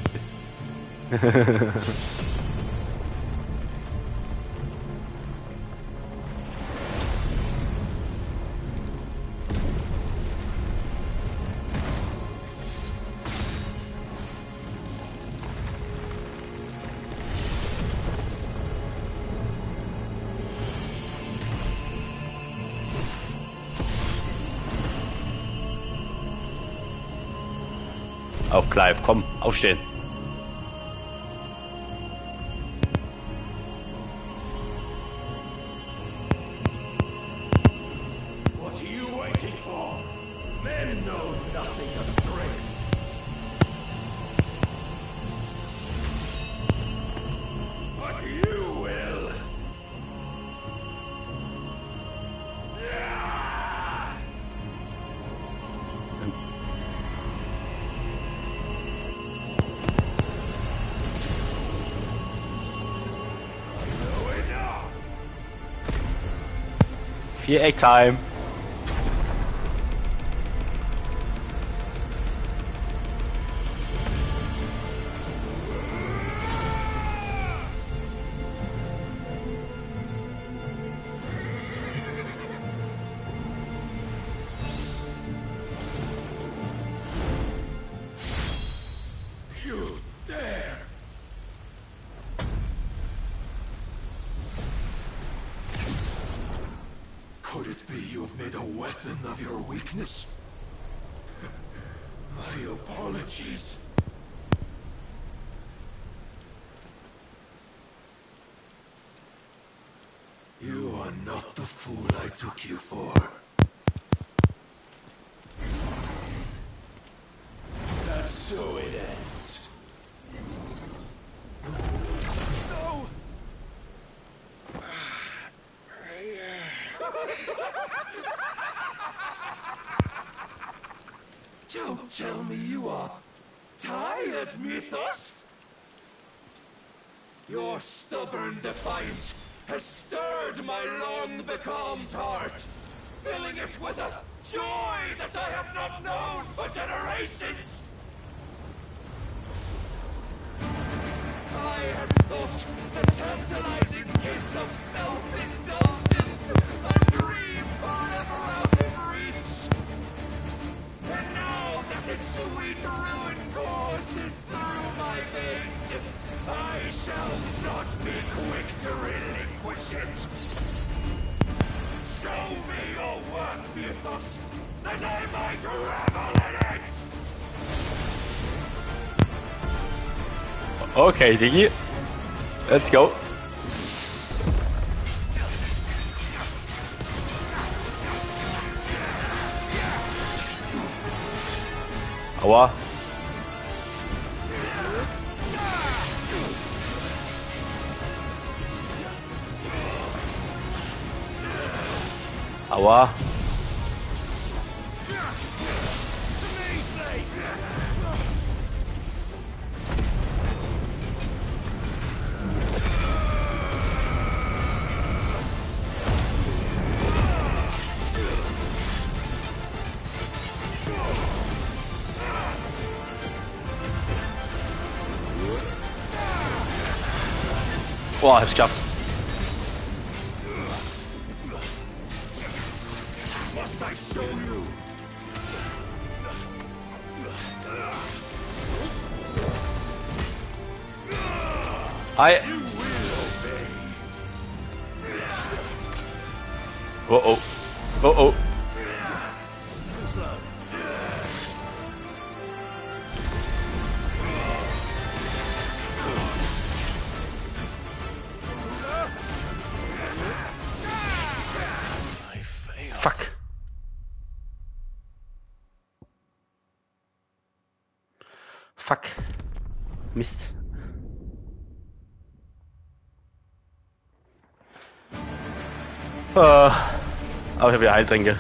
Auf Clive, komm, aufstehen. What are you waiting for? Men know nothing of strength. But you will. Viereck Time. You dare! Could it be you have made a weapon of your weakness? My apologies. You are not the fool I took you for. That's so it ends. No! Don't tell me you are tired, Mythos! Your stubborn defiance has stirred my long-becalmed heart, filling it with a joy that I have not known for generations! I had thought the tantalizing kiss of self-indulgence a dream forever out of reach. And now that its sweet ruin courses through my veins, I shall not be quick to relinquish it. Show me your work, Mythos, that I might revel in it! Okay, Diggi. Let's go. Aua. Aua. Boah, hab's geschafft. Must I show you? Ei. Oh oh. Oh oh. Fuck. Fuck. Mist. Aber ich habe wieder Heiltränke.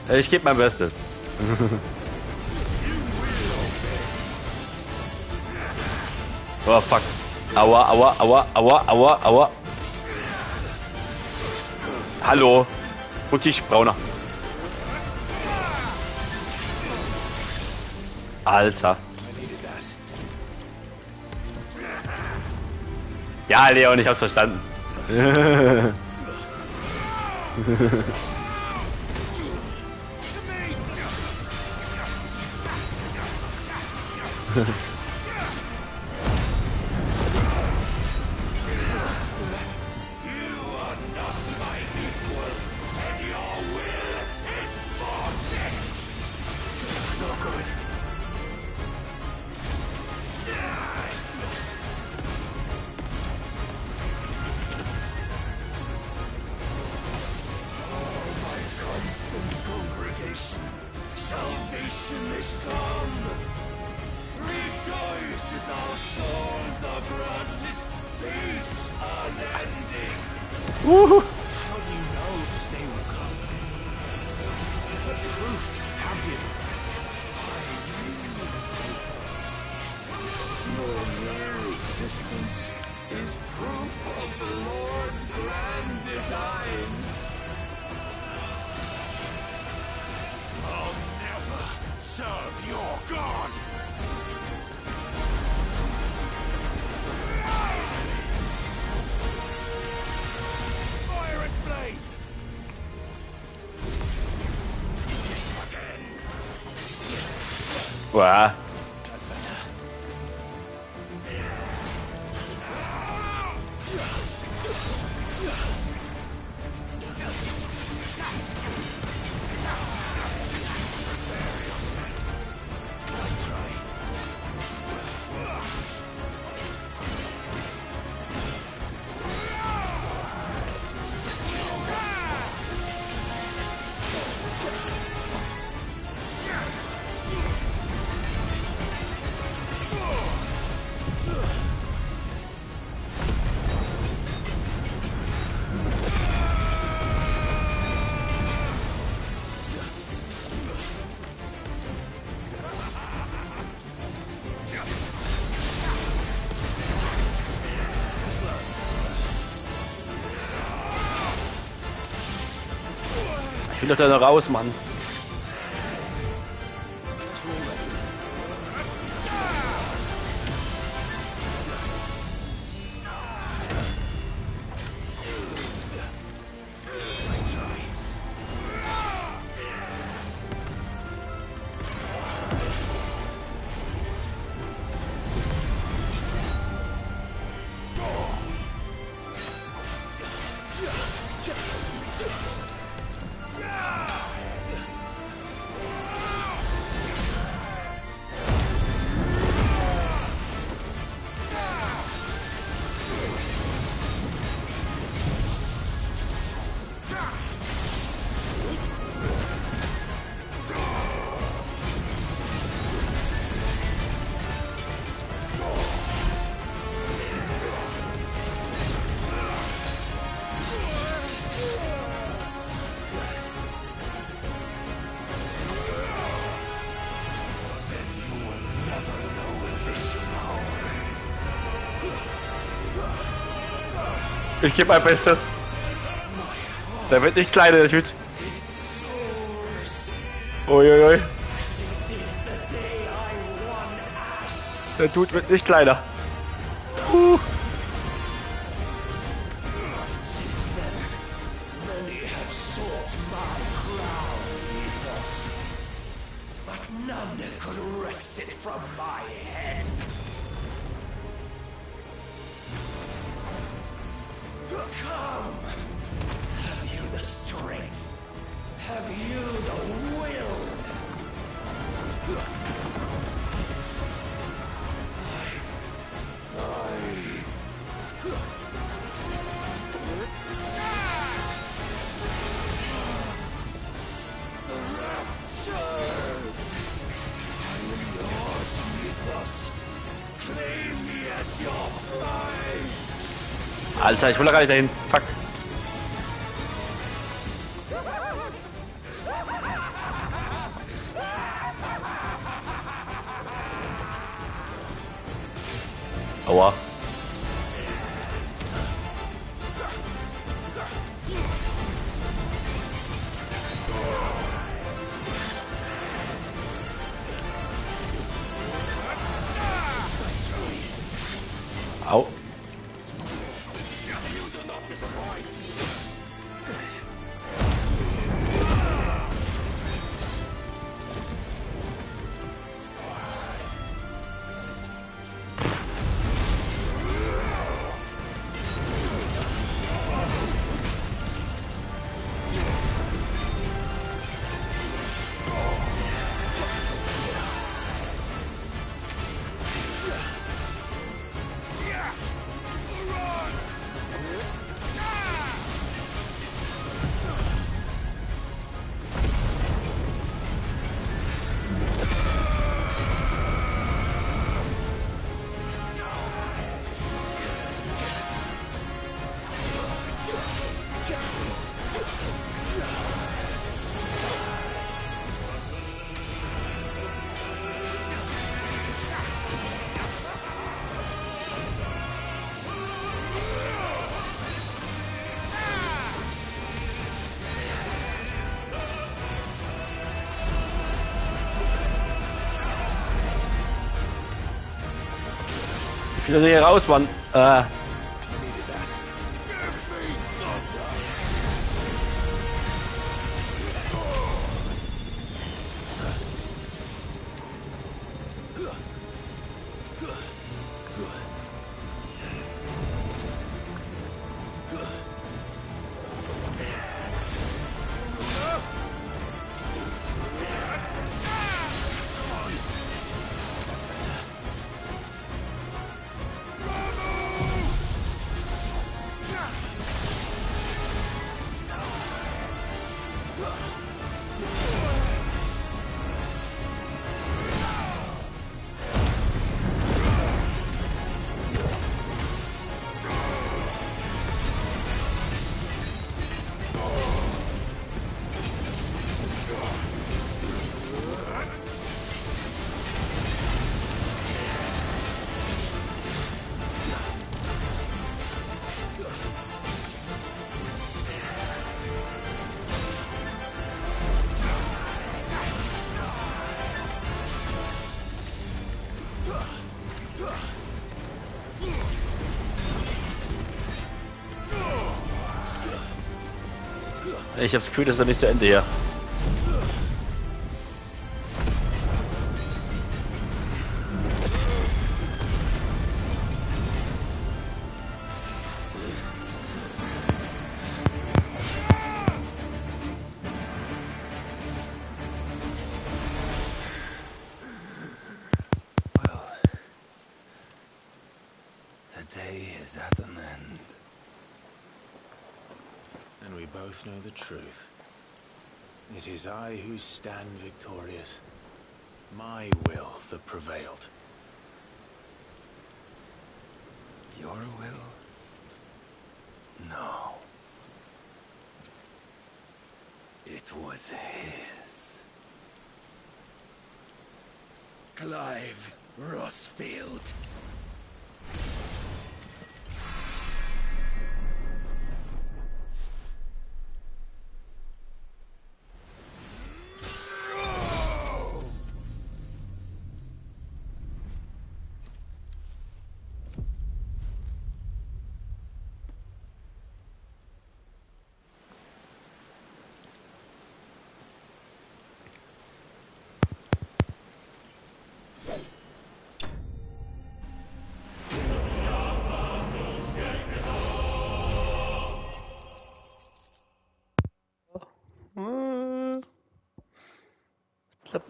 Ich gebe mein Bestes. Oh fuck. Aua, aua, aua, aua, aua, aua. Hallo. Rückig, Brauner. Alter. Ja, Leon, ich hab's verstanden. Salvation is come. Rejoice as our souls are granted peace unending. Woohoo! How do you know this day will come? What proof have you? Your very existence is proof of the Lord's grand design. I'll never serve your god! Fire and flame! Wow. That's better. Ich will doch da noch raus, Mann. Ich gebe mein Bestes. Der wird nicht kleiner, der Typ. Uiuiui. Der Dude wird nicht kleiner. Puh. Alter, ich will da gar nicht dahin. Fuck. Aua. Au. Ich will hier raus, Mann. Ich hab's Gefühl, das ist noch nicht zu Ende hier. Both know the truth. It is I who stand victorious. My will that prevailed. Your will? No. It was his. Clive Rossfield.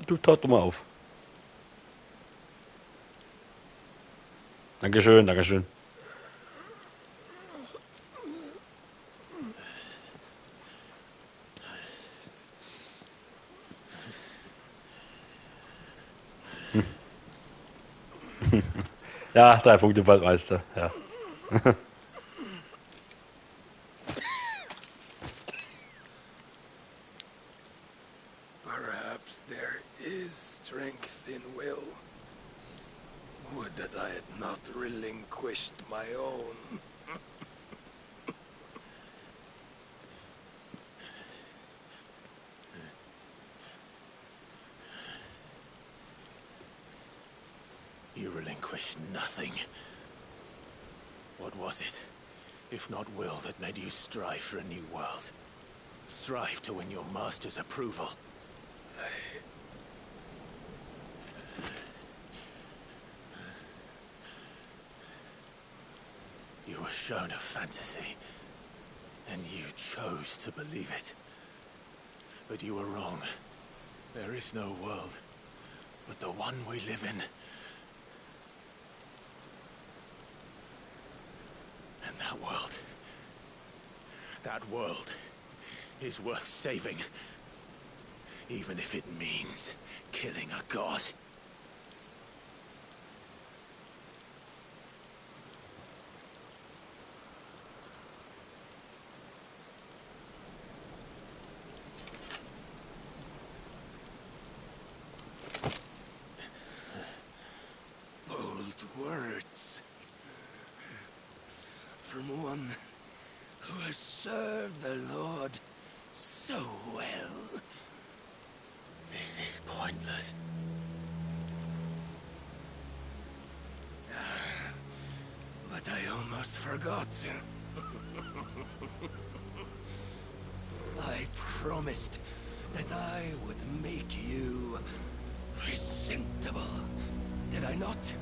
du taucht doch mal auf. Dankeschön, Dankeschön. Ja, 3 Punkte Waldmeister, ja. Perhaps there is strength in will. Would that I had not relinquished my own. You relinquished nothing. What was it, if not will, that made you strive for a new world? Strive to win your master's approval? You were shown a fantasy, and you chose to believe it. But you were wrong. There is no world, but the one we live in. And that world is worth saving, even if it means killing a god. Bold words from one who has served the Lord so well. This is pointless. But I almost forgot. I promised that I would make you presentable. Did I not?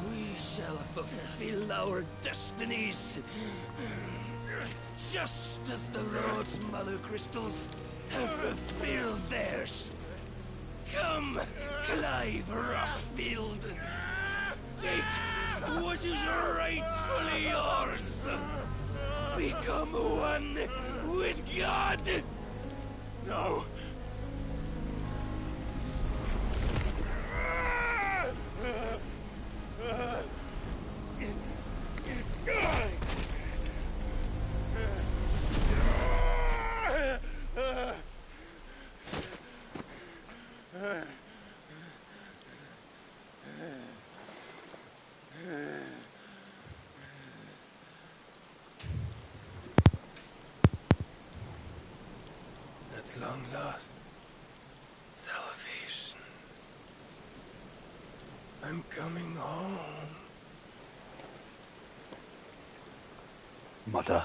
We shall fulfill our destinies, just as the Lord's Mutterkristals have fulfilled theirs. Come, Clive Rossfield. Take what is rightfully yours. Become one with God. No. At long last, salvation. I'm coming home. Mother.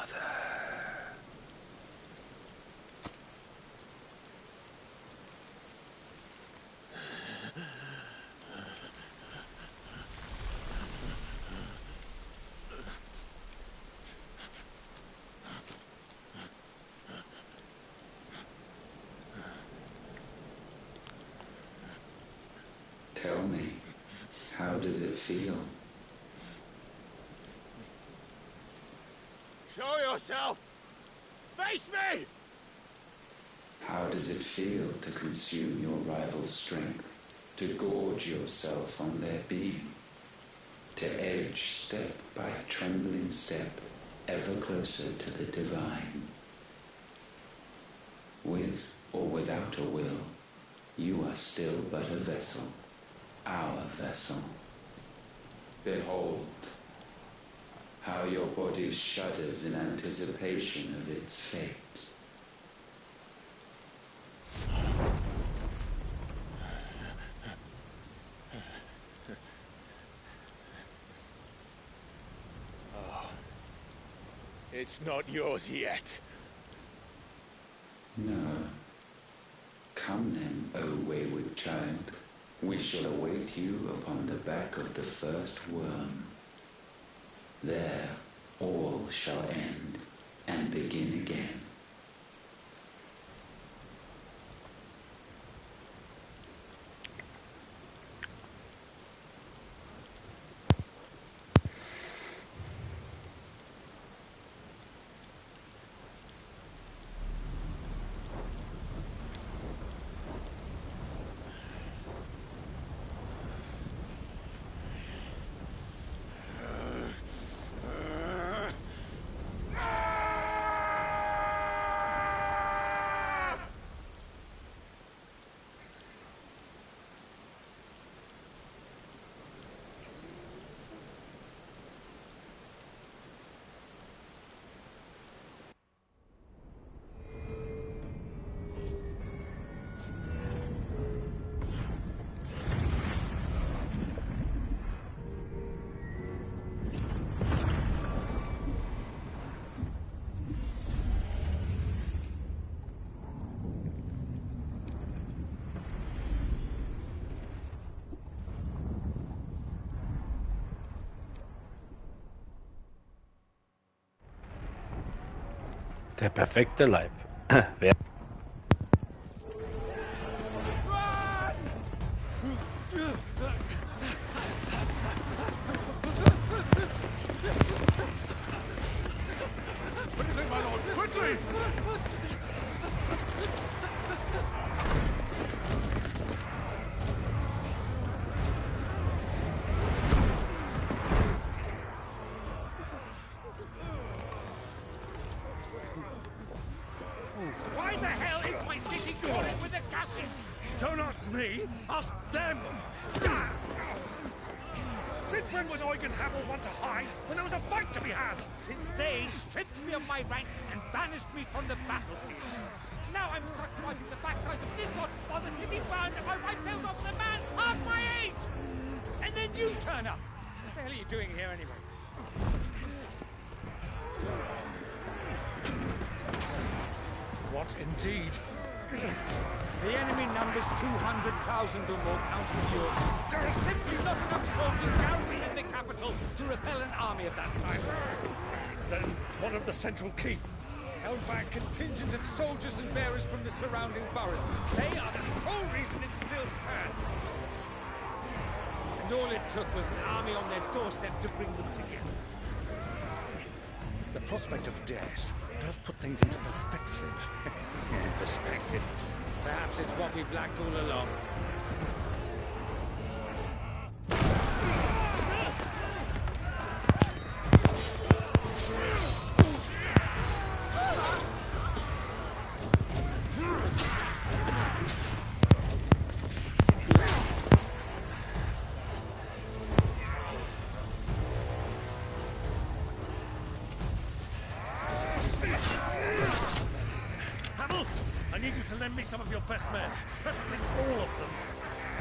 Tell me, how does it feel? Show yourself! Face me! How does it feel to consume your rival's strength, to gorge yourself on their beam, to edge step by trembling step ever closer to the divine? With or without a will, you are still but a vessel, our vessel. Behold, how your body shudders in anticipation of its fate. Oh, it's not yours yet. No. Come then, O wayward child. We shall await you upon the back of the first worm. There all shall end and begin again. Der perfekte Leib. Wer? Why the hell is my city crawling with the captain? Don't ask me, ask them! Since when was Eugen Hamel one to hide when there was a fight to be had? Since they stripped me of my rank and banished me from the battlefield. Now I'm stuck wiping the backsides of this one while the city burns and my wife tells off the man half my age! And then you turn up! What the hell are you doing here anyway? What indeed? The enemy numbers 200,000 or more counting yours. There are simply not enough soldiers garrisoned in the capital to repel an army of that size. Then what of the central keep? Held by a contingent of soldiers and bearers from the surrounding boroughs. They are the sole reason it still stands. And all it took was an army on their doorstep to bring them together. The prospect of death does put things into perspective. Yeah, perspective. Perhaps it's what we've lacked all along. Some of your best men, preferably all of them.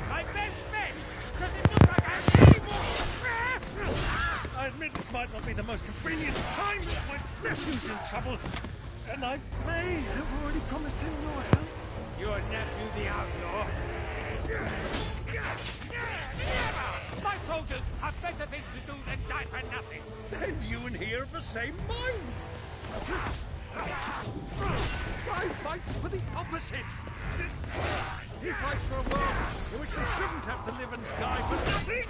My best men? Does it look like I'm evil? I admit this might not be the most convenient time, but my nephew's in trouble, and I may have already promised him your help. Your nephew, the outlaw? Never! My soldiers have better things to do than die for nothing. Then you and he are of the same mind. Clive fights for the opposite. He fights for a world in which they shouldn't have to live and die for nothing.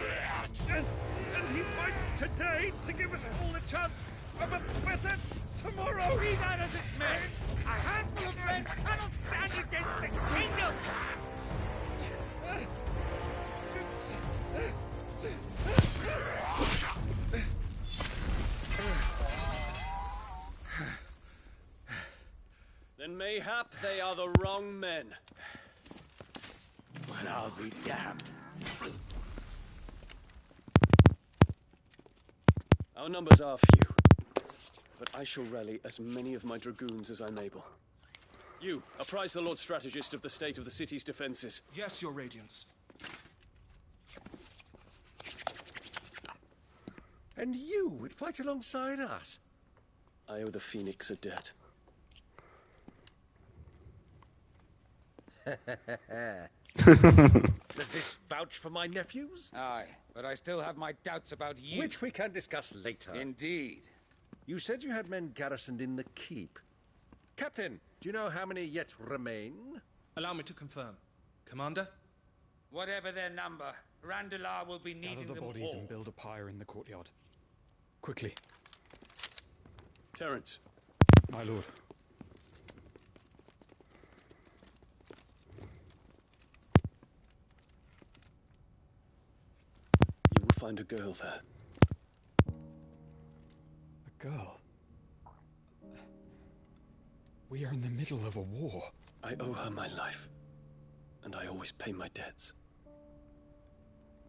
And he fights today to give us all a chance of a better tomorrow. Be that as it may, a handful of men cannot stand against the kingdom. Then mayhap they are the wrong men. Well, I'll be damned. Our numbers are few, but I shall rally as many of my dragoons as I'm able. You, apprise the Lord Strategist of the state of the city's defenses. Yes, Your Radiance. And you would fight alongside us? I owe the Phoenix a debt. Does this vouch for my nephews? Aye, but I still have my doubts about you. Which we can discuss later. Indeed. You said you had men garrisoned in the keep. Captain, do you know how many yet remain? Allow me to confirm. Commander? Whatever their number, Randalar will be needing Gather the them bodies all. and build a pyre in the courtyard. Quickly. Terence. My lord. You will find a girl there. A girl? We are in the middle of a war. I owe her my life. And I always pay my debts.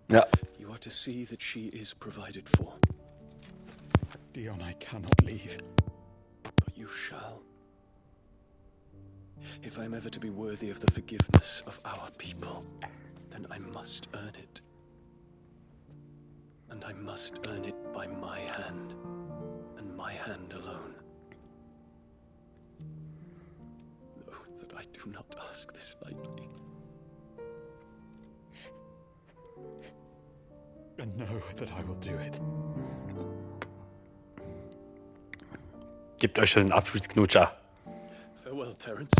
Yeah. You are to see that she is provided for. Dion, I cannot leave. But you shall. If I am ever to be worthy of the forgiveness of our people, then I must earn it. And I must earn it by my hand, and my hand alone. Know that I do not ask this lightly. And know that I will do it. Gebt euch schon einen Abschiedsknutscher. Farewell, Terence.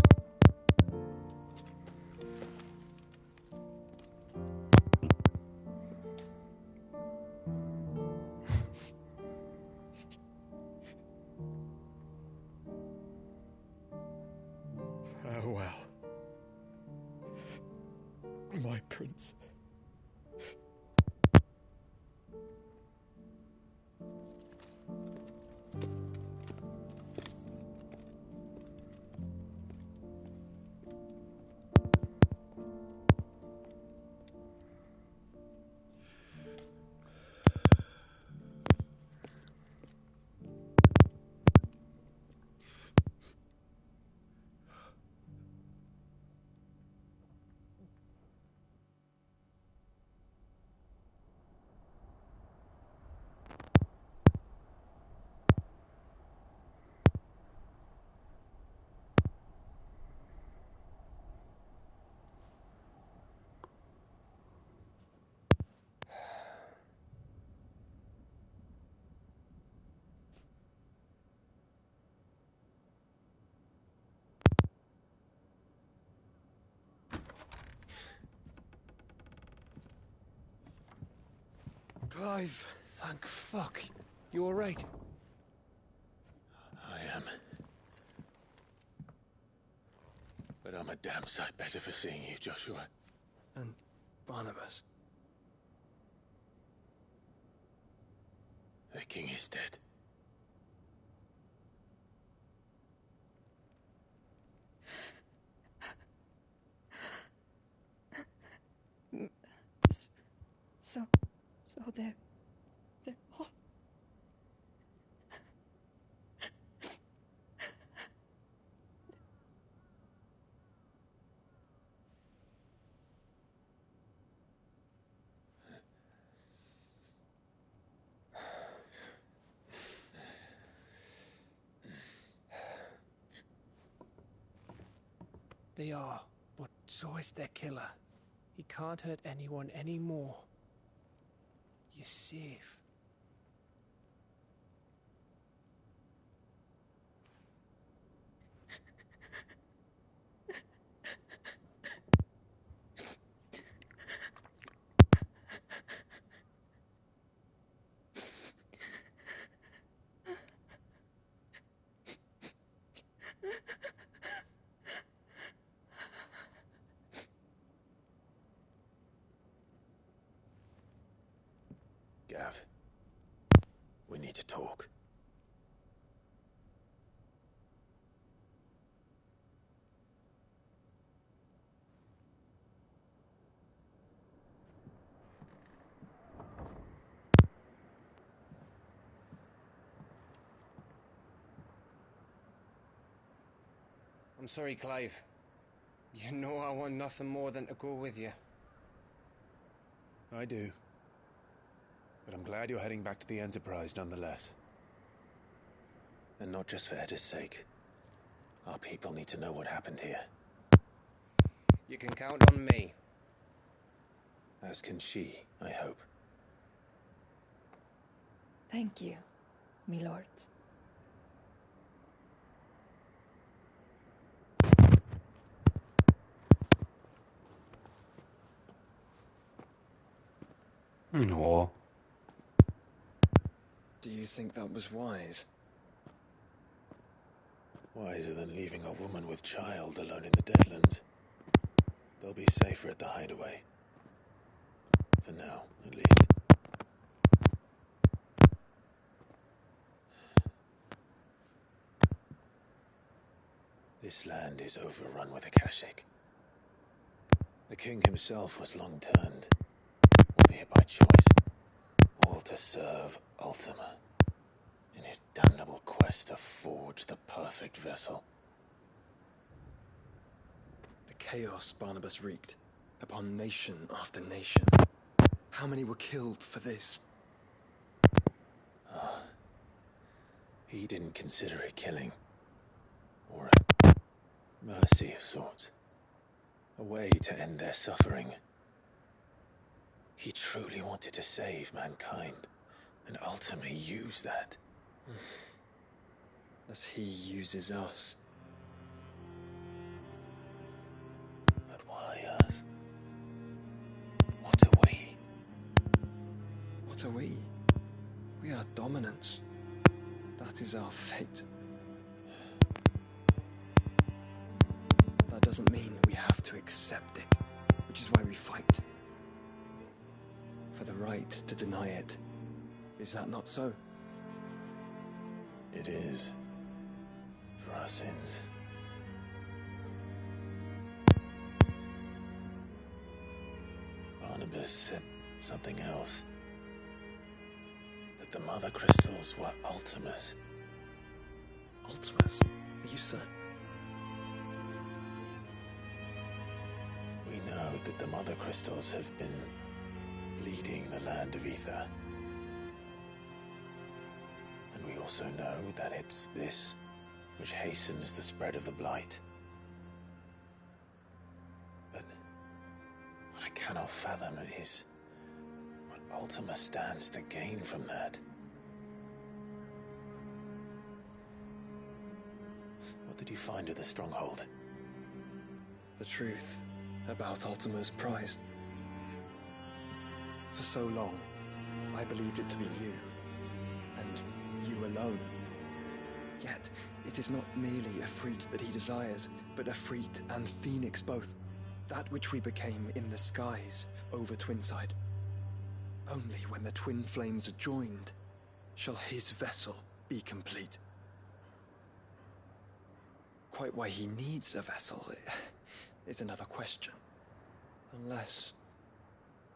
Farewell. My prince. Clive, thank fuck. You alright? I am. But I'm a damn sight better for seeing you, Joshua. And Barnabas. The king is dead. So they're all... They are, but so is their killer. He can't hurt anyone anymore. You're safe. Gav, we need to talk. I'm sorry, Clive. You know I want nothing more than to go with you. I do. But I'm glad you're heading back to the Enterprise nonetheless. And not just for Edda's sake. Our people need to know what happened here. You can count on me. As can she, I hope. Thank you, my lords. No. Do you think that was wise? Wiser than leaving a woman with child alone in the Deadlands. They'll be safer at the hideaway. For now, at least. This land is overrun with Akashic. The king himself was long turned, albeit by choice, all to serve Ultima, in his damnable quest to forge the perfect vessel. The chaos Barnabas wreaked upon nation after nation. How many were killed for this? He didn't consider it killing, or a mercy of sorts. A way to end their suffering. He truly wanted to save mankind, and ultimately used that. As he uses us. But why us? What are we? What are we? We are dominants. That is our fate. That doesn't mean we have to accept it, which is why we fight. For the right to deny it. Is that not so? It is. For our sins. Barnabas said something else. That the Mutterkristals were Ultimas. Ultimas? Are you certain? We know that the Mutterkristals have been leading the land of Ether. And we also know that it's this which hastens the spread of the blight. But what I cannot fathom is what Ultima stands to gain from that. What did you find at the stronghold? The truth about Ultima's prize. For so long, I believed it to be you, and you alone. Yet, it is not merely a freat that he desires, but a freat and phoenix both. That which we became in the skies over Twinside. Only when the twin flames are joined shall his vessel be complete. Quite why he needs a vessel is another question. Unless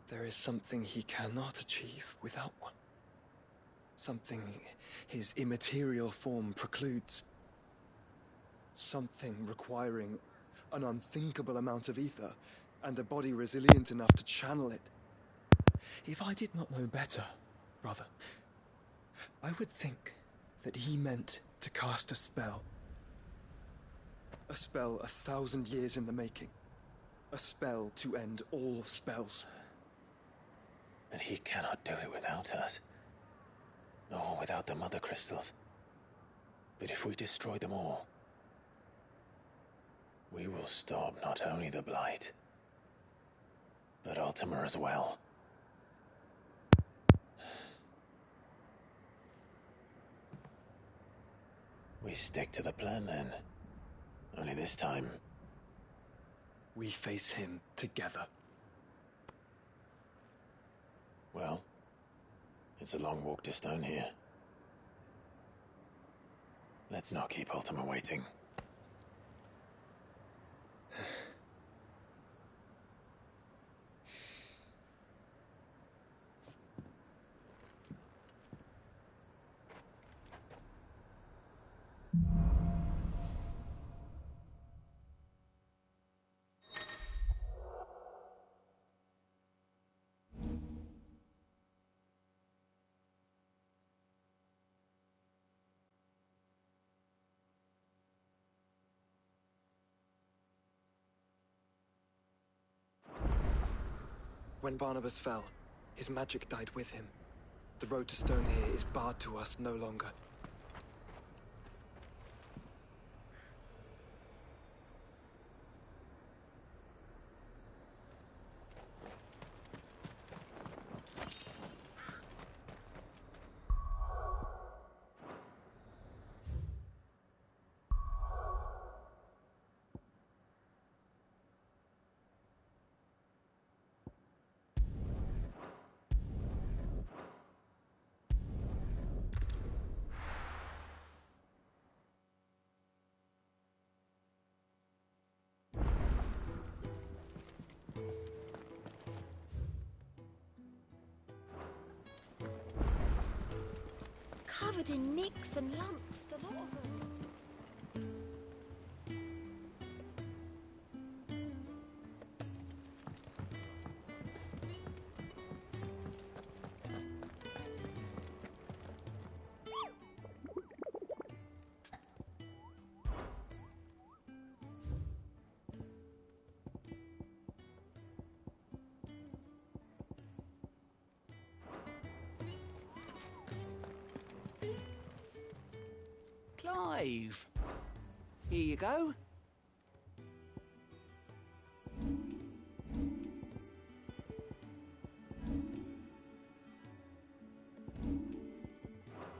there is something he cannot achieve without one. Something his immaterial form precludes. Something requiring an unthinkable amount of ether and a body resilient enough to channel it. If I did not know better, brother, I would think that he meant to cast a spell. A spell 1,000 years in the making. A spell to end all spells. And he cannot do it without us. Nor without the Mutterkristals. But if we destroy them all, we will stop not only the blight, but Ultima as well. We stick to the plan then. Only this time, we face him together. Well, it's a long walk to Stone here. Let's not keep Ultima waiting. When Barnabas fell, his magic died with him. The road to stone here is barred to us no longer. Covered in nicks and lumps, the lot of them. Clive. Here you go.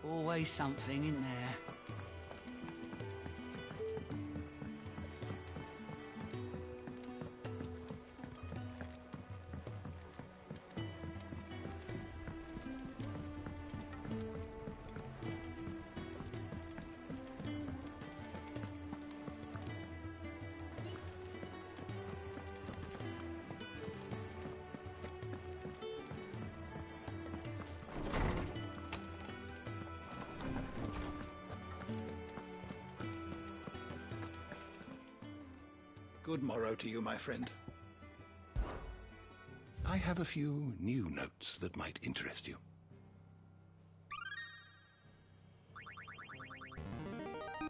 Always something in there. Good morrow to you, my friend. I have a few new notes that might interest you.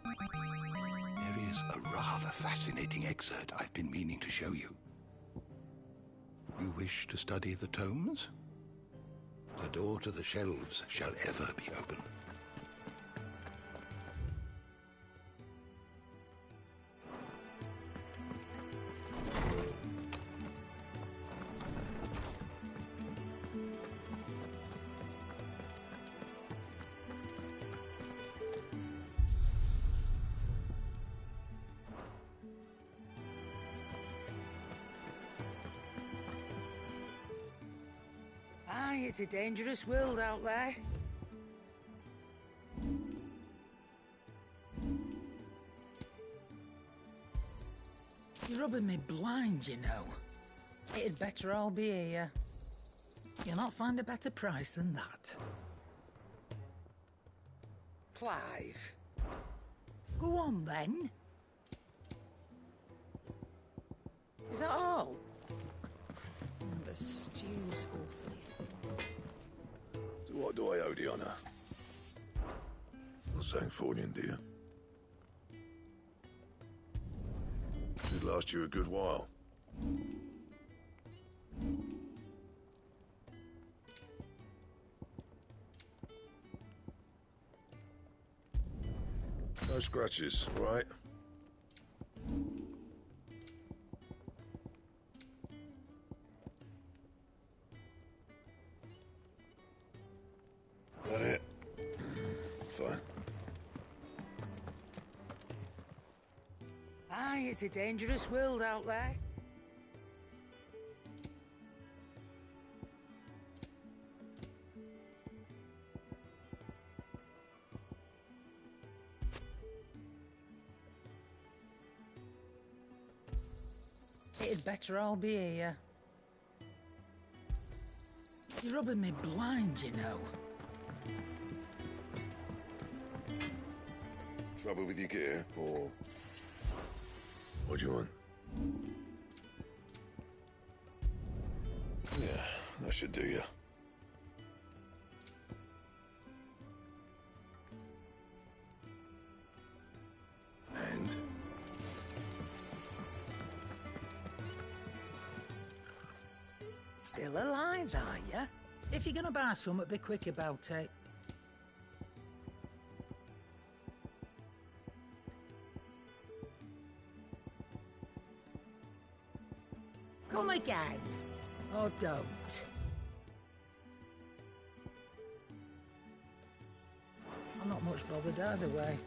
There is a rather fascinating excerpt I've been meaning to show you. You wish to study the tomes? The door to the shelves shall ever be open. Aye, it's a dangerous world out there. You're rubbing me blind, you know. It'd better all be here. You'll not find a better price than that. Clive. Go on, then. Is that all? The stew's awfully thin. So what do I owe the honour? Not saying fortune, do you? Should last you a good while. No scratches, right? That it? Fine. Aye, it's a dangerous world out there. It'd better all be here. You're rubbing me blind, you know. Trouble with your gear, or what do you want? Yeah, that should do you. And? Still alive, are ya? If you're gonna buy something, be quick about it. Come again. Or don't. I'm not much bothered either way.